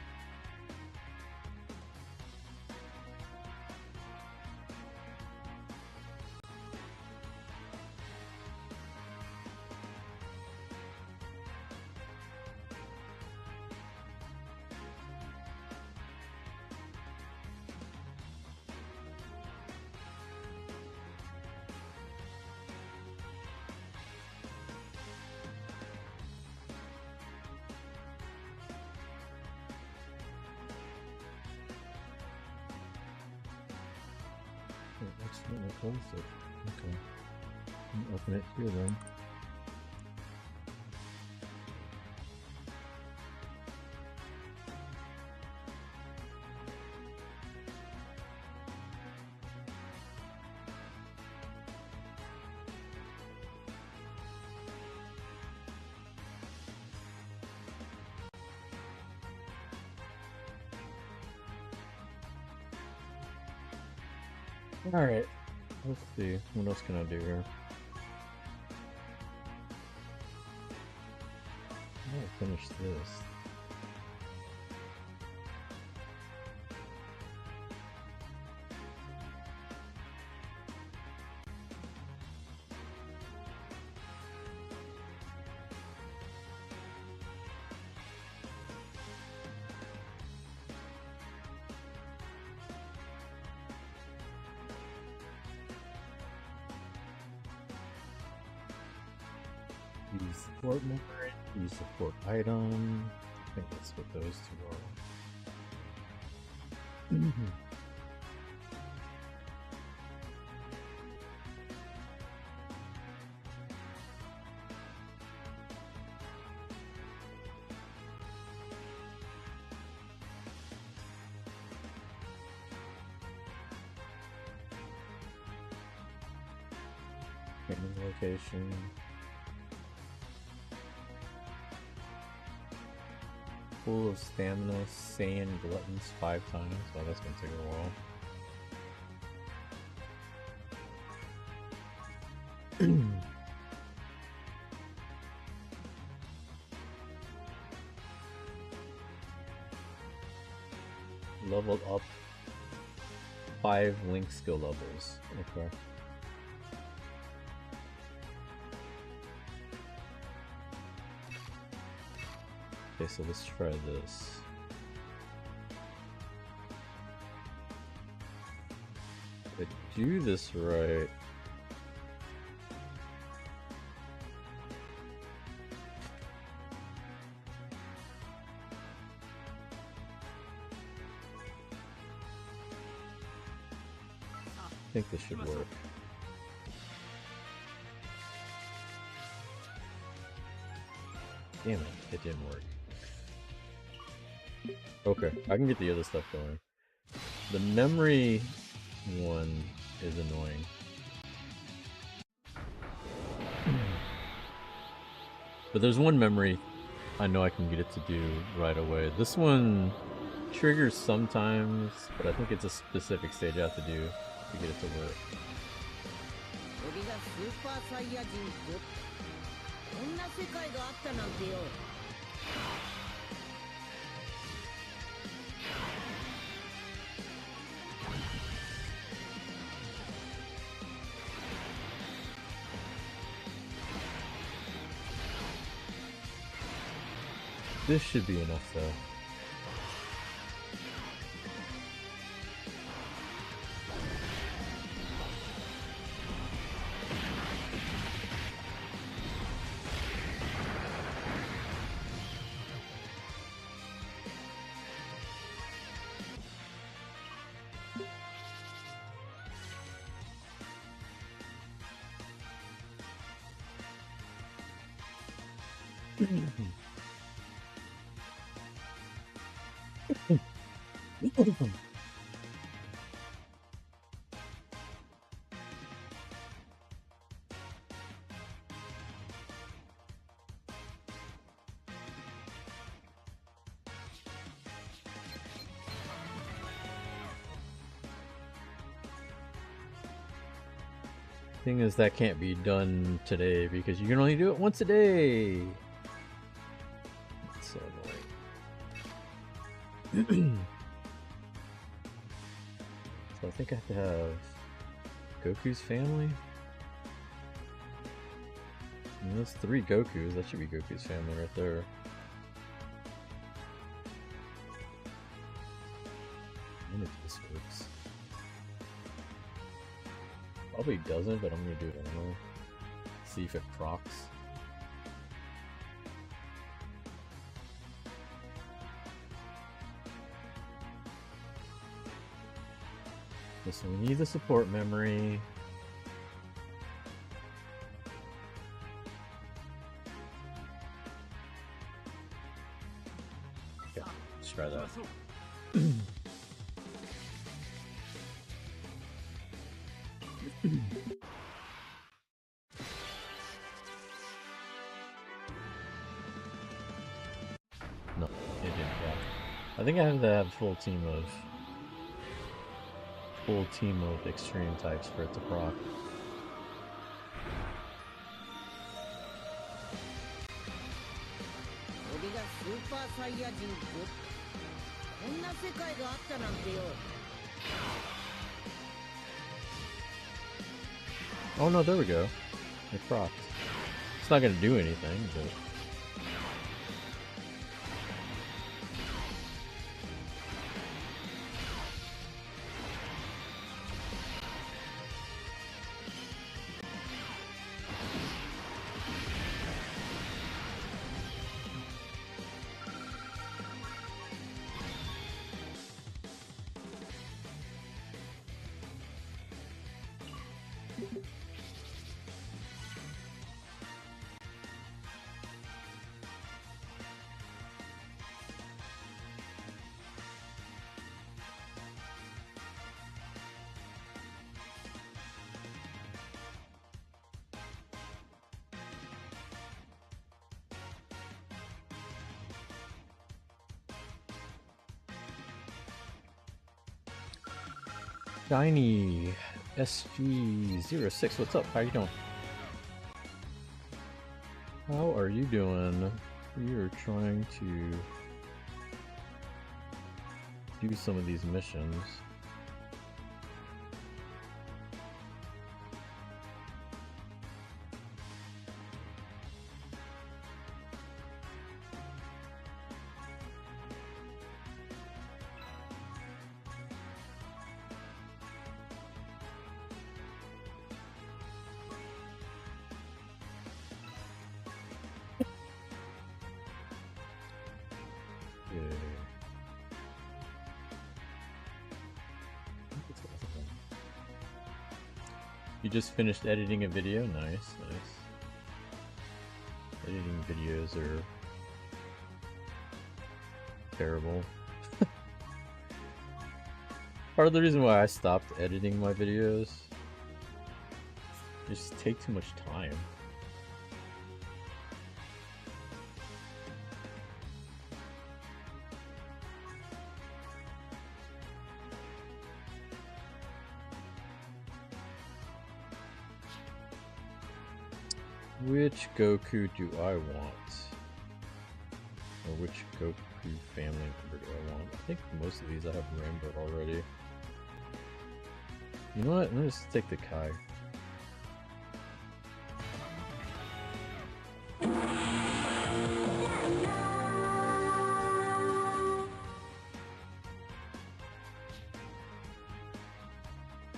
Accidentally closed it. Okay. Open it here then. Alright, let's see. What else can I do here? I'll finish this. Use support memory, use support item. I think that's what those two are. Training location. Full of stamina, sand gluttons 5 times. Oh, that's gonna take a while. Leveled up 5 link skill levels. Okay. Okay, so let's try this. If I do this right. I think this should work. Damn it, it didn't work. Okay, I can get the other stuff going. The memory one is annoying. But there's one memory I know I can get it to do right away. This one triggers sometimes, but I think it's a specific stage I have to do to get it to work. This should be enough though. Thing is, that can't be done today because you can only do it once a day. That's so annoying. So I think I have to have Goku's family. And those 3 Gokus, that should be Goku's family right there. I wonder if this works. Probably doesn't, but I'm gonna do it anyway. See if it procs. So we need the support memory. Okay, let's try that. No, it didn't work. I think I have to have a full team of full team of extreme types for it to proc. 俺がスーパーサイヤ人ゴッこんな世界があったなんてよ。 Oh no, there we go. It procced. It's not gonna do anything, but... Shiny SG06, what's up? How you doing? How are you doing? We are trying to do some of these missions. You just finished editing a video? Nice, nice. Editing videos are terrible. Part of the reason why I stopped editing my videos, they just take too much time. Which Goku do I want? Or which Goku family member do I want? I think most of these I have remembered already. You know what? Let's just take the Kai.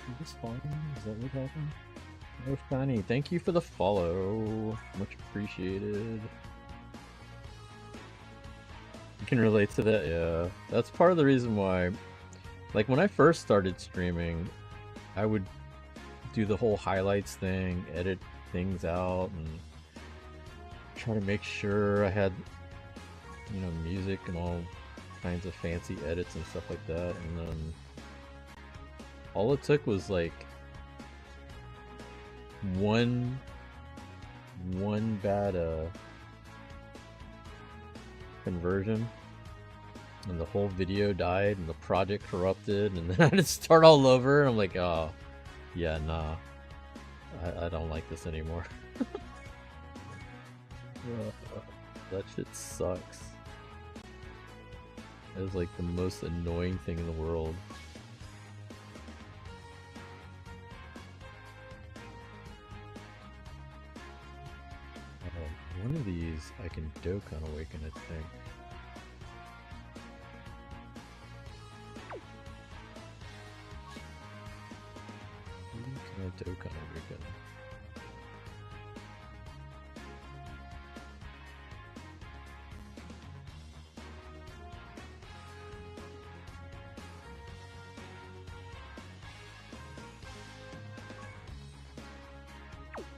Is this fine? Is that what happened? Oh, Shiny, thank you for the follow. Much appreciated. You can relate to that, yeah. That's part of the reason why, like, when I first started streaming, I would do the whole highlights thing, edit things out, and try to make sure I had, you know, music and all kinds of fancy edits and stuff like that, and then all it took was, like, one bad conversion and the whole video died and the project corrupted, and then I had to start all over, and I'm like, oh yeah, nah, I don't like this anymore. That shit sucks. It was like the most annoying thing in the world. One of these I can Dokkan Awaken, I think. Can I Dokkan Awaken?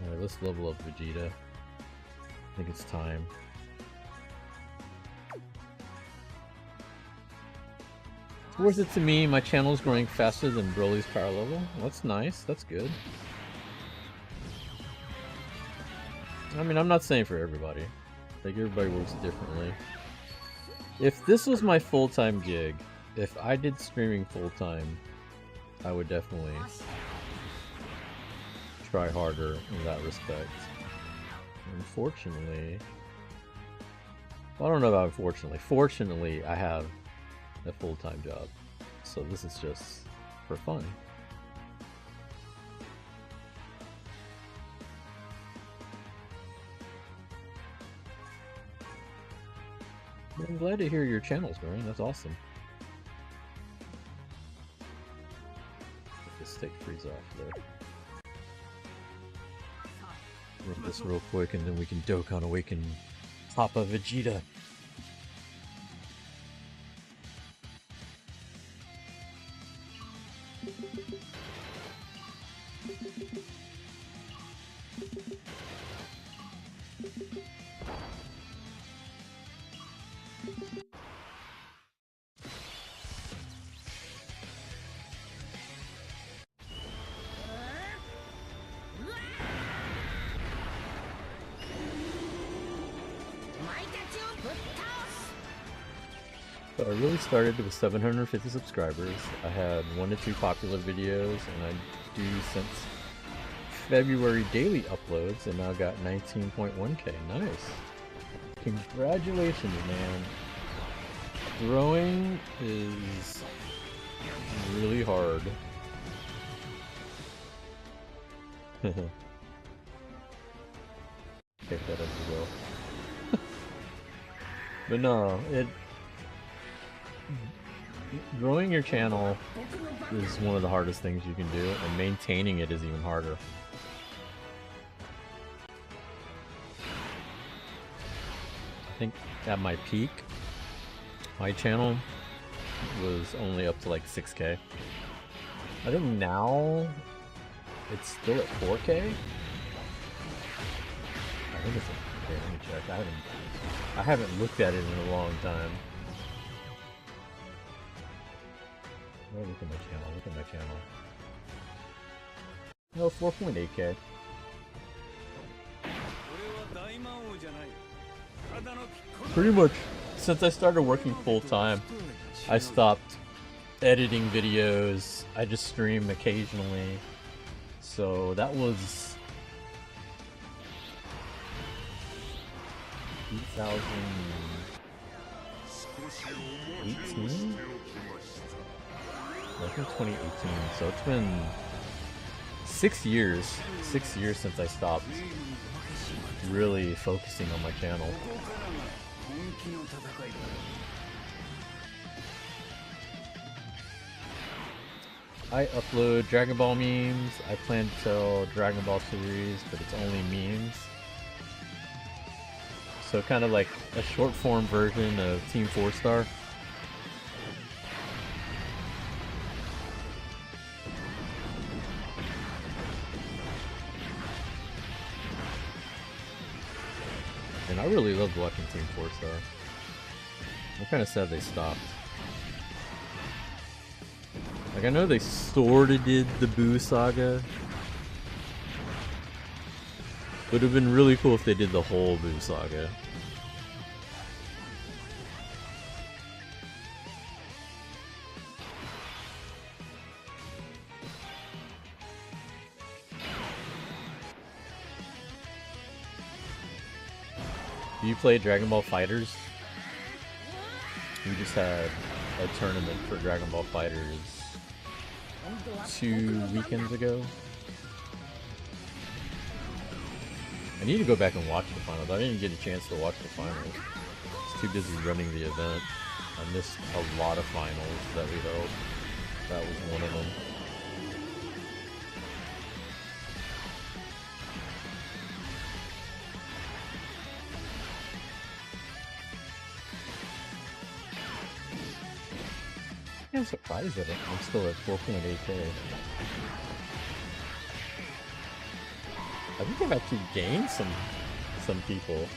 Alright, let's level up Vegeta. I think it's time. It's worth it to me. My channel is growing faster than Broly's power level. Well, that's nice. That's good. I mean, I'm not saying for everybody. Like, everybody works differently. If this was my full-time gig, if I did streaming full-time, I would definitely try harder in that respect. Unfortunately, well, I don't know about unfortunately. Fortunately, I have a full-time job, so this is just for fun. I'm glad to hear your channel's growing. That's awesome. Let's take freeze off there. Rip this real quick, and then we can Dokkan Awaken Papa Vegeta. So I really started with 750 subscribers. I had 1 to 2 popular videos, and I do since February daily uploads, and now got 19.1k. Nice. Congratulations, man. Growing is really hard. Take that as well. But no, growing your channel is one of the hardest things you can do, and maintaining it is even harder. I think at my peak, my channel was only up to like 6k. I think now it's still at 4k. I think it's at, okay, let me check. I haven't looked at it in a long time. Oh, look at my channel, look at my channel. No, 4.8k. Pretty much, since I started working full-time, I stopped editing videos. I just stream occasionally. So that was 2018? I think 2018, so it's been 6 years. 6 years since I stopped really focusing on my channel. I upload Dragon Ball memes. I plan to tell Dragon Ball series, but it's only memes. So kind of like a short form version of Team 4-Star. And I really loved watching Team 4-Star. I'm kind of sad they stopped. Like, I know they sorta did the Boo saga. Would have been really cool if they did the whole Boo saga. Do you play Dragon Ball Fighters? We just had a tournament for Dragon Ball Fighters 2 weekends ago. I need to go back and watch the finals. I didn't get a chance to watch the finals. I was too busy running the event. I missed a lot of finals that we held. That was one of them. I'm surprised that I'm still at 4.8k. I think I've actually gained some people.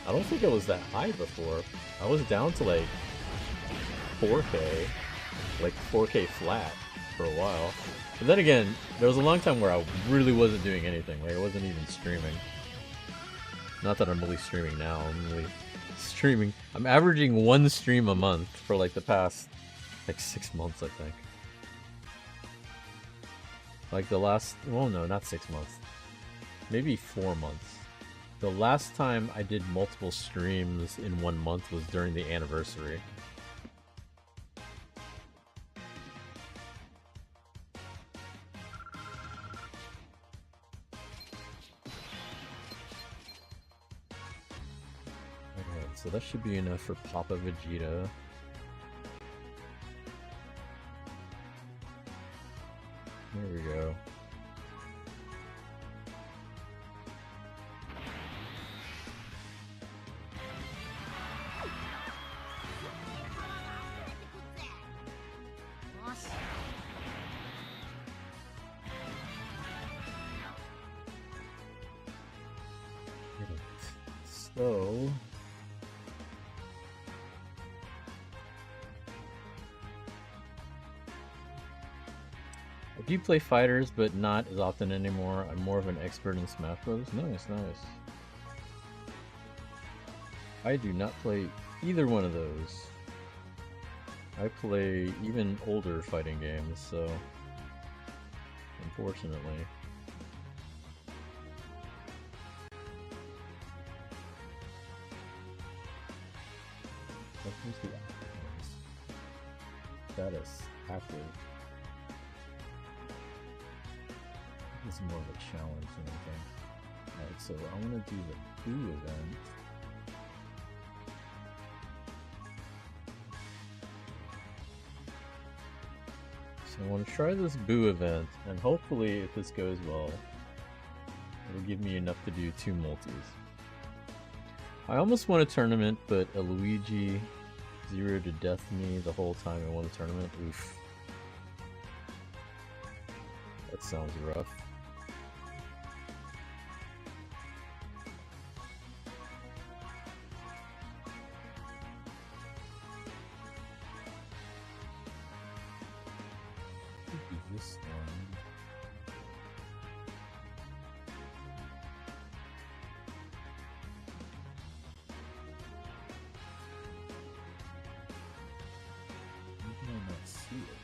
I don't think it was that high before. I was down to like 4k, like 4k flat for a while. But then again, there was a long time where I really wasn't doing anything. Like I wasn't even streaming. Not that I'm really streaming now. I'm really streaming. I'm averaging 1 stream a month for like the past like 6 months, I think. Like the last, well, no, not 6 months. Maybe 4 months. The last time I did multiple streams in 1 month was during the anniversary. Alright, so that should be enough for Papa Vegeta. There we go. So I do play fighters, but not as often anymore. I'm more of an expert in Smash Bros. Nice, nice. I do not play either one of those. I play even older fighting games, so unfortunately. Where's the status active? This is more of a challenge than anything. Alright, so I want to do the Boo event. So I want to try this Boo event, and hopefully, if this goes well, it'll give me enough to do 2 multis. I almost won a tournament, but a Luigi zeroed to death me the whole time I won the tournament. Oof. That sounds rough. This one. Why can I not see it?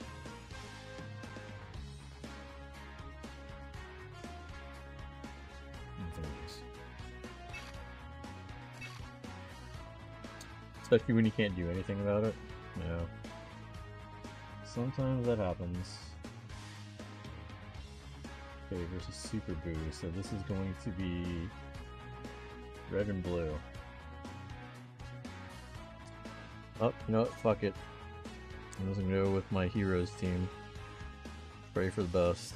There it is. Especially when you can't do anything about it. Yeah. Sometimes that happens. Okay, versus Super Boo, so this is going to be red and blue. Oh, you know what? Fuck it. I'm just gonna go with my heroes team. Pray for the best.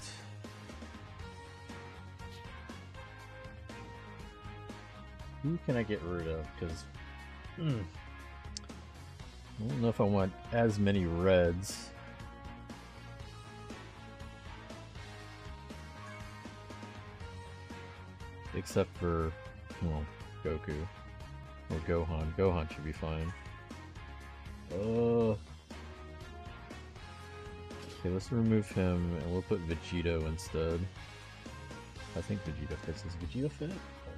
Who can I get rid of? Because I don't know if I want as many reds. Except for, well, Goku. Or Gohan. Gohan should be fine. Okay, let's remove him and we'll put Vegito instead. I think Vegeta fits. Does Vegeta fit? Hold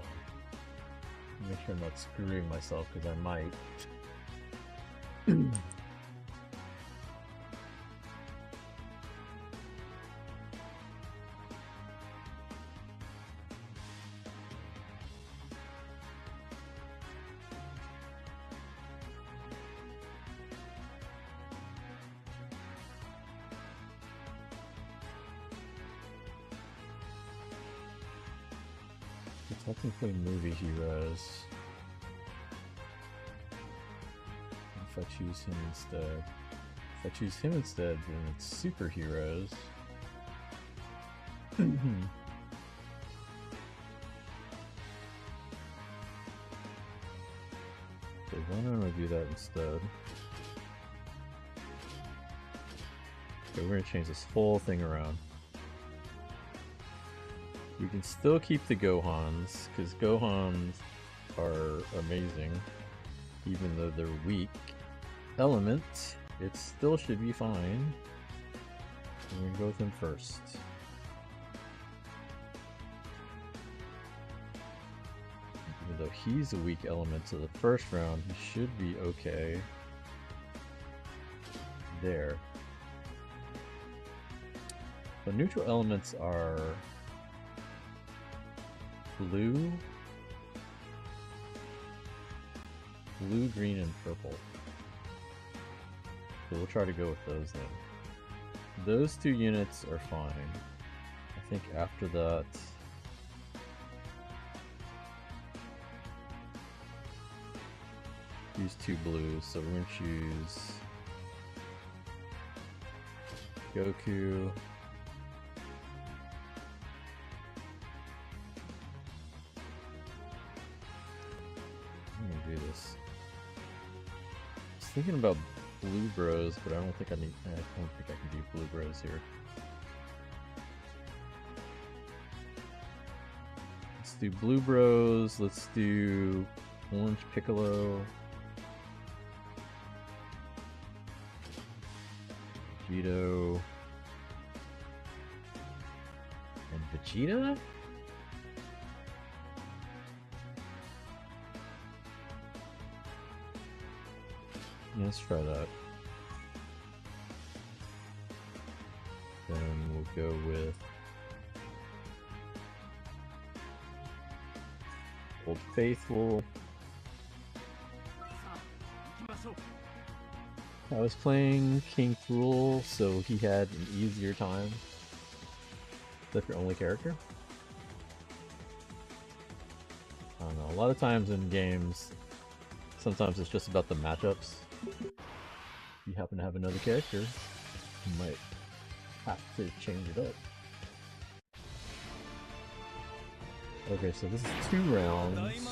on. Make sure I'm not screwing myself, because I might. Technically movie heroes. If I choose him instead. If I choose him instead, then it's superheroes. So why don't I do that instead? Okay, we're gonna change this whole thing around. We can still keep the Gohans, because Gohans are amazing. Even though they're weak element, it still should be fine. We're gonna go with him first. Even though he's a weak element to the first round, he should be okay. There. The neutral elements are blue, green, and purple. So we'll try to go with those then. Those two units are fine. I think after that... use two blues, so we're going to choose Goku, I'm going to do this. I was thinking about blue bros, but I don't think I can do blue bros here. Let's do blue bros, let's do orange Piccolo, Vito, and Vegeta? Yeah, let's try that. Then we'll go with Old Faithful. I was playing King Cruel, so he had an easier time. That's your only character? I don't know, a lot of times in games, sometimes it's just about the matchups. If you happen to have another character, you might have to change it up. Okay, so this is 2 rounds.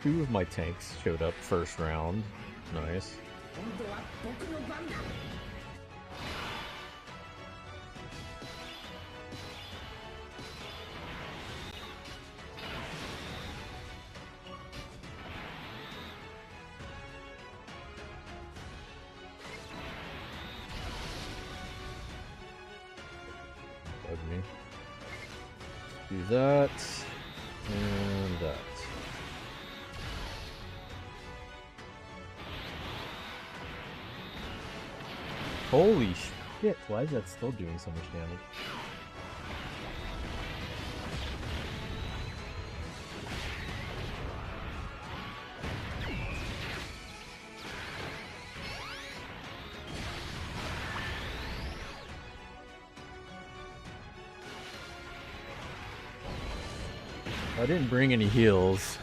Two of my tanks showed up first round. Nice. Me. Do that and that. Holy shit, why is that still doing so much damage? I didn't bring any heals.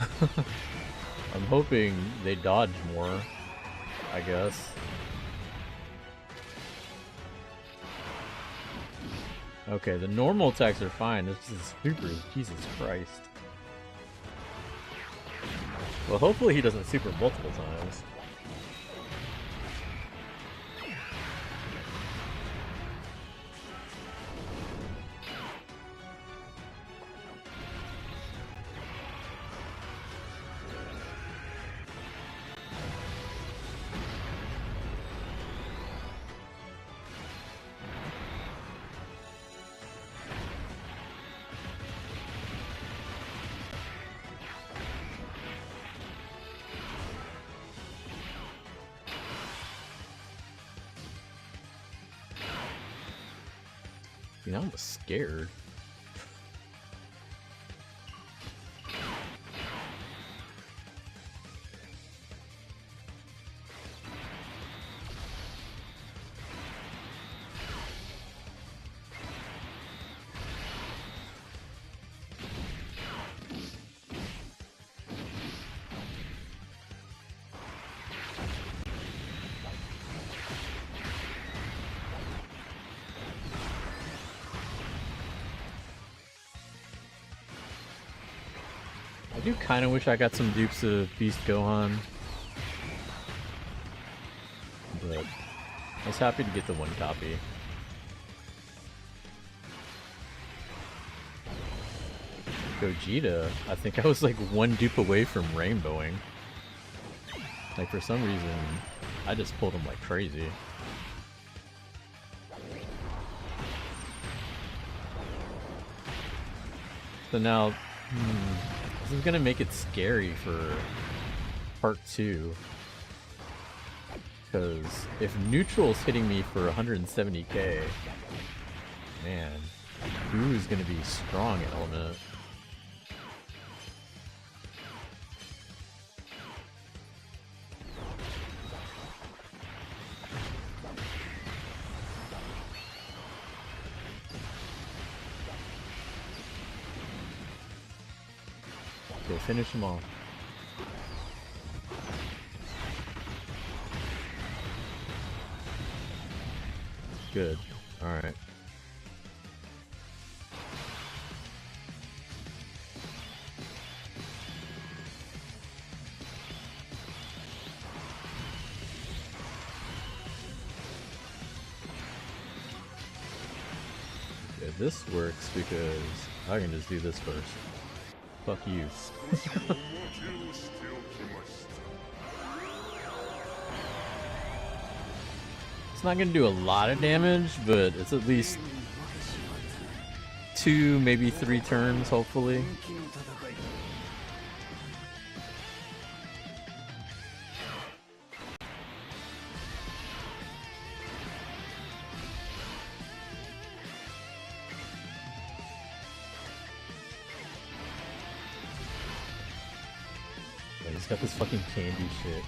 I'm hoping they dodge more, I guess. Okay, the normal attacks are fine. This is super. Jesus Christ. Well, hopefully he doesn't super multiple times. You know, I was scared. I do kind of wish I got some dupes of Beast Gohan, but I was happy to get the one copy. Gogeta, I think I was like one dupe away from rainbowing. Like for some reason, I just pulled him like crazy. So now, this is gonna make it scary for part 2. Because if neutral's hitting me for 170k, man, who's gonna be strong element? Okay, finish them all. Good. Alright. Okay, this works because I can just do this first. Fuck you. It's not gonna do a lot of damage, but it's at least 2, maybe 3 turns, hopefully. He's got this fucking candy shit.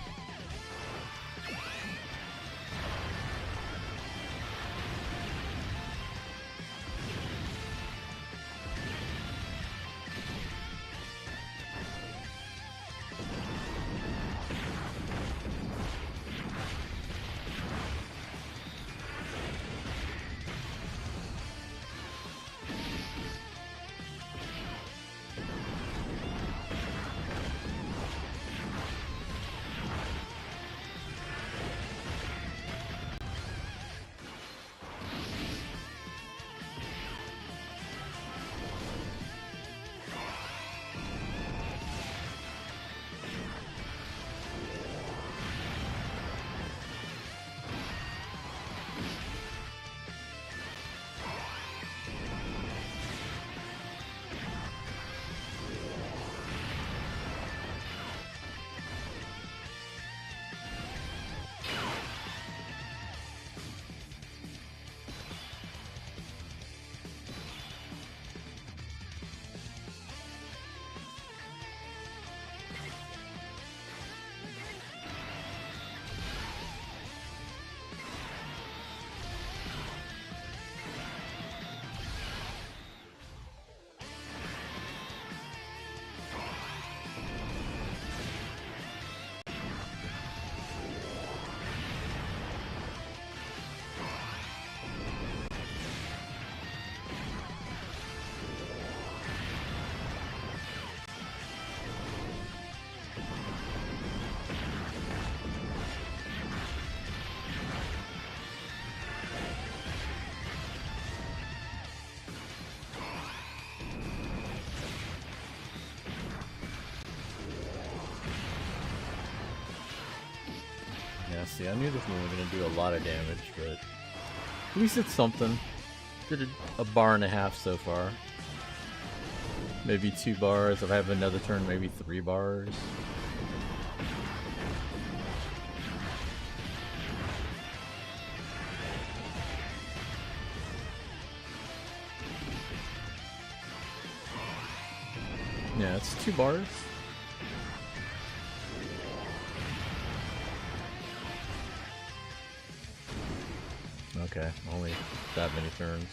See, I knew this one was going to do a lot of damage, but at least it's something. Did a bar and a half so far. Maybe 2 bars. If I have another turn, maybe 3 bars. Yeah, it's 2 bars. Okay, only that many turns.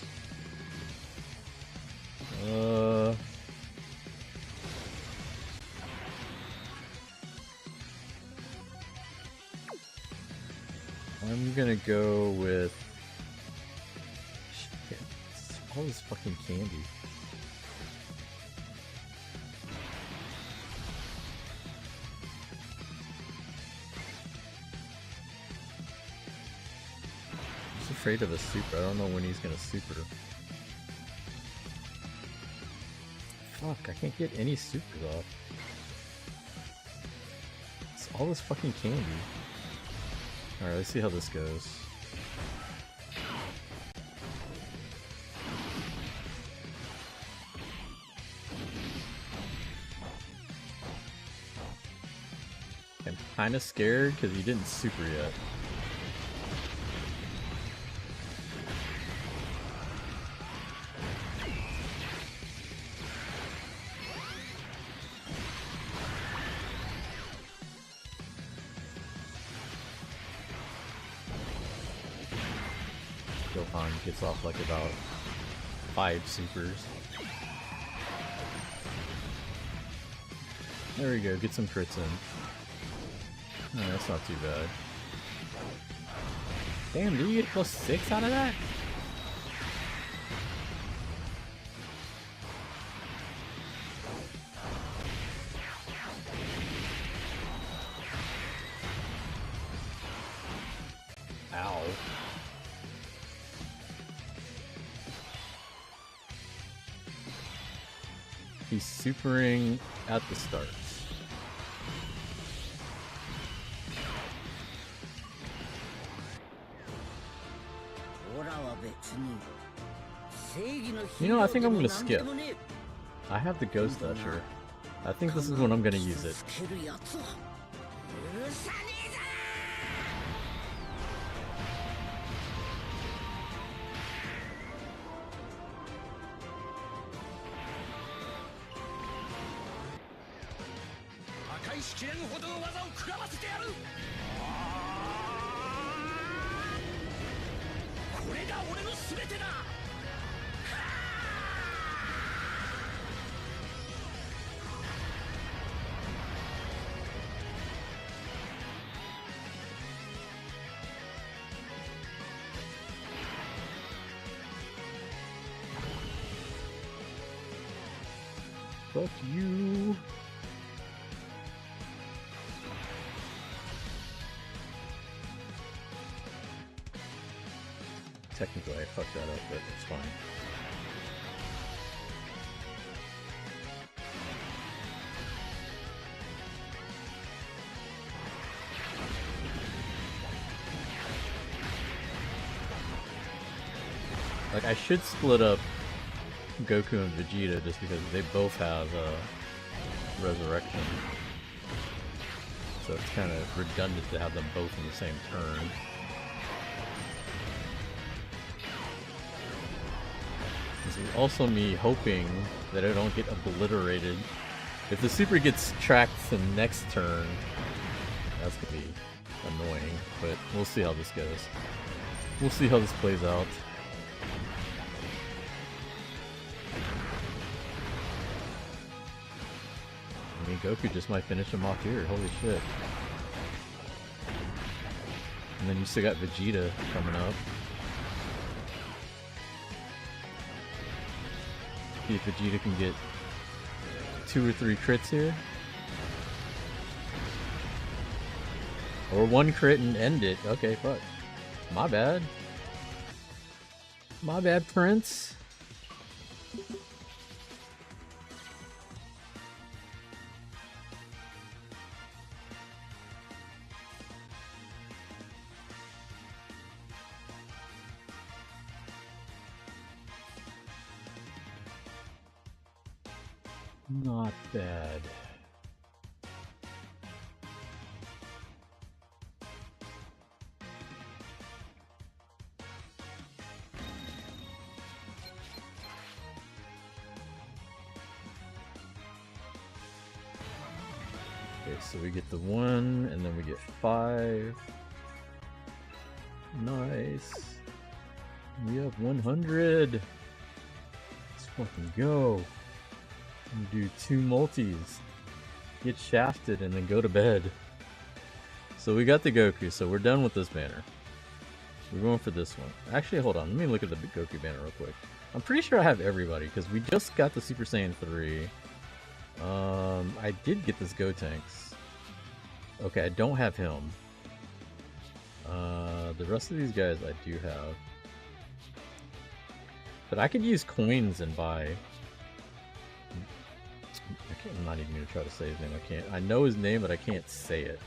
I'm gonna go with shit, all this fucking candy. Afraid of a super. I don't know when he's gonna super. Fuck, I can't get any supers off. It's all this fucking candy. Alright, let's see how this goes. Kinda scared because he didn't super yet. Gohan gets off like about 5 supers. There we go, get some crits in. Oh, that's not too bad. Damn, did you get +6 out of that? Ow. He's supering at the start. You know, I think I'm gonna skip. I have the Ghost Usher. I think this is when I'm gonna use it. Fuck you. Technically I fucked that up, but it's fine. Like, I should split up Goku and Vegeta just because they both have Resurrection. So it's kind of redundant to have them both in the same turn. This is also me hoping that I don't get obliterated. If the super gets tracked to the next turn, that's gonna be annoying, but we'll see how this goes. We'll see how this plays out. I mean, Goku just might finish him off here, holy shit. And then you still got Vegeta coming up. See if Vegeta can get 2 or 3 crits here. Or 1 crit and end it. Okay, fuck. My bad. My bad, Prince. Not bad. Okay, so we get the 1, and then we get 5. Nice. We have 100. Let's fucking go. Do 2 multis, get shafted, and then go to bed. So we got the Goku, so we're done with this banner. We're going for this one. Actually, hold on, let me look at the Goku banner real quick. I'm pretty sure I have everybody, because we just got the Super Saiyan 3. I did get this Gotenks. Okay, I don't have him. The rest of these guys I do have. But I could use coins and buy... I'm not even going to try to say his name. I can't. I know his name, but I can't say it.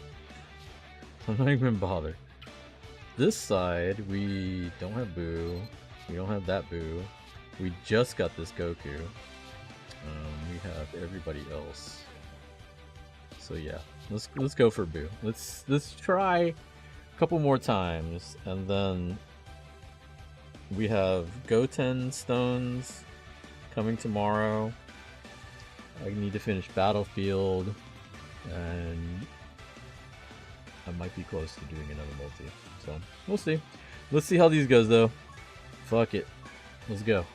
I'm not even going to bother. This side, we don't have Boo. We don't have that Boo. We just got this Goku. We have everybody else. So yeah. Let's go for Boo. Let's try a couple more times, and then we have Goten stones coming tomorrow. I need to finish Battlefield, and I might be close to doing another multi. So we'll see. Let's see how these goes though. Fuck it. Let's go.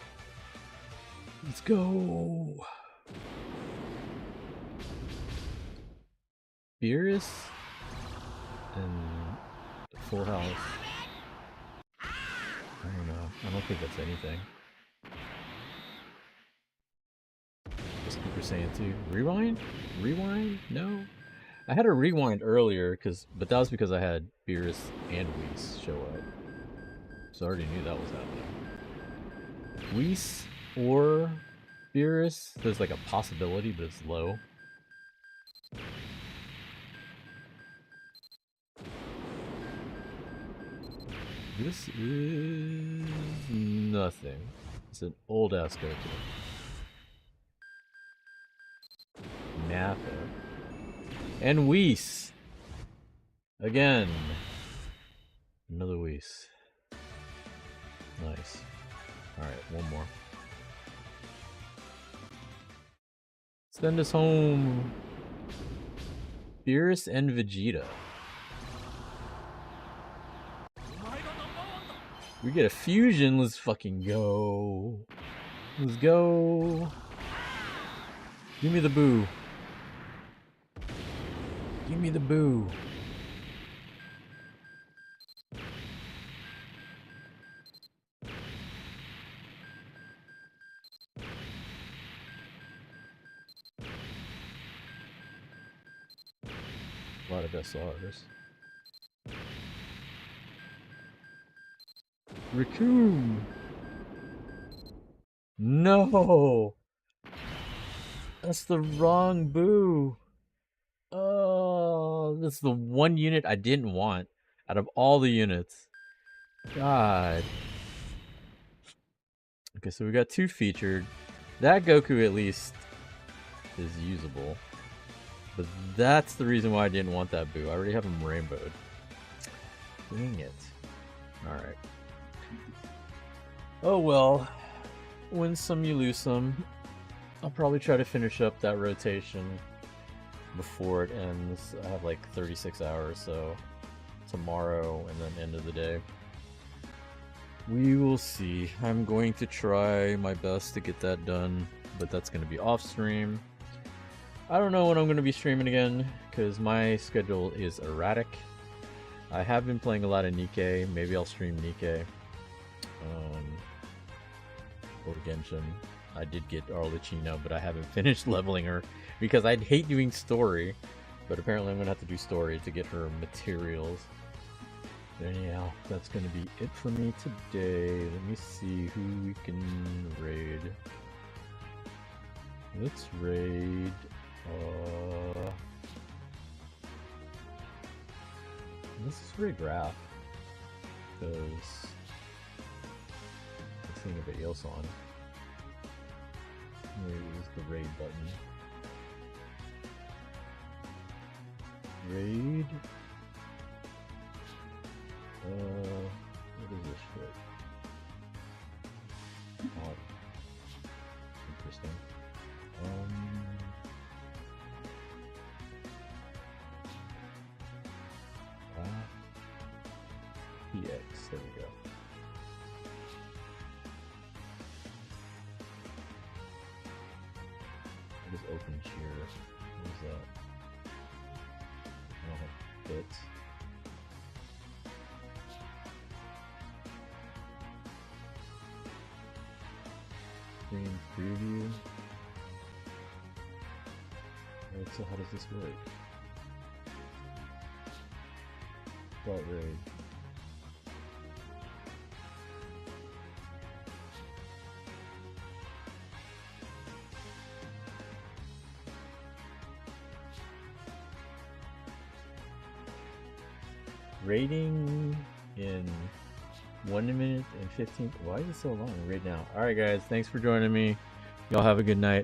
Let's go. Beerus and Full House. I don't know. I don't think that's anything. Super Saiyan 2. Rewind? Rewind? No. I had a rewind earlier, but that was because I had Beerus and Whis show up. So I already knew that was happening. Whis or Beerus, there's like a possibility, but it's low. This is nothing. It's an old ass Goku. Nappa. And Whis. Again. Another Whis. Nice. Alright, one more. Send us home. Beerus and Vegeta. We get a fusion. Let's fucking go. Let's go. Give me the Boo. Give me the Boo. A lot of SRs. Raccoon. No. That's the wrong Boo. Oh, that's the one unit I didn't want out of all the units. God. Okay, so we got two featured. That Goku at least is usable. But that's the reason why I didn't want that Boo. I already have him rainbowed. Dang it. Alright. Oh well. Win some, you lose some. I'll probably try to finish up that rotation before it ends. I have like 36 hours, so tomorrow and then end of the day. We will see. I'm going to try my best to get that done, but that's going to be off stream. I don't know when I'm going to be streaming again, because my schedule is erratic. I have been playing a lot of Nikkei. Maybe I'll stream Nikkei. Or Genshin. I did get Arlecchino, but I haven't finished leveling her because I'd hate doing story, but apparently I'm going to have to do story to get her materials. But anyhow, that's going to be it for me today. Let me see who we can raid. Let's raid... let's just raid Raph, because I'm seeing everybody else on. Where is the raid button? Raid? What is this shit? Oh, interesting. PX, there we go. Just open cheer. What is that? I don't have bits. Screen preview. Right, so how does this work? Start raid. Rating in 1 minute and 15. Why is it so long? Right now. Alright guys, thanks for joining me. Y'all have a good night.